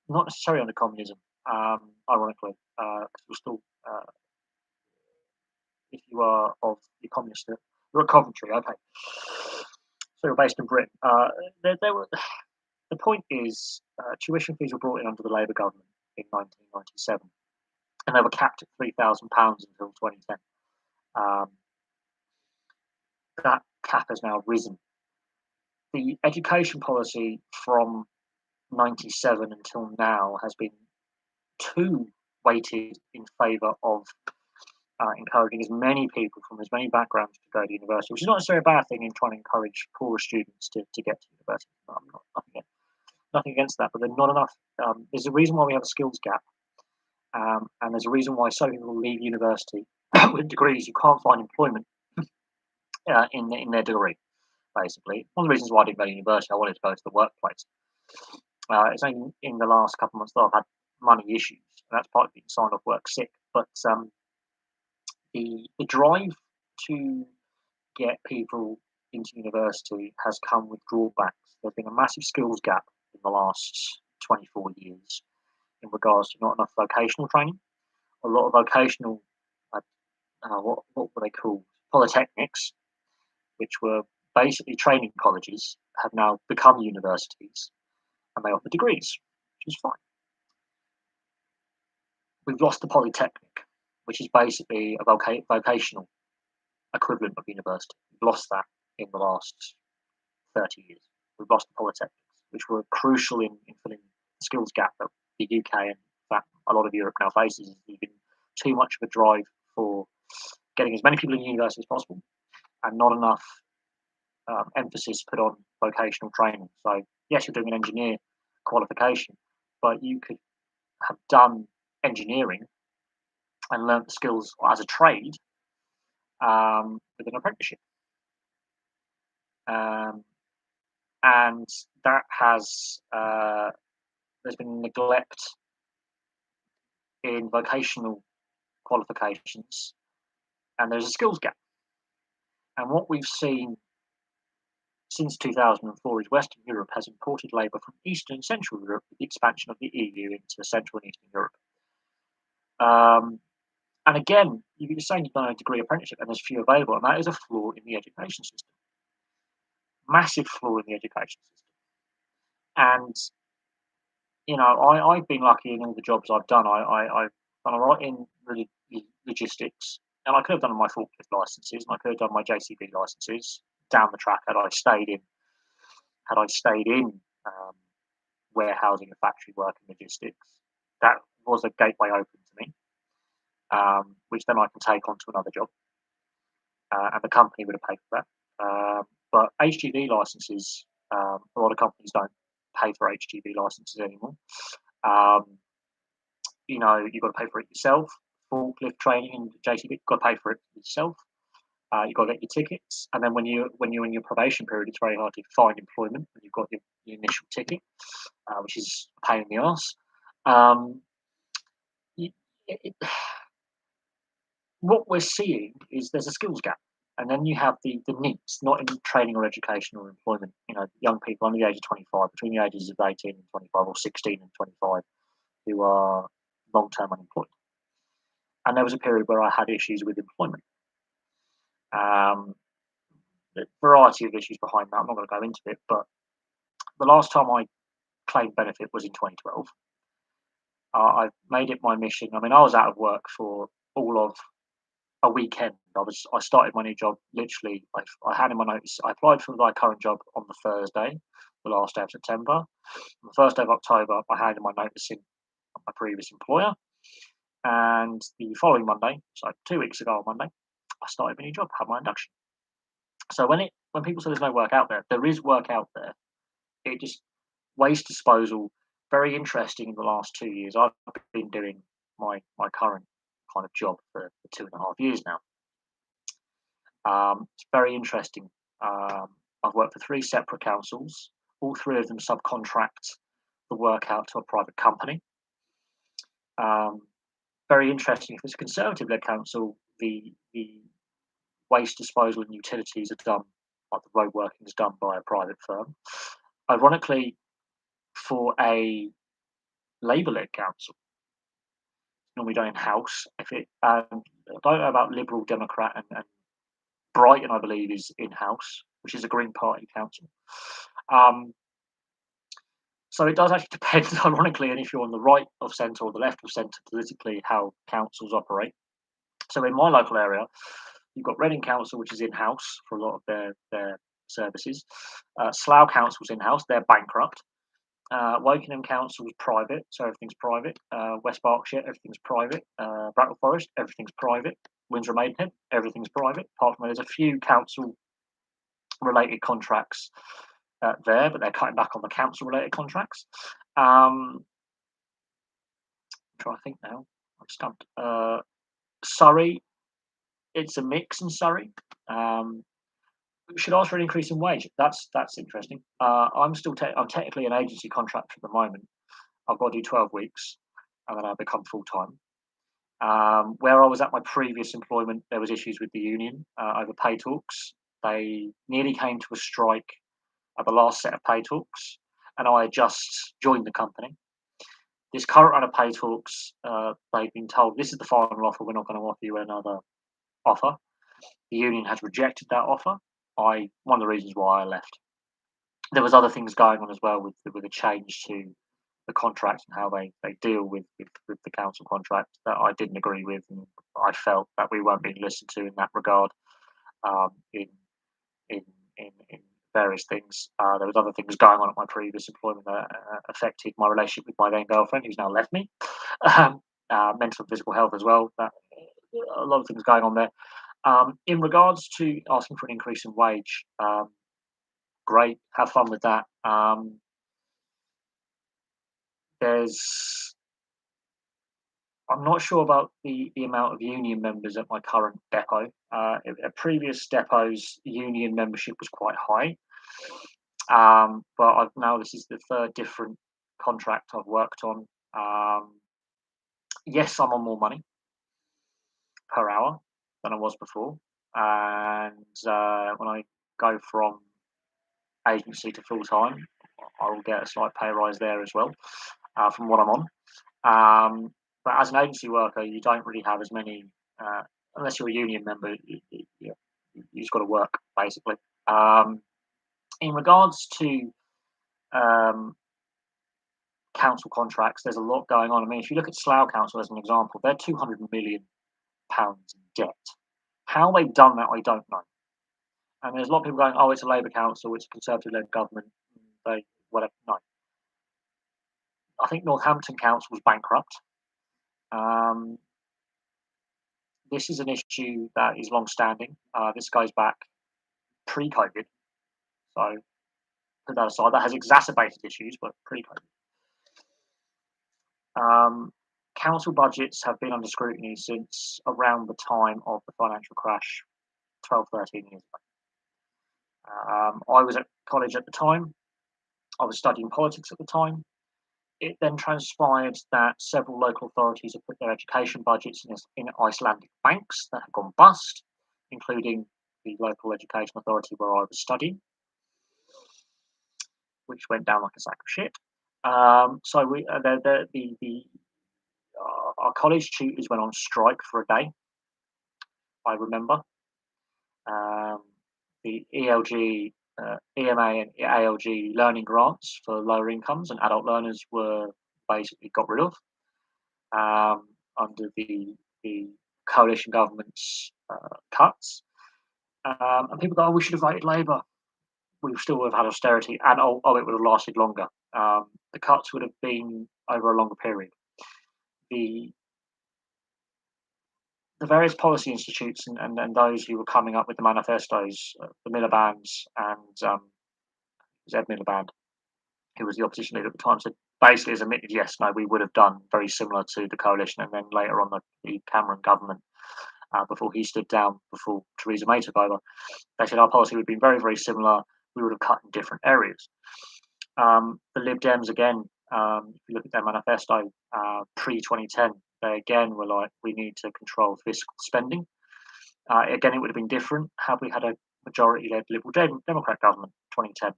S1: Not necessarily under communism. Ironically, because we're still if you are of the communist, you're at Coventry, okay. So you're based in Britain. The point is, tuition fees were brought in under the Labour government in 1997, and they were capped at £3,000 until 2010. That cap has now risen the education policy from 97 until now has been too weighted in favour of encouraging as many people from as many backgrounds to go to university, which is not necessarily a bad thing in trying to encourage poorer students to get to university. I'm not, nothing against that, but there's not enough. There's a reason why we have a skills gap, and there's a reason why so many people leave university with degrees. You can't find employment in their degree. Basically, one of the reasons why I didn't go to university, I wanted to go to the workplace. It's only in the last couple of months that I've had money issues, and that's partly being signed off work sick. But the drive to get people into university has come with drawbacks. There's been a massive skills gap in the last 24 years in regards to not enough vocational training. A lot of vocational, what were they called? Polytechnics, which were basically training colleges, have now become universities, and they offer degrees, which is fine. We've lost the Polytechnic, which is basically a vocational equivalent of university. We've lost that in the last 30 years. We've lost the Polytechnics, which were crucial in filling the skills gap that the UK and in fact a lot of Europe now faces. There's been too much of a drive for getting as many people in university as possible, and not enough emphasis put on vocational training. So yes, you're doing an engineer qualification, but you could have done engineering and learnt the skills as a trade with an apprenticeship. And that has there's been neglect in vocational qualifications, and there's a skills gap. And what we've seen since 2004 is Western Europe has imported labour from Eastern and Central Europe with the expansion of the EU into Central and Eastern Europe. And again, you're saying you've done a degree apprenticeship and there's few available, and that is a flaw in the education system. Massive flaw in the education system. And I've been lucky in all the jobs I've done. I've done a lot in logistics, and I could have done my forklift licenses, and I could have done my JCB licenses down the track had I stayed in warehousing and factory work and logistics. That was a gateway open to me, which then I can take on to another job, and the company would have paid for that. But HGV licenses, a lot of companies don't pay for HGV licenses anymore. You've got to pay for it yourself. Forklift training and JCB, you've got to pay for it yourself. You've got to get your tickets, and then when you're in your probation period, it's very hard to find employment when you've got your initial ticket, which is a pain in the arse. What we're seeing is there's a skills gap, and then you have the needs, not in training or education or employment. Young people under the age of 25, between the ages of 18 and 25, or 16 and 25, who are long-term unemployed. And there was a period where I had issues with employment. The variety of issues behind that, I'm not going to go into it, but the last time I claimed benefit was in 2012. I've made it my mission. I mean, I was out of work for all of a weekend. I started my new job literally. I handed my notice. I applied for my current job on the Thursday, the last day of September. On the first day of October, I handed my notice in at my previous employer, and the following Monday, so 2 weeks ago on Monday, I started my new job, had my induction. So when people say there's no work out there is work out there. It just waste disposal. Very interesting in the last 2 years. I've been doing my current kind of job for 2.5 years now. It's very interesting. I've worked for 3 separate councils. All 3 of them subcontract the work out to a private company. Very interesting. If it's a Conservative-led council, the waste disposal and utilities are done, like the road working is done by a private firm. Ironically, for a Labour-led council, normally done in-house. I don't know about Liberal, Democrat, and Brighton, I believe, is in-house, which is a Green Party council. So it does actually depend, ironically, on if you're on the right of centre or the left of centre politically, how councils operate. So in my local area, you've got Reading Council, which is in-house for a lot of their services. Slough Council's in-house, they're bankrupt. Wokingham Council was private, so everything's private. West Berkshire, everything's private. Bracknell Forest, everything's private. Windsor and Maidenhead, everything's private. Apart from there's a few council-related contracts there, but they're cutting back on the council-related contracts. I'm trying to think now. I'm stumped. Surrey, it's a mix in Surrey. We should ask for an increase in wage. That's interesting. I'm technically an agency contractor at the moment. I've got to do 12 weeks, and then I become full time. Where I was at my previous employment, there was issues with the union over pay talks. They nearly came to a strike at the last set of pay talks, and I had just joined the company. This current round of pay talks, they've been told this is the final offer. We're not going to offer you another offer. The union has rejected that offer. One of the reasons why I left. There was other things going on as well with a change to the contract and how they deal with the council contract that I didn't agree with, and I felt that we weren't being listened to in that regard. In various things, there was other things going on at my previous employment that affected my relationship with my then girlfriend, who's now left me. Mental and physical health as well. A lot of things going on there. In regards to asking for an increase in wage, great, have fun with that. I'm not sure about the amount of union members at my current depot. At previous depots, union membership was quite high. But this is the third different contract I've worked on. Yes, I'm on more money per hour than I was before. And when I go from agency to full time, I will get a slight pay rise there as well from what I'm on. But as an agency worker, you don't really have as many, unless you're a union member, you just got to work basically. In regards to council contracts, there's a lot going on. I mean, if you look at Slough Council as an example, they're £200 million in debt. How they've done that, I don't know. And there's a lot of people going, "Oh, it's a Labour council, it's a Conservative-led government." Whatever. No, I think Northampton Council was bankrupt. This is an issue that is long-standing. This goes back pre-COVID, so put that aside. That has exacerbated issues, but pre-COVID. Council budgets have been under scrutiny since around the time of the financial crash 12, 13 years ago. I was at college at the time. I was studying politics at the time. It then transpired that several local authorities have put their education budgets in Icelandic banks that have gone bust, including the local education authority where I was studying, which went down like a sack of shit. So our college tutors went on strike for a day. I remember the ELG, EMA, and ALG learning grants for lower incomes and adult learners were basically got rid of under the coalition government's cuts. And people go, "Oh, we should have voted Labour. We still would have had austerity, and it would have lasted longer. The cuts would have been over a longer period." The various policy institutes and those who were coming up with the manifestos, the Miliband's and it was Ed Miliband, who was the opposition leader at the time, said basically has admitted, yes, no, we would have done very similar to the coalition, and then later on the Cameron government, before he stood down, before Theresa May took over, they said our policy would have been very, very similar. We would have cut in different areas. The Lib Dems, again, if you look at their manifesto pre-2010, they again were like, we need to control fiscal spending. Again, it would have been different had we had a majority-led Liberal Democrat government in 2010.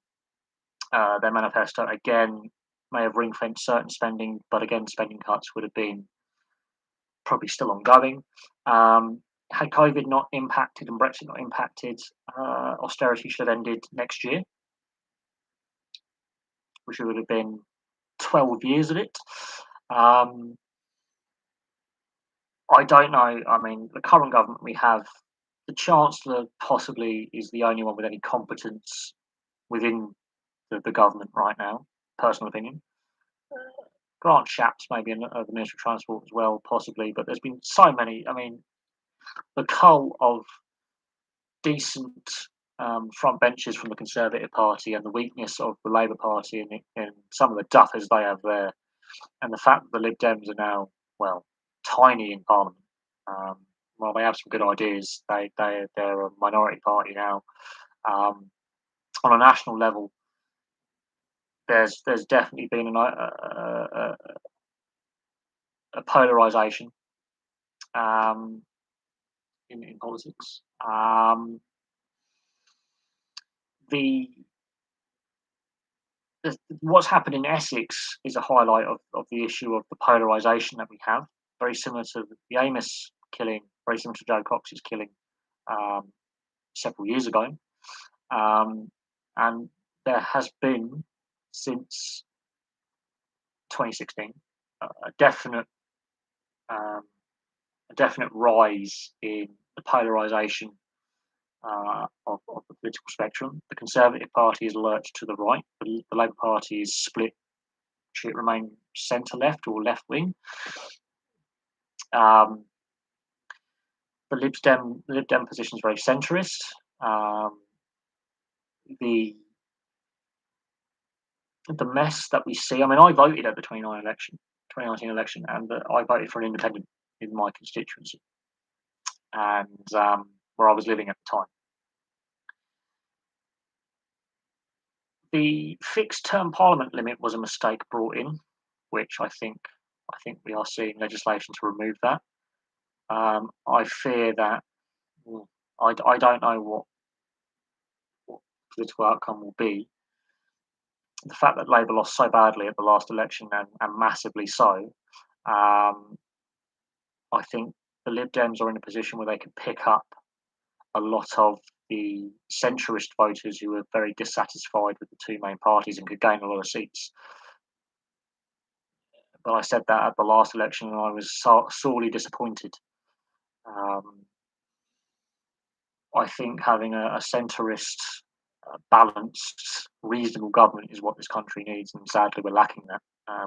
S1: Their manifesto, again, may have ring-fenced certain spending, but again, spending cuts would have been probably still ongoing. Had COVID not impacted and Brexit not impacted, austerity should have ended next year, which would have been 12 years of it. I don't know. I mean, the current government we have the Chancellor possibly is the only one with any competence within the government right now. Personal opinion. Grant Shapps maybe in the Ministry of Transport as well, possibly. But there's been so many. I mean, the cull of decent front benches from the Conservative Party and the weakness of the Labour Party and some of the duffers they have there, and the fact that the Lib Dems are now, well, tiny in Parliament. While they have some good ideas, they're a minority party now. On a national level, there's definitely been a polarization in politics. The what's happened in Essex is a highlight of the issue of the polarization that we have. Very similar to the Amess killing, very similar to Joe Cox's killing several years ago. And there has been, since 2016, a definite rise in the polarization of the political spectrum. The Conservative Party is lurched to the right. The Labour Party is split. Should it remain centre left or left wing? The Lib Dem position is very centrist. The mess that we see. I mean, I voted at the 2019 election, and I voted for an independent in my constituency, and where I was living at the time. The fixed term parliament limit was a mistake brought in, which I think we are seeing legislation to remove that. I fear that I don't know what political outcome will be. The fact that Labour lost so badly at the last election and massively so, I think the Lib Dems are in a position where they can pick up a lot of the centrist voters who are very dissatisfied with the two main parties and could gain a lot of seats. But I said that at the last election, and I was sorely disappointed. I think having a centrist, balanced, reasonable government is what this country needs, and sadly, we're lacking that.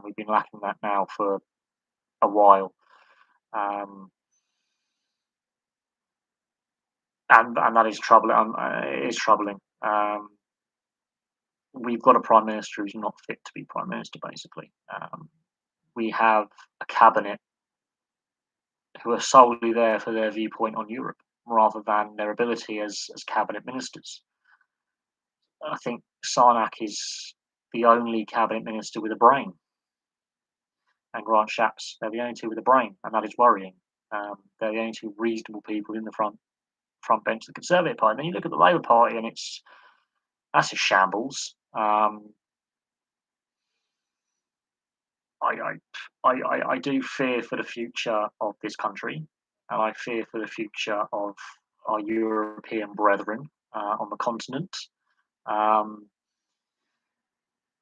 S1: We've been lacking that now for a while, and that is troubling. It is troubling. We've got a prime minister who's not fit to be prime minister. Basically, we have a cabinet who are solely there for their viewpoint on Europe, rather than their ability as cabinet ministers. I think Sarnak is the only cabinet minister with a brain, and Grant Shapps, they're the only two with a brain, and that is worrying. They're the only two reasonable people in the front bench of the Conservative Party. Then you look at the Labour Party, and that's a shambles. I do fear for the future of this country, and I fear for the future of our European brethren on the continent.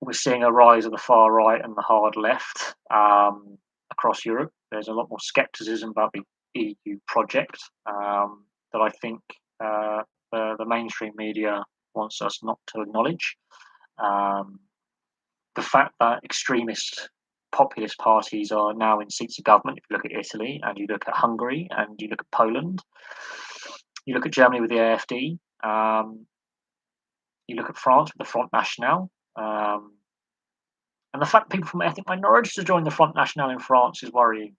S1: We're seeing a rise of the far right and the hard left across Europe. There's a lot more scepticism about the EU project that I think the mainstream media wants us not to acknowledge. The fact that extremist populist parties are now in seats of government, if you look at Italy and you look at Hungary and you look at Poland, you look at Germany with the AfD, you look at France with the Front National, and the fact that people from ethnic minorities are joining the Front National in France is worrying,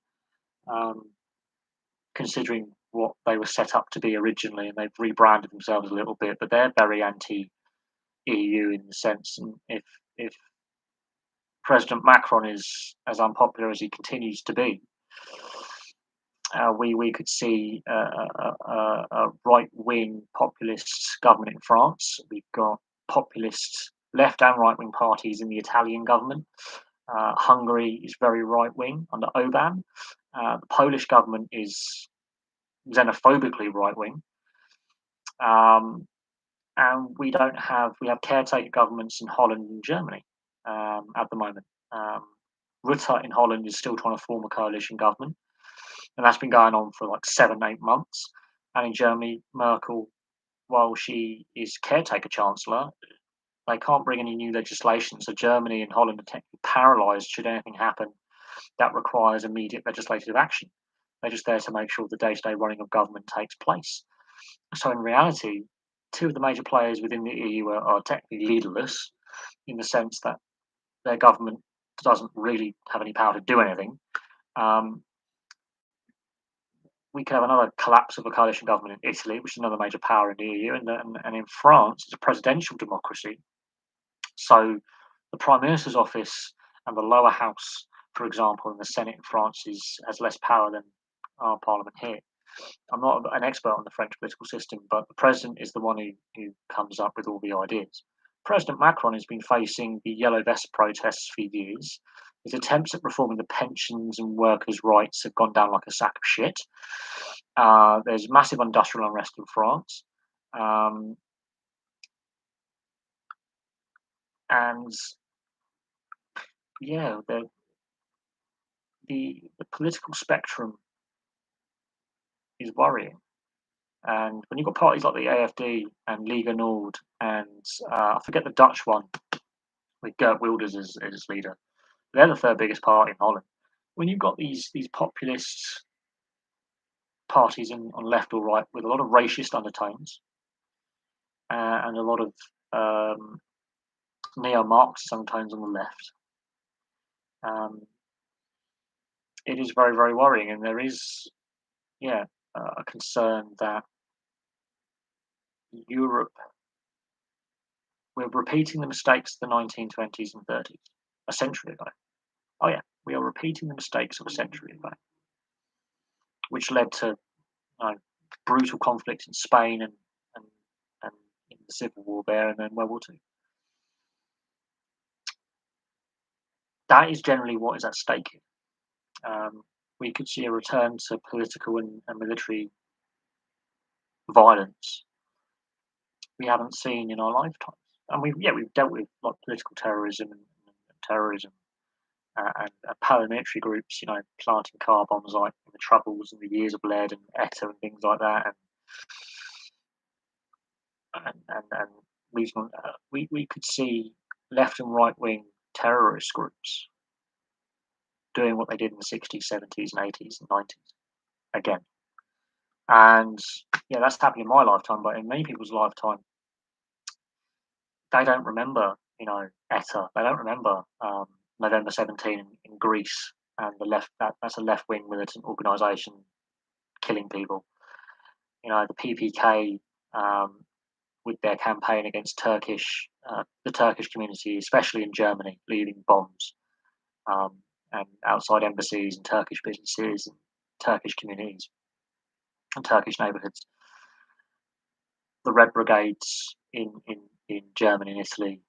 S1: considering what they were set up to be originally, and they've rebranded themselves a little bit, but they're very anti-EU in the sense, and if President Macron is as unpopular as he continues to be, we could see a right-wing populist government in France. We've got populist left and right-wing parties in the Italian government. Hungary is very right-wing under Orbán. The Polish government is xenophobically right-wing. And we have caretaker governments in Holland and Germany at the moment. Rutte in Holland is still trying to form a coalition government, and that's been going on for like 7-8 months. And in Germany, Merkel, while she is caretaker chancellor, they can't bring any new legislation. So Germany and Holland are technically paralysed should anything happen that requires immediate legislative action. They're just there to make sure the day-to-day running of government takes place. So in reality, two of the major players within the EU are technically leaderless in the sense that their government doesn't really have any power to do anything. Um, we could have another collapse of a coalition government in Italy, which is another major power in the EU, and in France, it's a presidential democracy. So the Prime Minister's office and the lower house, for example, in the Senate in France has less power than our parliament here. I'm not an expert on the French political system, but the president is the one who comes up with all the ideas. President Macron has been facing the yellow vest protests for years. His attempts at reforming the pensions and workers' rights have gone down like a sack of shit. There's massive industrial unrest in France. Um, and yeah, the political spectrum is worrying. And when you've got parties like the AFD and Liga Nord and I forget the Dutch one with Geert Wilders as leader, they're the third biggest party in Holland. When you've got these populist parties on left or right with a lot of racist undertones and a lot of um, neo-Marxist undertones on the left, um, it is very, very worrying. And there is, yeah, a concern that Europe, we're repeating the mistakes of the 1920s and 30s, a century ago. Oh yeah, we are repeating the mistakes of a century ago, which led to brutal conflict in Spain and, and in the Civil War there, and then World War Two. That is generally what is at stake here. We could see a return to political and military violence we haven't seen in our lifetimes. And we've dealt with like political terrorism and terrorism and paramilitary groups, planting car bombs like in the Troubles and the Years of Lead and ETA and things like that, and we could see left and right wing terrorist groups doing what they did in the 60s, 70s, and 80s and 90s again. And yeah, that's happening in my lifetime, but in many people's lifetime, they don't remember, ETA. They don't remember November 17 in Greece and the left. That's a left wing militant organisation killing people. The PPK with their campaign against the Turkish community, especially in Germany, leaving bombs and outside embassies and Turkish businesses and Turkish communities and Turkish neighbourhoods. The Red Brigades in Germany and Italy.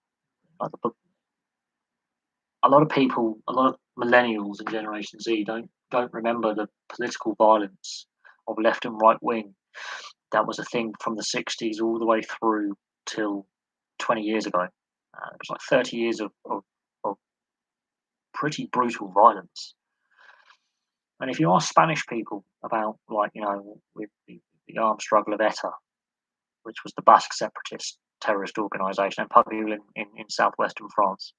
S1: A lot of people, a lot of millennials and Generation Z don't remember the political violence of left and right wing that was a thing from the 60s all the way through till 20 years ago. It was like 30 years of pretty brutal violence. And if you ask Spanish people about, with the armed struggle of ETA, which was the Basque separatist terrorist organisation, and probably in southwestern France,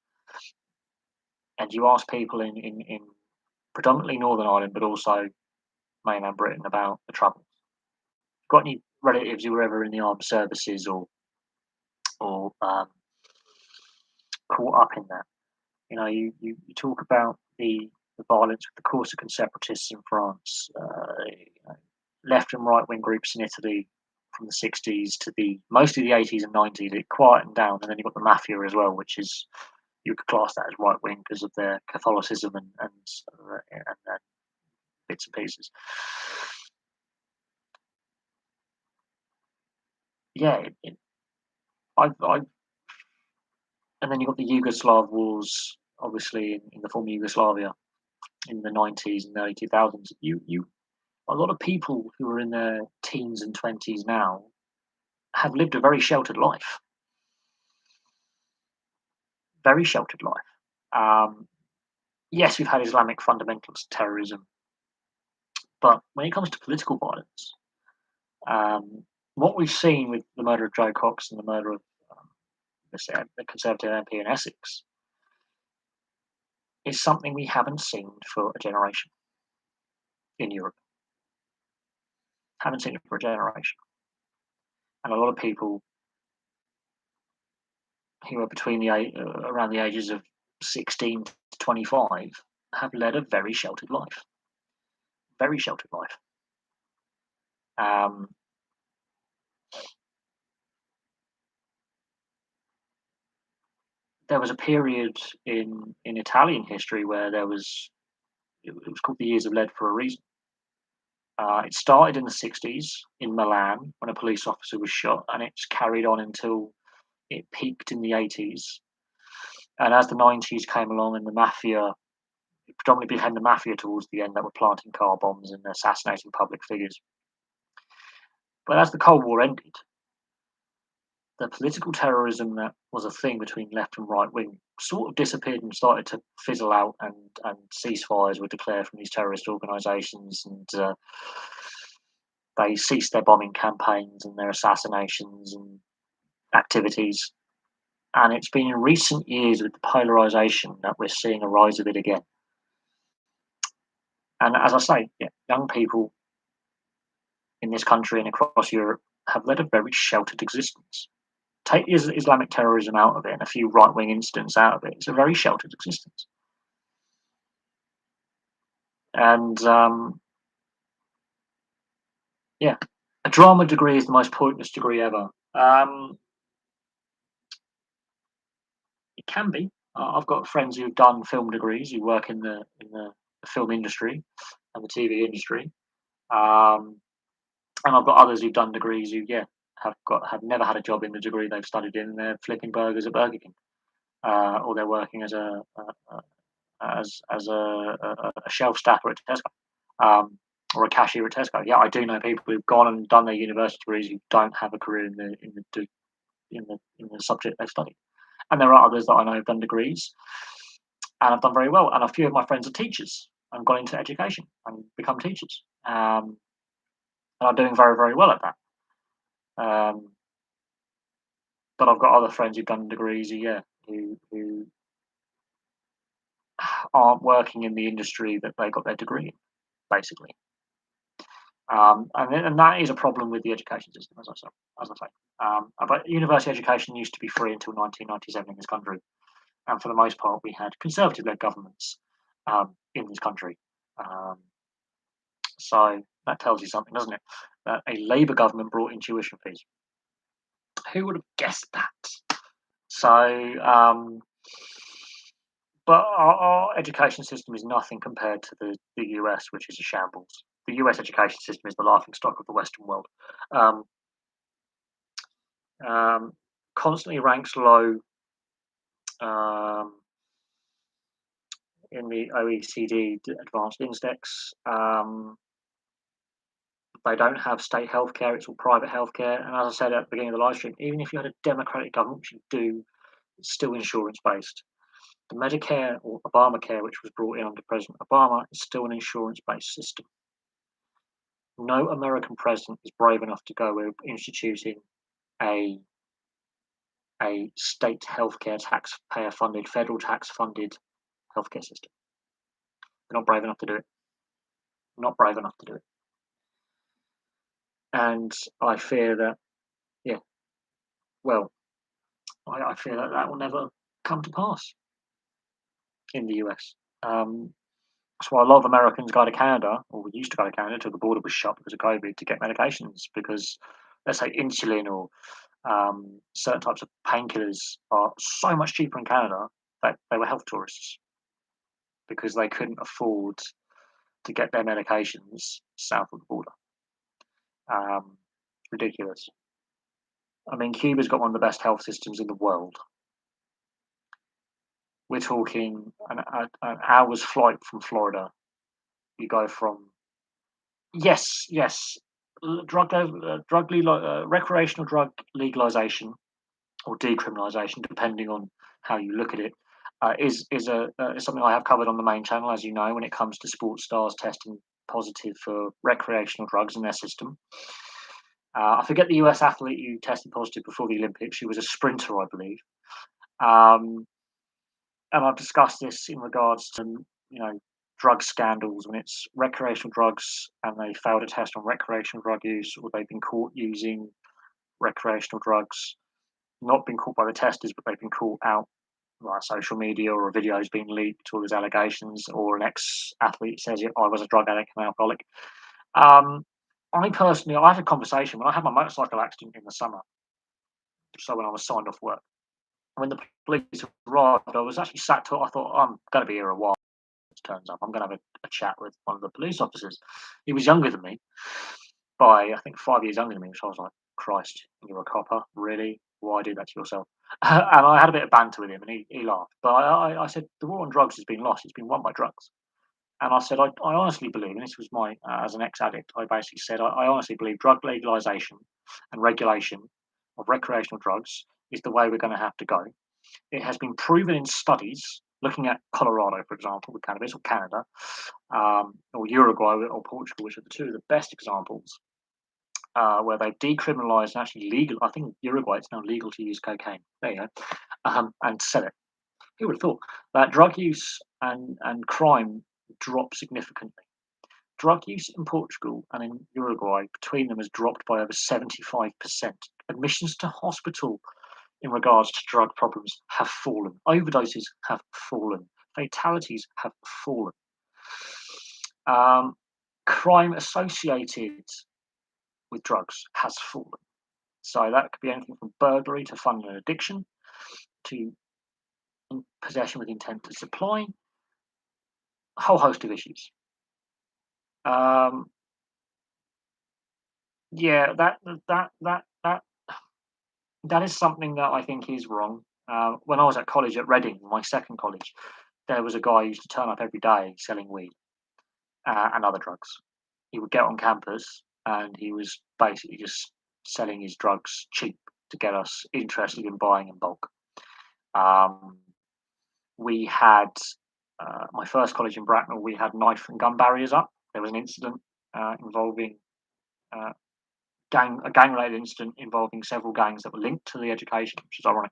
S1: and you ask people in predominantly Northern Ireland, but also mainland Britain about the Troubles, got any relatives who were ever in the armed services or caught up in that? You talk about the violence with the Corsican separatists in France, left and right wing groups in Italy from the 60s to mostly the 80s and 90s. It quietened down, and then you've got the mafia as well, which is, you could class that as right wing because of their Catholicism and bits and pieces. Yeah, and then you've got the Yugoslav wars, obviously in the former Yugoslavia in the 90s and early 2000s. A lot of people who are in their teens and 20s now have lived a very sheltered life. Very sheltered life. Yes, we've had Islamic fundamentalist terrorism, but when it comes to political violence, What we've seen with the murder of Joe Cox and the murder of the Conservative MP in Essex is something we haven't seen for a generation in Europe. Haven't seen it for a generation. And a lot of people who are around the ages of 16 to 25 have led a very sheltered life. Very sheltered life. Um, there was a period in Italian history where it was called the Years of Lead for a reason. It started in the 60s in Milan when a police officer was shot, and it's carried on until it peaked in the 80s. And as the 90s came along and the mafia, it predominantly became the mafia towards the end that were planting car bombs and assassinating public figures. But as the Cold War ended, the political terrorism that was a thing between left and right wing sort of disappeared and started to fizzle out, and ceasefires were declared from these terrorist organisations, and they ceased their bombing campaigns and their assassinations and activities. And it's been in recent years with the polarization that we're seeing a rise of it again. And as I say, yeah, young people in this country and across Europe have led a very sheltered existence. Take Islamic terrorism out of it and a few right wing incidents out of it, it's a very sheltered existence. And yeah, a drama degree is the most pointless degree ever. It can be. I've got friends who've done film degrees who work in the film industry and the TV industry, um, and I've got others who've done degrees who have never had a job in the degree they've studied in. They're flipping burgers at Burger King, or they're working as a shelf staffer at Tesco, or a cashier at Tesco. Yeah, I do know people who've gone and done their university degrees who don't have a career in the subject they've studied. And there are others that I know have done degrees and have done very well. And a few of my friends are teachers and gone into education and become teachers, and are doing very, very well at that. But I've got other friends who've done degrees who aren't working in the industry that they got their degree in, basically. And that is a problem with the education system, as I say. But university education used to be free until 1997 in this country, and for the most part, we had conservative-led governments in this country. Um, so that tells you something, doesn't it? That a Labour government brought in tuition fees. Who would have guessed that? So, but our education system is nothing compared to the US, which is a shambles. The US education system is the laughing stock of the Western world. Um, Constantly ranks low um, in the OECD Advanced Index. They don't have state healthcare; it's all private healthcare. And as I said at the beginning of the live stream, even if you had a democratic government, which you do, it's still insurance based. The Medicare or Obamacare, which was brought in under President Obama, is still an insurance based system. No American president is brave enough to go with instituting a state healthcare taxpayer funded, federal tax funded healthcare system. They're not brave enough to do it. Not brave enough to do it. And I fear that, yeah, well, I fear that will never come to pass in the US. That's why a lot of Americans go to Canada, or we used to go to Canada until the border was shut because of COVID, to get medications. Because, let's say, insulin or certain types of painkillers are so much cheaper in Canada that they were health tourists because they couldn't afford to get their medications south of the border. Ridiculous. I mean, Cuba's got one of the best health systems in the world. We're talking an hour's flight from Florida. You go from yes, recreational drug legalization or decriminalization, depending on how you look at it, is something I have covered on the main channel, as you know, when it comes to sports stars testing positive for recreational drugs in their system. I forget the US athlete who tested positive before the Olympics. She was a sprinter, I believe. Um, and I've discussed this in regards to, drug scandals when it's recreational drugs and they fail to test on recreational drug use, or they've been caught using recreational drugs, not been caught by the testers, but they've been caught out via social media, or a video has been leaked, or there's allegations, or an ex-athlete says, "Yeah, I was a drug addict and alcoholic." Um, I personally, I had a conversation when I had my motorcycle accident in the summer. So when I was signed off work, when the police arrived, I was actually sat to. I thought, I'm going to be here a while. It turns up, I'm going to have a chat with one of the police officers. He was younger than me by, I think, 5 years younger than me. So I was like, Christ, you're a copper, really? Why do that to yourself? And I had a bit of banter with him, and he laughed. But I said, the war on drugs has been lost. It's been won by drugs. And I said, I honestly believe, and this was my, as an ex-addict, I basically said, I honestly believe drug legalization and regulation of recreational drugs is the way we're going to have to go. It has been proven in studies, looking at Colorado, for example, with cannabis, or Canada, or Uruguay, or Portugal, which are the two of the best examples, where they've decriminalized and actually legal. I think Uruguay, it's now legal to use cocaine. There you go, and sell it. Who would have thought that drug use and crime drop significantly? Drug use in Portugal and in Uruguay, between them, has dropped by over 75%. Admissions to hospital in regards to drug problems have fallen. Overdoses have fallen. Fatalities have fallen. Crime associated with drugs has fallen. So that could be anything from burglary to funding an addiction to possession with intent to supply, a whole host of issues. Um, yeah, that is something that I think is wrong. When I was at college at Reading, my second college, there was a guy who used to turn up every day selling weed and other drugs. He would get on campus and he was basically just selling his drugs cheap to get us interested in buying in bulk. Um, we had my first college in Bracknell. We had knife and gun barriers up. There was an incident involving uh, a gang-related incident involving several gangs that were linked to the education, which is ironic.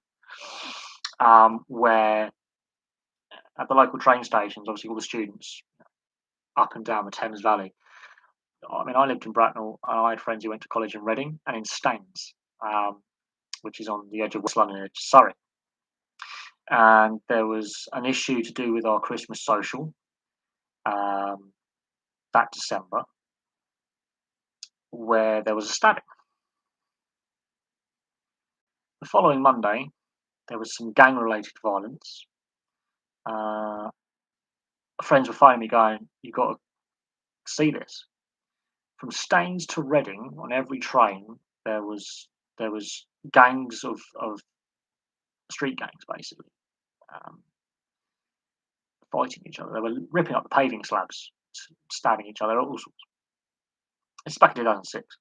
S1: Where at the local train stations, obviously all the students up and down the Thames Valley. I mean, I lived in Bracknell, and I had friends who went to college in Reading and in Staines, which is on the edge of West London, edge of Surrey. And there was an issue to do with our Christmas social that December, where there was a stabbing. The following Monday, there was some gang-related violence. Friends were phoning me going, "You've got to see this." From Staines to Reading, on every train, there was gangs of street gangs, basically, fighting each other. They were ripping up the paving slabs, stabbing each other, all sorts. This is back in 2006,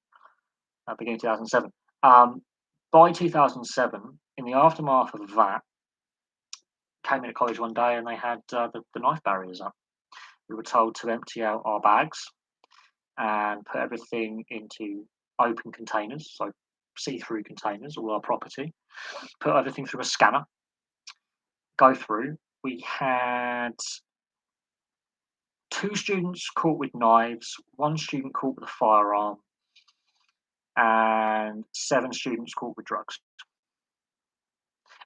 S1: beginning 2007. By 2007, in the aftermath of that, came into college one day and they had the knife barriers up. We were told to empty out our bags and put everything into open containers, so see-through containers, all our property. Put everything through a scanner. Go through. We had 2 students caught with knives, 1 student caught with a firearm, and 7 students caught with drugs.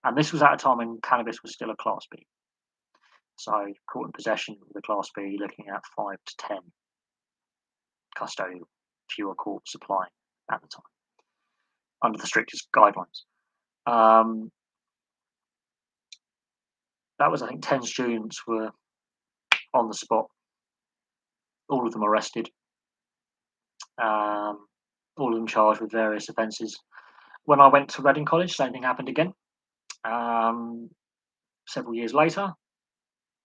S1: And this was at a time when cannabis was still a Class B. So caught in possession with a Class B, looking at 5 to 10 custodial if you were caught supplying at the time, under the strictest guidelines. That was, I think, 10 students were on the spot, all of them arrested, all of them charged with various offences. When I went to Reading College, same thing happened again. Several years later, a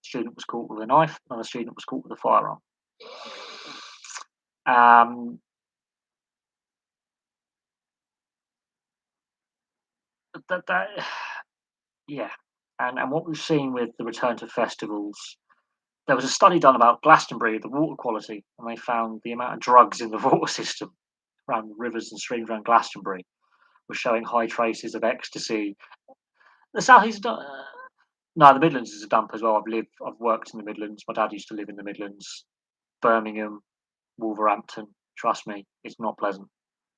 S1: student was caught with a knife, another student was caught with a firearm. Yeah, and what we've seen with the return to festivals, there was a study done about Glastonbury, the water quality, and they found the amount of drugs in the water system around rivers and streams around Glastonbury were showing high traces of ecstasy. The southeast, no, the Midlands is a dump as well. I've worked in the Midlands. My dad used to live in the Midlands, Birmingham, Wolverhampton. Trust me, it's not pleasant.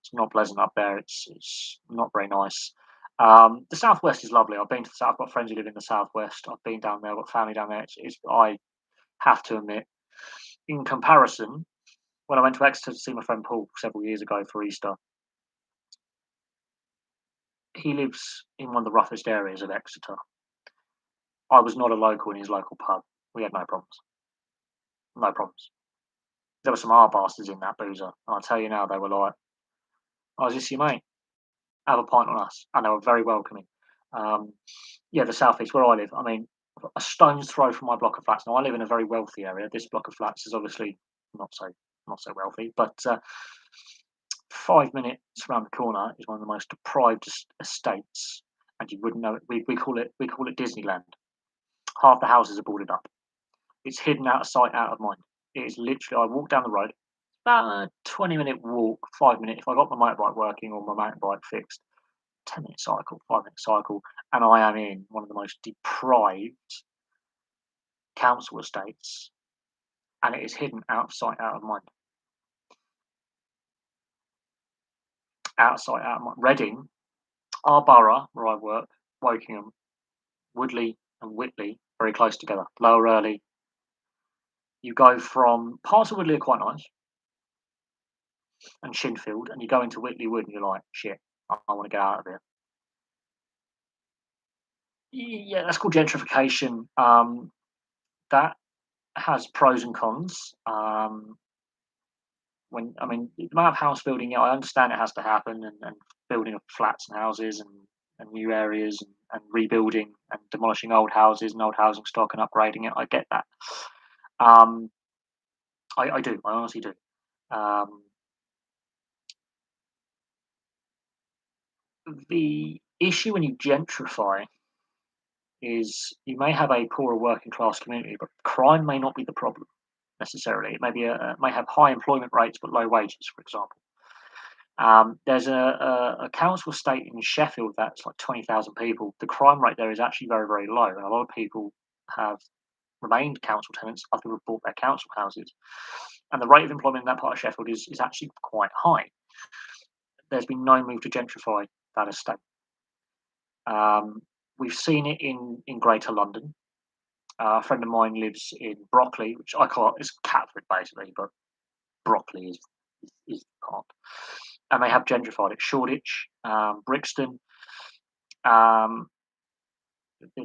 S1: It's not pleasant up there. It's not very nice. The southwest is lovely. I've been to the south. I've got friends who live in the southwest. I've been down there. I've got family down there. I have to admit, in comparison, when I went to Exeter to see my friend Paul several years ago for Easter, he lives in one of the roughest areas of Exeter. I was not a local in his local pub. We had no problems. No problems. There were some bastards in that boozer, and I tell you now, they were like, "Oh, is this your mate? Have a pint on us," and they were very welcoming. Yeah, the southeast where I live. I mean, a stone's throw from my block of flats. Now I live in a very wealthy area. This block of flats is obviously not so wealthy, but 5 minutes around the corner is one of the most deprived estates, and you wouldn't know it. We call it Disneyland. Half the houses are boarded up. It's hidden out of sight, out of mind. It is literally. I walk down the road. About a 20-minute walk, 5 minutes. If I got my motorbike working or my mountain bike fixed, 10-minute cycle, 5-minute cycle, and I am in one of the most deprived council estates, and it is hidden out of sight, out of mind. Out of sight, out of mind. Reading, our borough where I work, Wokingham, Woodley, and Whitley, very close together. Lower Early. You go from parts of Woodley are quite nice, and Shinfield, and you go into Whitley Wood, and you're like, shit, I want to get out of here. Yeah, that's called gentrification. That has pros and cons. The amount of house building, yeah, I understand it has to happen, and building of flats and houses and new areas and rebuilding and demolishing old houses and old housing stock and upgrading it. I get that. I do. I honestly do. The issue when you gentrify is you may have a poorer working class community, but crime may not be the problem necessarily. It may have high employment rates but low wages, for example. There's a council estate in Sheffield that's like 20,000 people. The crime rate there is actually very, very low, and a lot of people have remained council tenants. Other people have bought their council houses, and the rate of employment in that part of Sheffield is actually quite high. There's been no move to gentrify that estate. We've seen it in Greater London. A friend of mine lives in Brockley, which I call it's Catford basically, but Brockley is part. And they have gentrified it. Shoreditch, Brixton, the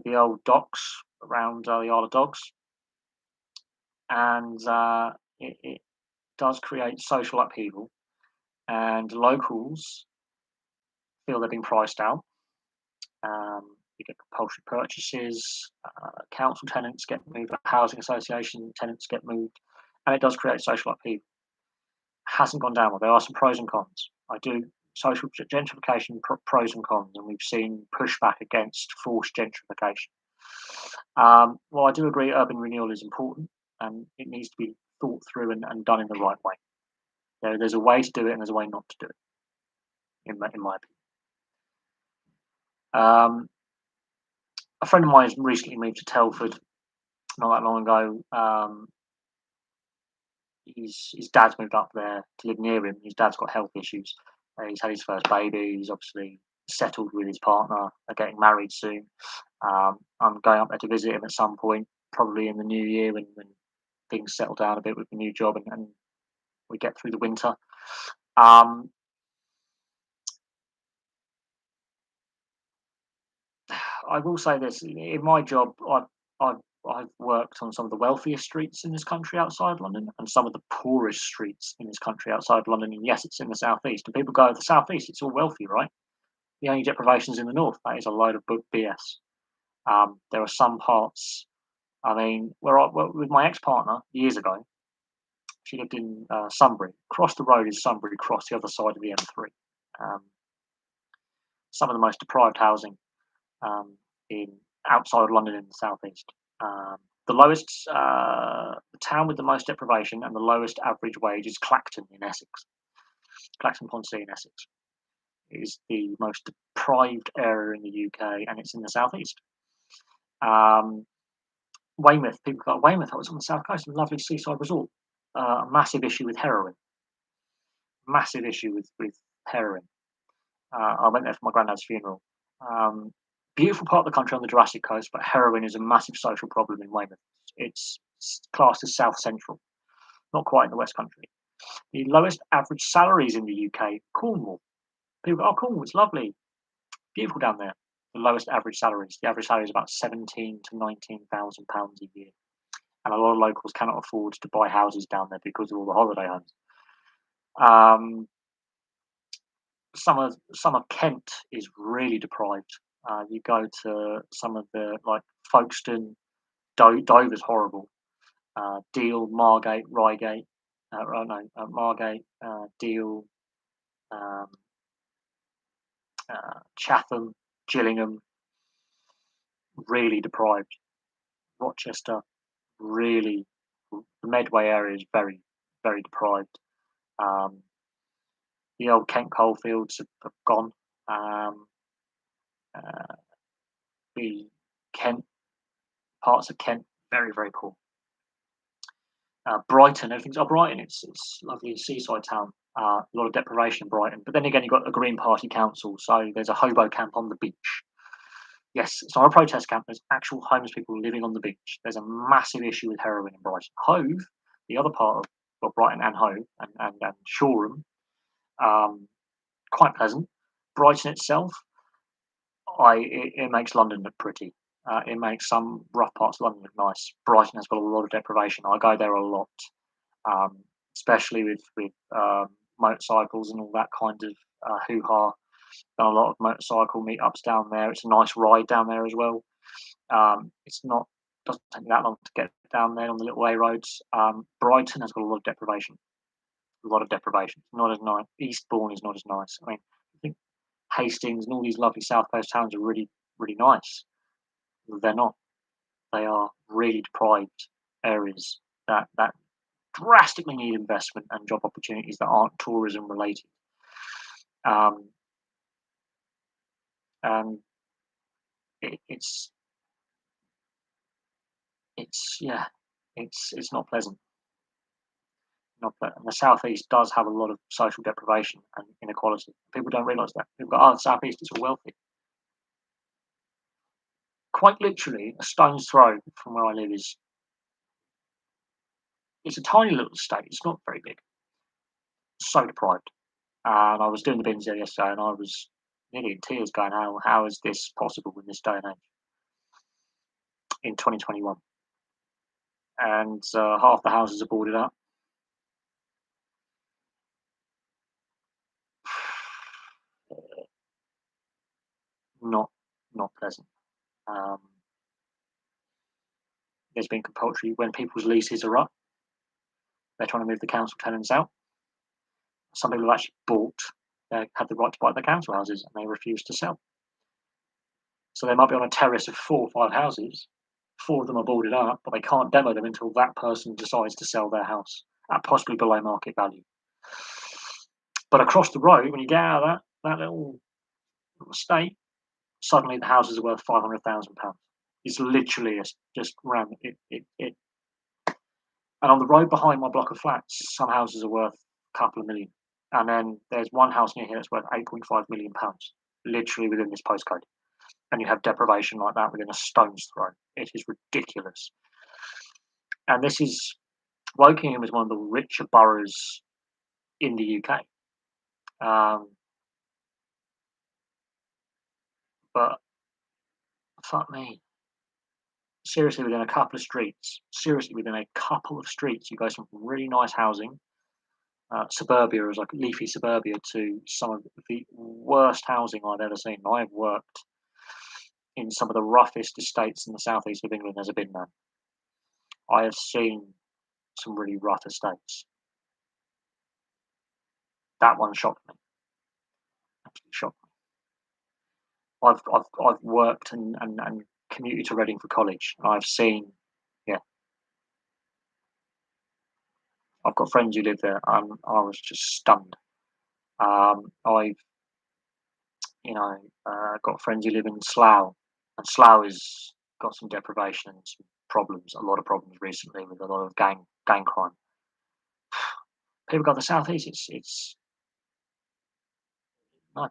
S1: old docks around the Isle of Dogs, and it does create social upheaval, and locals feel they're being priced out. You get compulsory purchases, council tenants get moved, housing association tenants get moved, and it does create social upheaval. Hasn't gone down well. There are some pros and cons. I do social gentrification pros and cons, and we've seen pushback against forced gentrification. Well, I do agree urban renewal is important, and it needs to be thought through and done in the right way. There's a way to do it, and there's a way not to do it, in my opinion. A friend of mine has recently moved to Telford not that long ago. His dad's moved up there to live near him. His dad's got health issues. He's had his first baby. He's obviously settled with his partner. They're getting married soon. I'm going up there to visit him at some point, probably in the new year when things settle down a bit with the new job and we get through the winter. I will say this: in my job, I've worked on some of the wealthiest streets in this country outside London, and some of the poorest streets in this country outside London. And yes, it's in the southeast, and people go, the southeast, it's all wealthy, right? The only deprivation's in the north. That is a load of BS. There are some parts. I mean, with my ex-partner years ago, she lived in Sunbury. Across the road is Sunbury Cross, the other side of the M3. Some of the most deprived housing in outside of London in the southeast. The town with the most deprivation and the lowest average wage is Clacton in Essex. Clacton-upon-Sea in Essex. It is the most deprived area in the UK, and it's in the southeast. Um, Weymouth, people go, Weymouth, I was on the south coast, a lovely seaside resort. A massive issue with heroin. Massive issue with heroin. I went there for my granddad's funeral. Um, Beautiful part of the country on the Jurassic Coast, but heroin is a massive social problem in Weymouth. It's classed as South Central, not quite in the West Country. The lowest average salaries in the UK, Cornwall. People go, oh, Cornwall, it's lovely, beautiful down there. The lowest average salaries. The average salary is about £17,000 to £19,000 a year, and a lot of locals cannot afford to buy houses down there because of all the holiday homes. Some of Kent is really deprived. You go to some of the like Folkestone, Dover's horrible. Deal, Margate, Reigate, Margate, Deal, um, Chatham, Gillingham, really deprived. Rochester, really, the Medway area is very, very deprived. Um, the old Kent coalfields have gone. Uh, the Kent parts of Kent very, very poor. Brighton, everything's Brighton. It's lovely seaside town. A lot of deprivation in Brighton, but then again, you've got a Green Party council, so there's a hobo camp on the beach. Yes, it's not a protest camp. There's actual homeless people living on the beach. There's a massive issue with heroin in Brighton. Hove, the other part of Brighton and Hove and Shoreham, quite pleasant. Brighton itself, it makes London look pretty. It makes some rough parts of London look nice. Brighton has got a lot of deprivation. I go there a lot, especially with motorcycles and all that kind of hoo ha. Done a lot of motorcycle meetups down there. It's a nice ride down there as well. It's not doesn't take me that long to get down there on the little A roads. Brighton has got a lot of deprivation. A lot of deprivation. It's not as nice. Eastbourne is not as nice. I mean, I think Hastings and all these lovely South Coast towns are really, really nice. They're not. They are really deprived areas that drastically need investment and job opportunities that aren't tourism related. And it's yeah, it's not pleasant. Not pleasant. And the southeast does have a lot of social deprivation and inequality. People don't realise that. People go, "Oh, the southeast is all wealthy." Quite literally, a stone's throw from where I live is it's a tiny little state. It's not very big. So deprived. And I was doing the bins there yesterday, and I was nearly in tears, going, "How is this possible in this day and age in 2021?" And half the houses are boarded up. Not not pleasant. Um, there's been compulsory when people's leases are up. They're trying to move the council tenants out. Some people have actually bought, they had the right to buy the council houses, and they refuse to sell. So they might be on a terrace of 4 or 5 houses. 4 of them are boarded up, but they can't demo them until that person decides to sell their house at possibly below market value. But across the road, when you get out of that little estate, suddenly the houses are worth £500,000. It's literally just ran it. And on the road behind my block of flats, some houses are worth a couple of million. And then there's one house near here that's worth £8.5 million, literally within this postcode. And you have deprivation like that within a stone's throw. It is ridiculous. And this is Wokingham is one of the richer boroughs in the UK. But fuck me. Seriously, within a couple of streets, you go from really nice housing, suburbia is like leafy suburbia, to some of the worst housing I've ever seen. I've worked in some of the roughest estates in the southeast of England as a bin man. I have seen some really rough estates. That one shocked me. Absolutely shocked me. I've worked and commuted to Reading for college. And I've seen, yeah, I've got friends who live there. I was just stunned. I've got friends who live in Slough, and Slough has got some deprivation and some problems, a lot of problems recently with a lot of gang crime. People go to the southeast. It's no,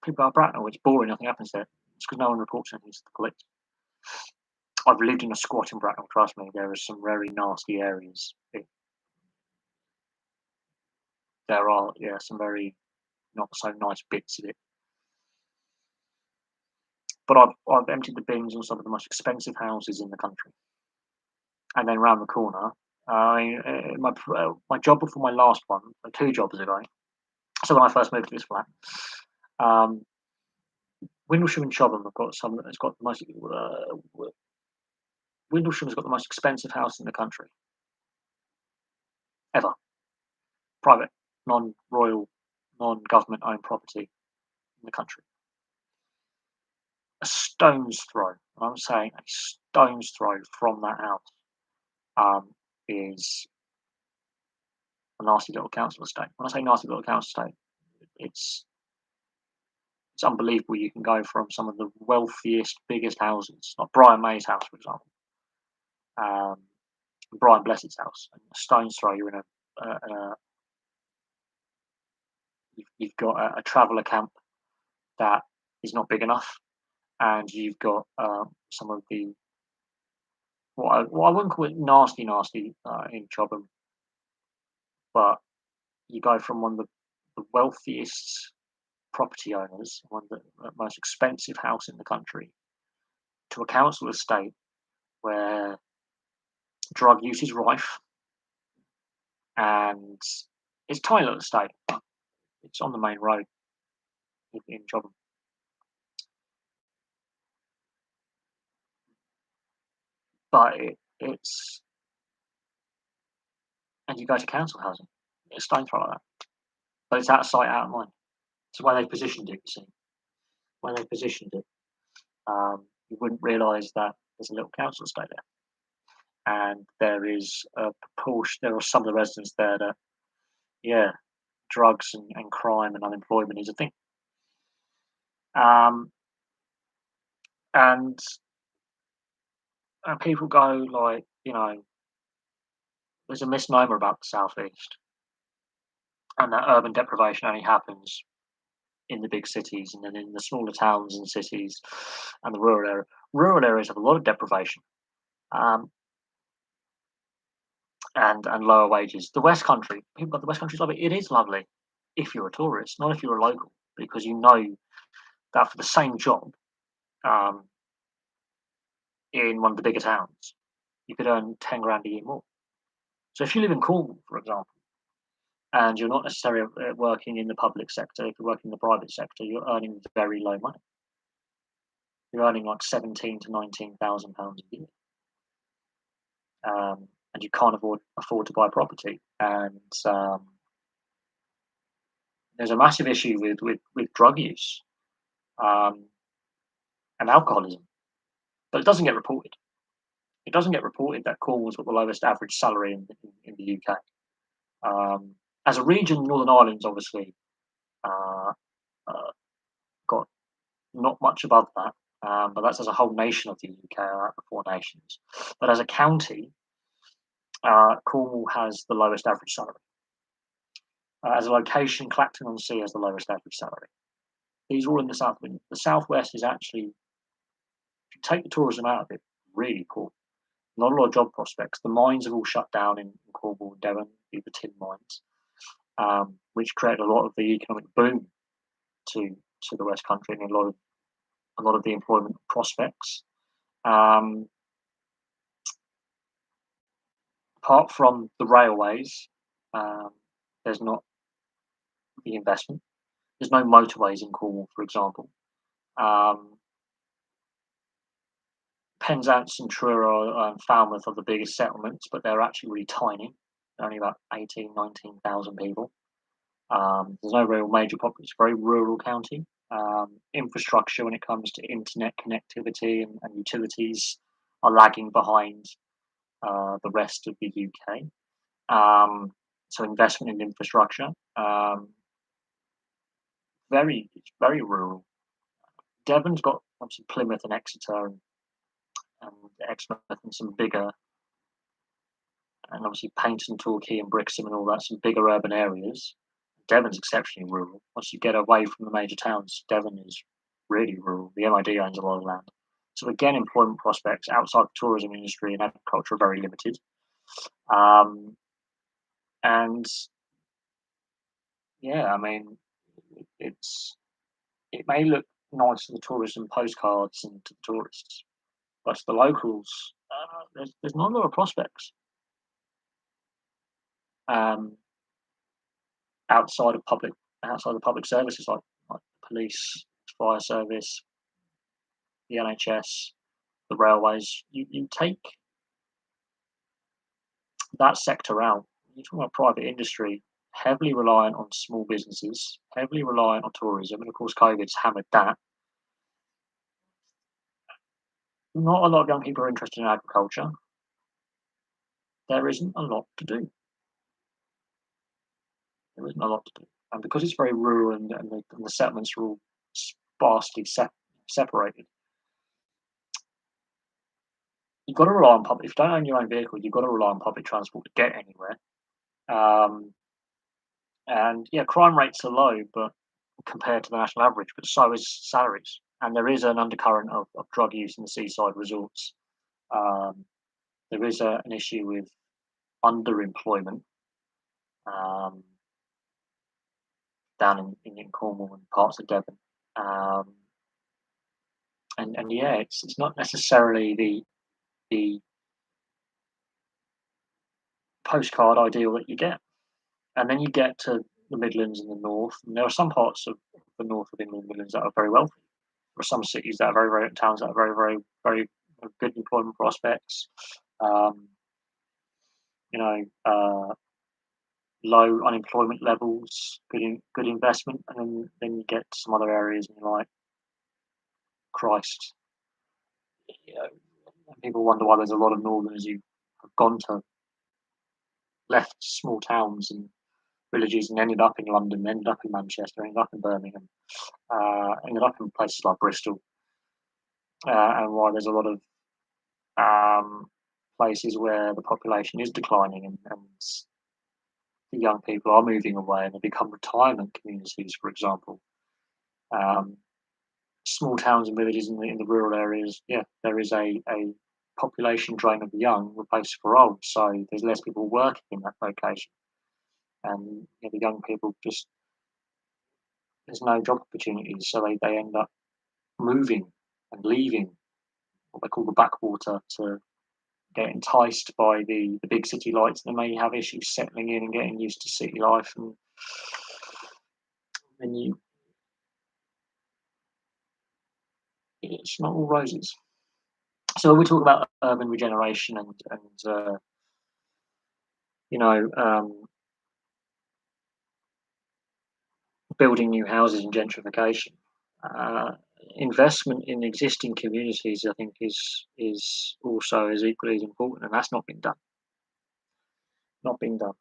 S1: people go to Bracknell. It's boring. Nothing happens there. It's because no one reports anything to the police. I've lived in a squat in Bracknell. Trust me, there are some very nasty areas. There are, yeah, some very not so nice bits of it. But I've emptied the bins on some of the most expensive houses in the country, and then round the corner. My job before my last one, 2 jobs ago. So when I first moved to this flat, um, Windlesham and Chobham have got some. It's got the most. Windlesham's got the most expensive house in the country ever. Private, non-royal, non-government owned property in the country. A stone's throw. And I'm saying a stone's throw from that house is a nasty little council estate. When I say nasty little council estate, it's unbelievable. You can go from some of the wealthiest, biggest houses, like Brian May's house, for example, Brian Blessed's house, and a stone's throw. You're in you've got a traveller camp that is not big enough, and you've got some of the what I wouldn't call it nasty in Chobham, but you go from one of the wealthiest property owners, one of the most expensive house in the country, to a council estate where drug use is rife, and it's a tiny little estate. It's on the main road in Chobham. But it's and you go to council housing, it's a stone throw like that. But it's out of sight, out of mind. It's the way they positioned it, you see. When they positioned it, you wouldn't realise that there's a little council estate there. And there is a proportion, there are some of the residents there that, yeah, drugs and crime and unemployment is a thing. Um, and people go like, there's a misnomer about the southeast, and that urban deprivation only happens in the big cities, and then in the smaller towns and cities and the rural areas have a lot of deprivation, um, and lower wages. The West Country, people got the West Country's lovely. It is lovely if you're a tourist, not if you're a local, because you know that for the same job um, in one of the bigger towns, you could earn 10 grand a year more. So if you live in Cornwall, for example, and you're not necessarily working in the public sector, if you're working in the private sector, you're earning very low money. You're earning like 17 to 19,000 pounds a year, and you can't afford to buy property. And there's a massive issue with drug use and alcoholism, but it doesn't get reported. It doesn't get reported that Cornwall's got the lowest average salary in the UK. As a region, Northern Ireland's obviously uh, uh, got not much above that, but that's as a whole nation of the UK, out of the 4 nations. But as a county, Cornwall has the lowest average salary. As a location, Clacton-on-Sea has the lowest average salary. These are all in the south. The southwest is actually, if you take the tourism out of it, really cool. Not a lot of job prospects. The mines have all shut down in Cornwall and Devon, the tin mines, which created a lot of the economic boom to the West Country and a lot of the employment prospects. Apart from the railways, there's not the investment. There's no motorways in Cornwall, for example. Penzance and Truro and Falmouth are the biggest settlements, but they're actually really tiny. They're only about 18, 19,000 people. There's no real major population. It's a very rural county. Infrastructure when it comes to internet connectivity and utilities are lagging behind the rest of the UK. So investment in infrastructure, it's very rural. Devon's got obviously Plymouth and Exeter and Exmouth and some bigger, and obviously Paignton, Torquay and Brixham and all that, some bigger urban areas. Devon's exceptionally rural. Once you get away from the major towns, Devon is really rural. The MID owns a lot of land. So again, employment prospects outside the tourism industry and agriculture are very limited. And yeah, I mean, it may look nice to the tourism postcards and to the tourists, but to the locals, there's not a lot of prospects um, outside of public services like the police, fire service, the NHS, the railways. You take that sector out. You're talking about private industry, heavily reliant on small businesses, heavily reliant on tourism, and of course, COVID's hammered that. Not a lot of young people are interested in agriculture. There isn't a lot to do. There isn't a lot to do. And because it's very rural and the settlements are all sparsely separated, you've got to rely on public. If you don't own your own vehicle, you've got to rely on public transport to get anywhere. Um, and yeah, crime rates are low, but compared to the national average, but so is salaries. And there is an undercurrent of drug use in the seaside resorts. Um, there is an issue with underemployment um, down in Cornwall and parts of Devon. Um, and yeah, it's not necessarily the postcard ideal that you get. And then you get to the Midlands and the North, and there are some parts of the north of England, Midlands, that are very wealthy. There are some cities that are very towns that are very good employment prospects. Um, you know, low unemployment levels, good investment, and then you get to some other areas, and you're like, Christ, you know, people wonder why there's a lot of Northerners who have gone to left small towns and villages and ended up in London, ended up in Manchester, ended up in Birmingham, ended up in places like Bristol, and why there's a lot of um, places where the population is declining and the young people are moving away and they become retirement communities, for example. Um, Small towns and villages in the rural areas, yeah, there is a population drain of the young replaced for old, so there's less people working in that location, and the young people just there's no job opportunities, so they end up moving and leaving what they call the backwater to get enticed by the big city lights. They may have issues settling in and getting used to city life, and then it's not all roses. So when we talk about urban regeneration and you know building new houses and gentrification, uh, investment in existing communities, I think, is also as equally as important, and that's not been done. Not being done.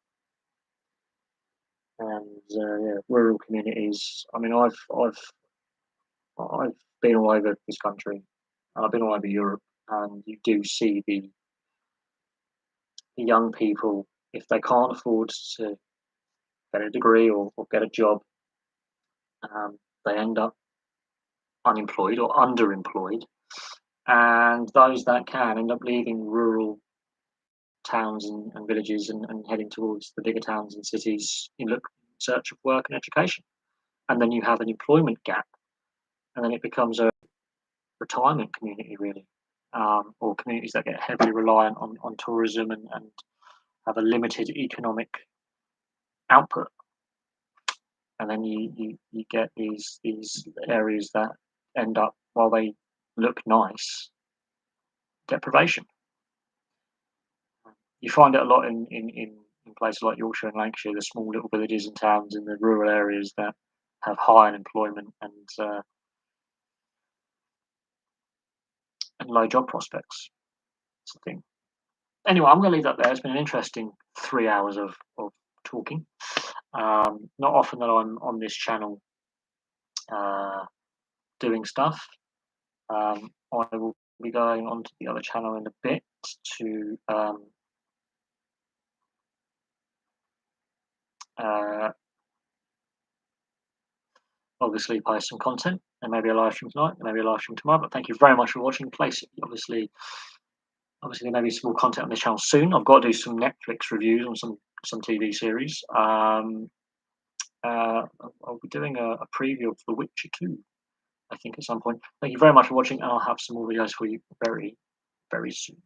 S1: And yeah, rural communities. I mean, I've been all over this country, and I've been all over Europe, and you do see the young people, if they can't afford to get a degree or get a job, they end up unemployed or underemployed, and those that can end up leaving rural towns and villages and heading towards the bigger towns and cities in search of work and education. And then you have an employment gap, and then it becomes a retirement community, really, or communities that get heavily reliant on tourism and have a limited economic output. And then you get these areas that end up, while they look nice, deprivation. You find it a lot in places like Yorkshire and Lancashire, the small little villages and towns in the rural areas that have high unemployment and low job prospects. It's the thing. Anyway, I'm going to leave that there. It's been an interesting 3 hours of talking. Not often that I'm on this channel doing stuff. I will be going onto the other channel in a bit to obviously post some content, and maybe a live stream tonight, and maybe a live stream tomorrow. But thank you very much for watching. Obviously there may be some more content on this channel soon. I've got to do some Netflix reviews on some TV series. I'll be doing a preview of The Witcher 2, I think, at some point. Thank you very much for watching, and I'll have some more videos for you very, very soon.